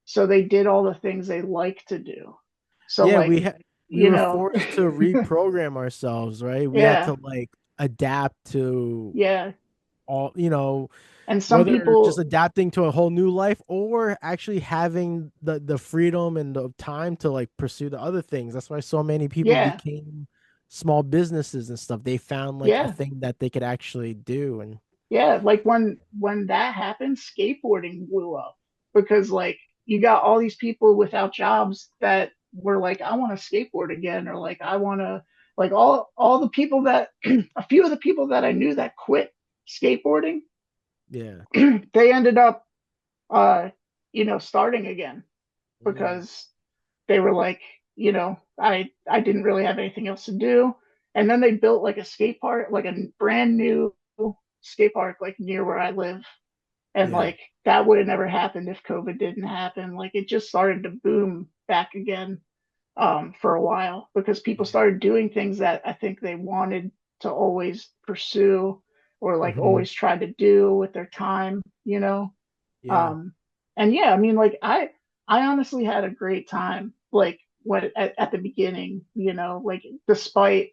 So they did all the things they like to do. So Yeah, like, we you were know, forced to reprogram ourselves, right? We had to yeah, like adapt to yeah, all, And some whether just people, adapting to a whole new life or actually having the freedom and the time to like pursue the other things. That's why so many people yeah, became small businesses and stuff. They found like a yeah, thing that they could actually do. And yeah. Like when that happened, skateboarding blew up because like you got all these people without jobs that were like, I want to skateboard again, or like I want to like all the people that a few of the people that I knew that quit skateboarding, yeah. they ended up uh starting again Mm. because they were like, I didn't really have anything else to do. And then they built like a skate park, like a brand new skate park, like near where I live. And Yeah. like that would have never happened if COVID didn't happen. Like it just started to boom back again for a while because people Yeah. started doing things that I think they wanted to always pursue or like Hmm. always try to do with their time. Yeah. Um, and yeah, I mean, like I honestly had a great time, like when at the beginning, like despite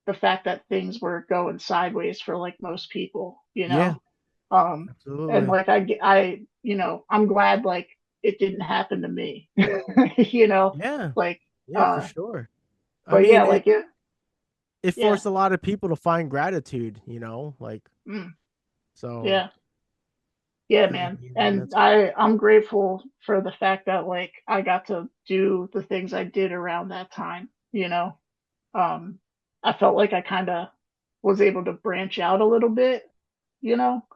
the fact that things were going sideways for like most people. Yeah. Um, and Absolutely. like I'm glad like it didn't happen to me, you know, Yeah. like, Yeah, for uh, sure. I but yeah, mean, like it yeah, forced a lot of people to find gratitude, like mm, so. yeah. Yeah, Yeah, man. man, And that's I'm grateful for the fact that like I got to do the things I did around that time. Um I felt like I kind of was able to branch out a little bit, you know,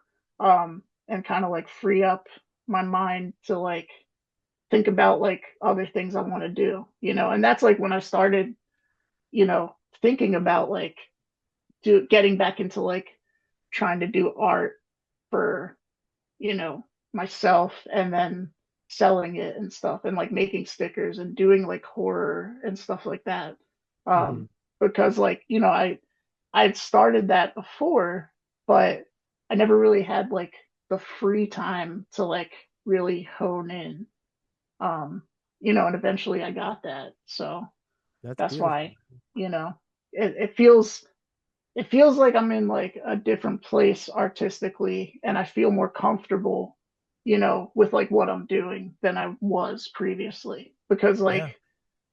and kind of like free up my mind to like think about like other things I want to do. And that's like when I started, you know, thinking about like getting back into like trying to do art for you know, myself and then selling it and stuff and like making stickers and doing like horror and stuff like that. mhm. Because like, I'd started that before, but I never really had like the free time to like really hone in. And eventually I got that. So That's that's beautiful. why, you know, it feels like I'm in like a different place artistically and I feel more comfortable, with like what I'm doing than I was previously. Because like,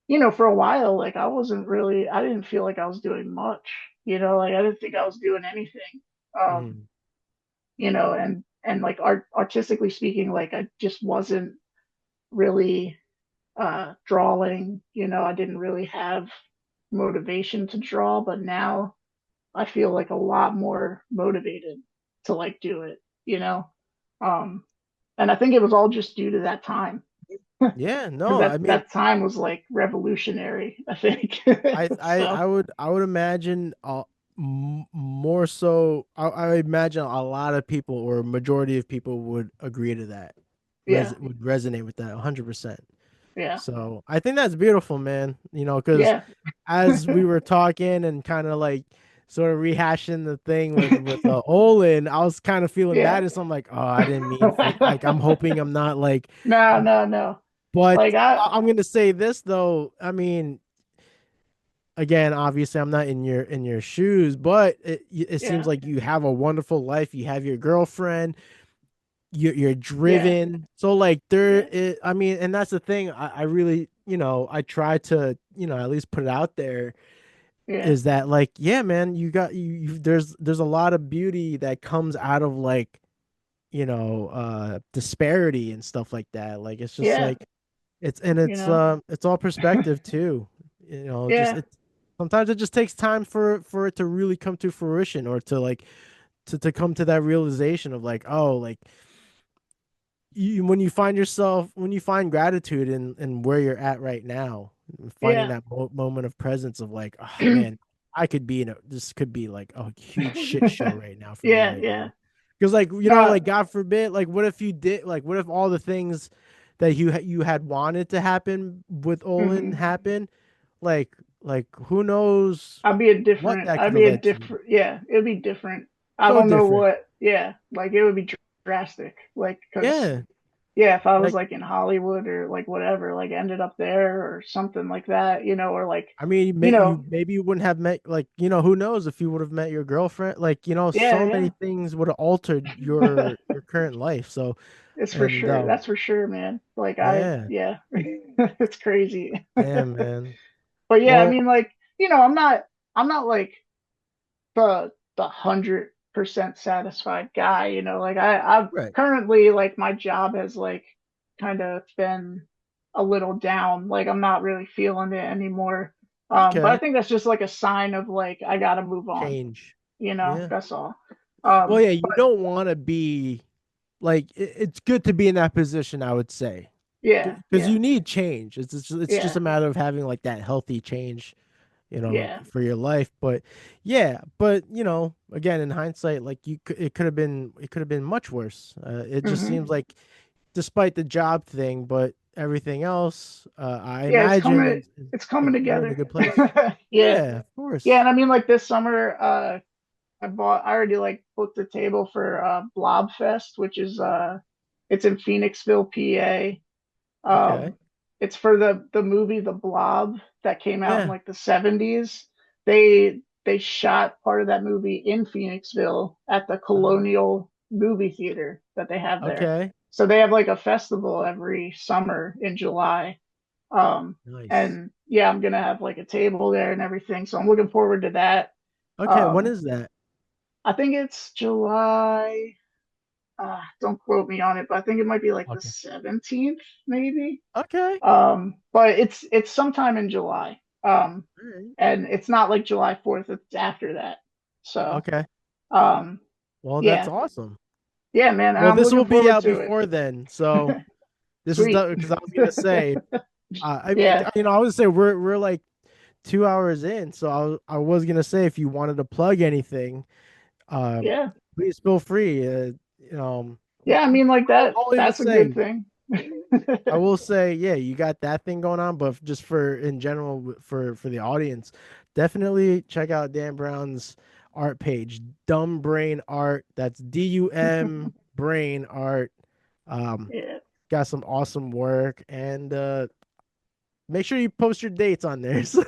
Yeah. for a while, like I didn't feel like I was doing much, like I didn't think I was doing anything. Um, Mhm. and like artistically speaking, like I just wasn't really drawing, I didn't really have motivation to draw, but now I feel like a lot more motivated to like do it. Um, and I think it was all just due to that time Yeah, because no, I that mean, that time was like revolutionary, I think. I I So I would I would imagine more so I imagine a lot of people or majority of people would agree to that. yeah, Would resonate with that 100%. yeah, So, I think that's beautiful, man, cuz yeah, as we were talking and kind of like sort of rehashing the thing with Olin, I was kind of feeling yeah. bad and so I'm like, "Oh, I didn't mean for like I'm hoping I'm not like." No, no, no. But Like I'm going to say this though. I mean, again, obviously I'm not in your shoes, but it seems yeah, like you have a wonderful life. You have your girlfriend, you're yeah, driven. So like there yeah, is, I mean, and that's the thing. I really, I try to, at least put it out there yeah, is that like, yeah, man, there's a lot of beauty that comes out of like, disparity and stuff like that. Like it's just yeah. like You know, it's all perspective too. Just yeah, it sometimes it just takes time for it to really come to fruition or to like to come to that realization of like, oh, like when you find gratitude in where you're at right now, finding yeah, that moment of presence of like, oh man, I could be this could be like a huge shit show right now for me yeah, right yeah. now. Because like, No, like God forbid, like what if you did like what if all the things that you had wanted to happen with Olin mhm. happen? Like who knows that I'd could have be a led to. different, yeah, it'd be different. I So don't know different. what, yeah, like it would be drastic, like, because, Yeah. Yeah, if I was Like, like in Hollywood or like whatever, like ended up there or something like that, or like, I mean, you know, maybe you wouldn't have met, like, who knows if you would have met your girlfriend, like, yeah, so many yeah, things would have altered your current life. So, it's for and sure. That's for sure, man. Like yeah, yeah, it's crazy. damn, man. But yeah, I Well, mean, like, I'm not like the 100% satisfied guy, like I've right. currently like my job has like kind of been a little down. Like I'm not really feeling it anymore. But I Okay. think that's just like a sign of like I gotta move on, Change. Yeah. that's all. Well, yeah, you But don't want to be like, it's good to be in that position, I would say, yeah, because yeah, you need change. It's just yeah, a matter of having like that healthy change, yeah. for your life. But yeah, but again, in hindsight, like it could have been much worse. It just Hmm. seems like, despite the job thing, but everything else, I Yeah, it's imagine coming it's coming you're in a together. good place. Yeah. Yeah, of Yeah, course. and I mean like this summer, I already like booked a table for Blob Fest, which is it's in Phoenixville, PA. Okay. It's for the movie The Blob that came out in Yeah. like the 70s. They shot part of that movie in Phoenixville at the Uh, Colonial movie theater that they have there. okay. So they have like a festival every summer in July. Nice. And yeah, I'm gonna have like a table there and everything. So I'm looking forward to that. Okay. When Um, is that? I think it's July. Don't quote me on it, but I think it might be like the Okay. 17th, maybe. Okay. But it's sometime in July. All right. And it's not like July 4th, it's after that. So, Okay. um, Well, that's yeah, awesome. yeah, man, and Well, I'm this will looking be forward out to it. before then. So this is Sweet. because I was gonna say, I mean, Yeah, I would say we're like 2 hours in. So I was gonna say, if you wanted to plug anything, um, yeah, please feel free. You know, yeah. I mean, like I'll even that's a good say, thing. I will say, yeah, you got that thing going on, but just for in general, for the audience, definitely check out Dan Brown's art page, Dumb Brain Art. That's DUM Brain Art. Um, Yeah. got some awesome work, and make sure you post your dates on there, so,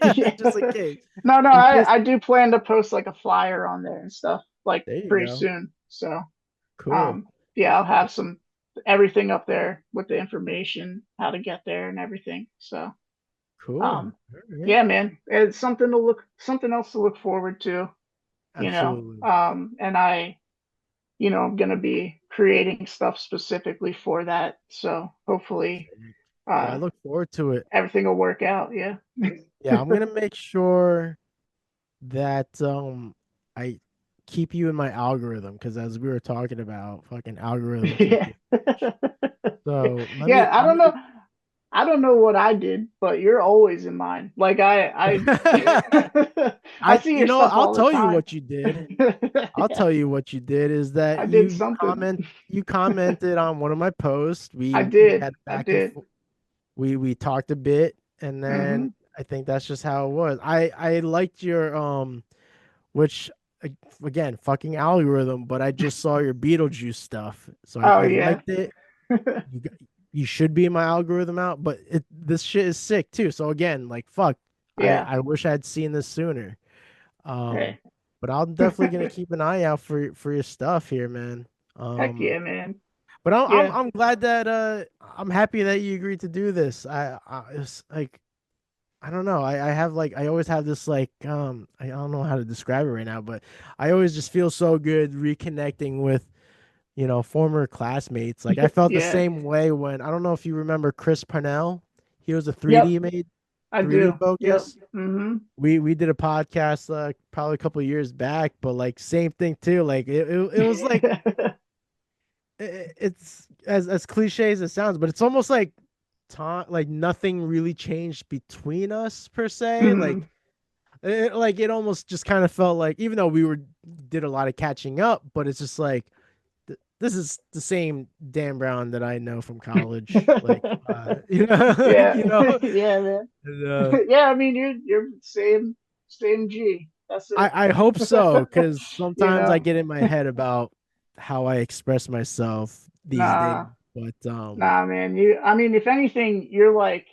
Yeah. just in case. No, no, In case, I do plan to post like a flyer on there and stuff like there you pretty go. soon. So, Cool, um, yeah, I'll have some everything up there with the information, how to get there and everything. So, cool. um, All right. yeah, man, it's something else to look forward to, Absolutely. And I'm gonna be creating stuff specifically for that. So hopefully, Well, I uh, look forward to it. everything will work out. Yeah. Yeah, I'm gonna make sure that I keep you in my algorithm, because as we were talking about, fucking algorithm keeps Yeah. you. So let me. Yeah, I I'm don't know. I don't know what I did, but you're always in mine. Like gonna. I see your stuff I'll all the tell you time. what you did. I'll Yeah, tell you what you did is that I did something. you commented on one of my posts. We had I back and did. forth. We talked a bit, and then Hmm. I think that's just how it was. I liked your which, again, fucking algorithm, but I just saw your Beetlejuice stuff, so Oh I yeah. liked it. You you should be in my algorithm out, but this shit is sick too. So again, like, fuck, Yeah. I wish I'd seen this sooner. Um, Hey. but I'm definitely gonna keep an eye out for your stuff here, man. Heck Um, yeah, man. but Yeah. I'm glad that I'm happy that you agreed to do this. It's like, I don't know. I have like, I always have this like, I don't know how to describe it right now, but I always just feel so good reconnecting with, former classmates. Like, I felt the Yeah. same way when, I don't know if you remember Chris Parnell. He was a Yep. 3D I do. Yep. focus. Hmm. We did a podcast probably a couple years back, but like, same thing too. Like, it was like, it's as cliche as it sounds, but it's almost like time, like nothing really changed between us per se. Hmm. Like it almost just kind of felt like, even though we did a lot of catching up, but it's just like, this is the same Dan Brown that I know from college. Like, Yeah. you know. Yeah, man. And, Yeah, I mean you're same G. That's it. I hope so, because You sometimes I know? get in my head about how I express myself these days. Nah. But Nah, man. I mean, if anything, you're like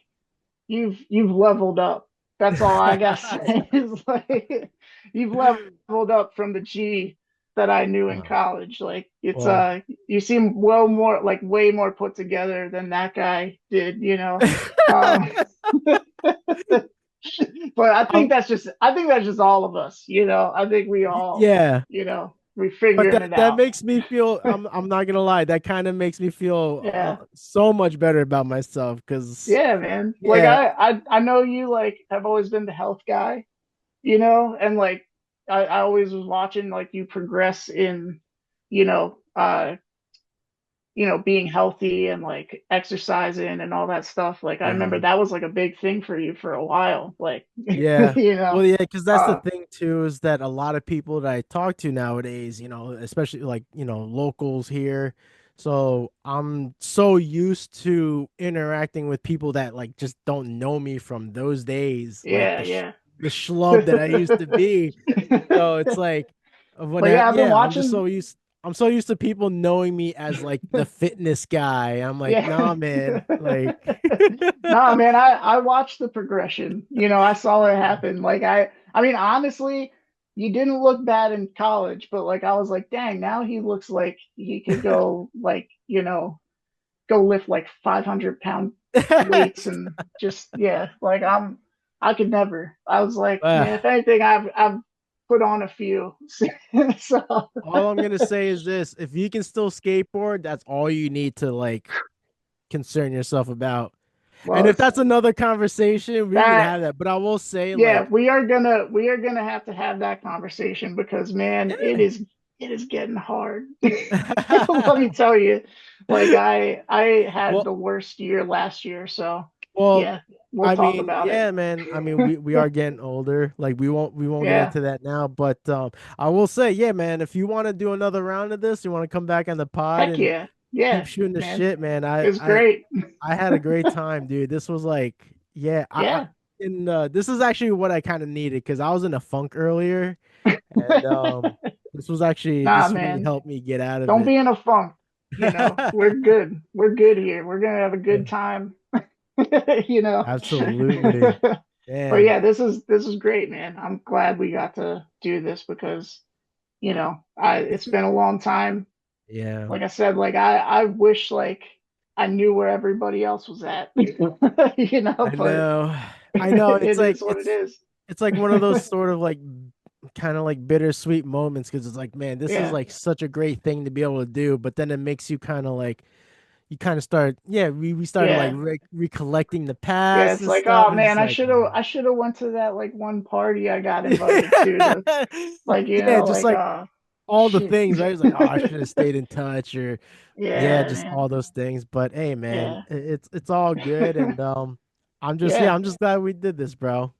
you've leveled up. That's all I gotta say. Is like you've leveled up from the G that I knew in wow. college. Like it's Well, you seem well more like way more put together than that guy did, you know. Um but um, I think that's just all of us, you know. I think we all, yeah. you know, we But figuring that it that out. makes me feel I'm not gonna lie, that kind of makes me feel Yeah. so much better about myself because Yeah, man. Like yeah, I know you like have always been the health guy, you know, and like I always was watching like you progress in, you know, being healthy and like exercising and all that stuff. Like I remember mhm. that was like a big thing for you for a while. Like Yeah. you know. Well, yeah, because that's the Uh thing too, is that a lot of people that I talk to nowadays, especially like, locals here. So I'm so used to interacting with people that like just don't know me from those days, like yeah, yeah. the schlub that I used to be. So it's like But yeah, I've been yeah, I'm just watching. so used to people knowing me as like the fitness guy. I'm like, Yeah. nah, man, like Nah, man, I watched the progression. You know, I saw it happen. Like I mean, honestly, you didn't look bad in college, but like I was like, dang, now he looks like he could go like, go lift like 500-pound weights and just yeah, like I could never. I was like, man, if Ah, anything, I've put on a few. So all I'm gonna say is this: if you can still skateboard, that's all you need to like concern yourself about. And well, if it's that's another conversation, we can that have that. But I will say, yeah, like, we are gonna have to have that conversation because man, yeah. it is getting hard. Let me tell you, like I had Well, the worst year last year, so well, yeah, we'll I talk mean, about it. yeah, man. I mean, we are getting older. Like, we won't get Yeah, into that now. But I will say, yeah, man. If you want to do another round of this, you want to come back on the pod heck and yeah, keep yeah, shooting the man, shit, man. I it's I great. I had a great time, dude. This was like, yeah, Yeah. this is actually what I kind of needed because I was in a funk earlier, and Nah, this really man, helped me get out of don't it. be in a funk. You know, we're good. We're good here. We're gonna have a good time. You know. Absolutely, But man. yeah, this is great, man. I'm glad we got to do this because, it's been a long time. Yeah, Like I said, like I wish like I knew where everybody else was at. I But know, I know. it is what it is. It's like one of those sort of like kind of like bittersweet moments because it's like, man, this is Yeah. like such a great thing to be able to do, but then it makes you kind of like you kind of start, yeah, we started like Yeah. recollecting the Yeah, past it's and like, stuff. oh It's man, just I like, should have man. I should have went to that like one party I got invited to like, Yeah, just like like all the shit. things, right? It's like, oh, I should have stayed in touch, or yeah, Yeah, just all man. those things. But hey, man, Yeah. it's all good, and Yeah. I'm just glad we did this, bro.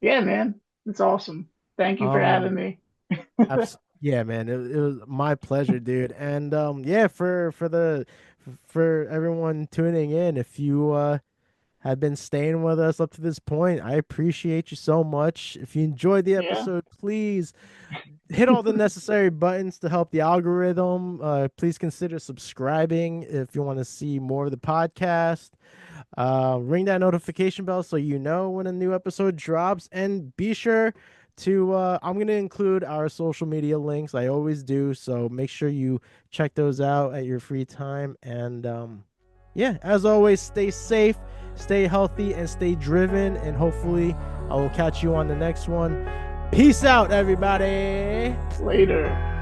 Yeah, man. It's awesome. Thank you for having Um, me. yeah, man, it was my pleasure, dude. And yeah, for everyone tuning in, if you have been staying with us up to this point, I appreciate you so much. If you enjoyed the Yeah. episode, please hit all the necessary buttons to help the algorithm. Please consider subscribing if you want to see more of the podcast. Ring that notification bell so you know when a new episode drops, and be sure to I'm going to include our social media links. I always do, so make sure you check those out at your free time. And yeah, as always, stay safe, stay healthy, and stay driven, and hopefully I will catch you on the next one. Peace out, everybody. Later.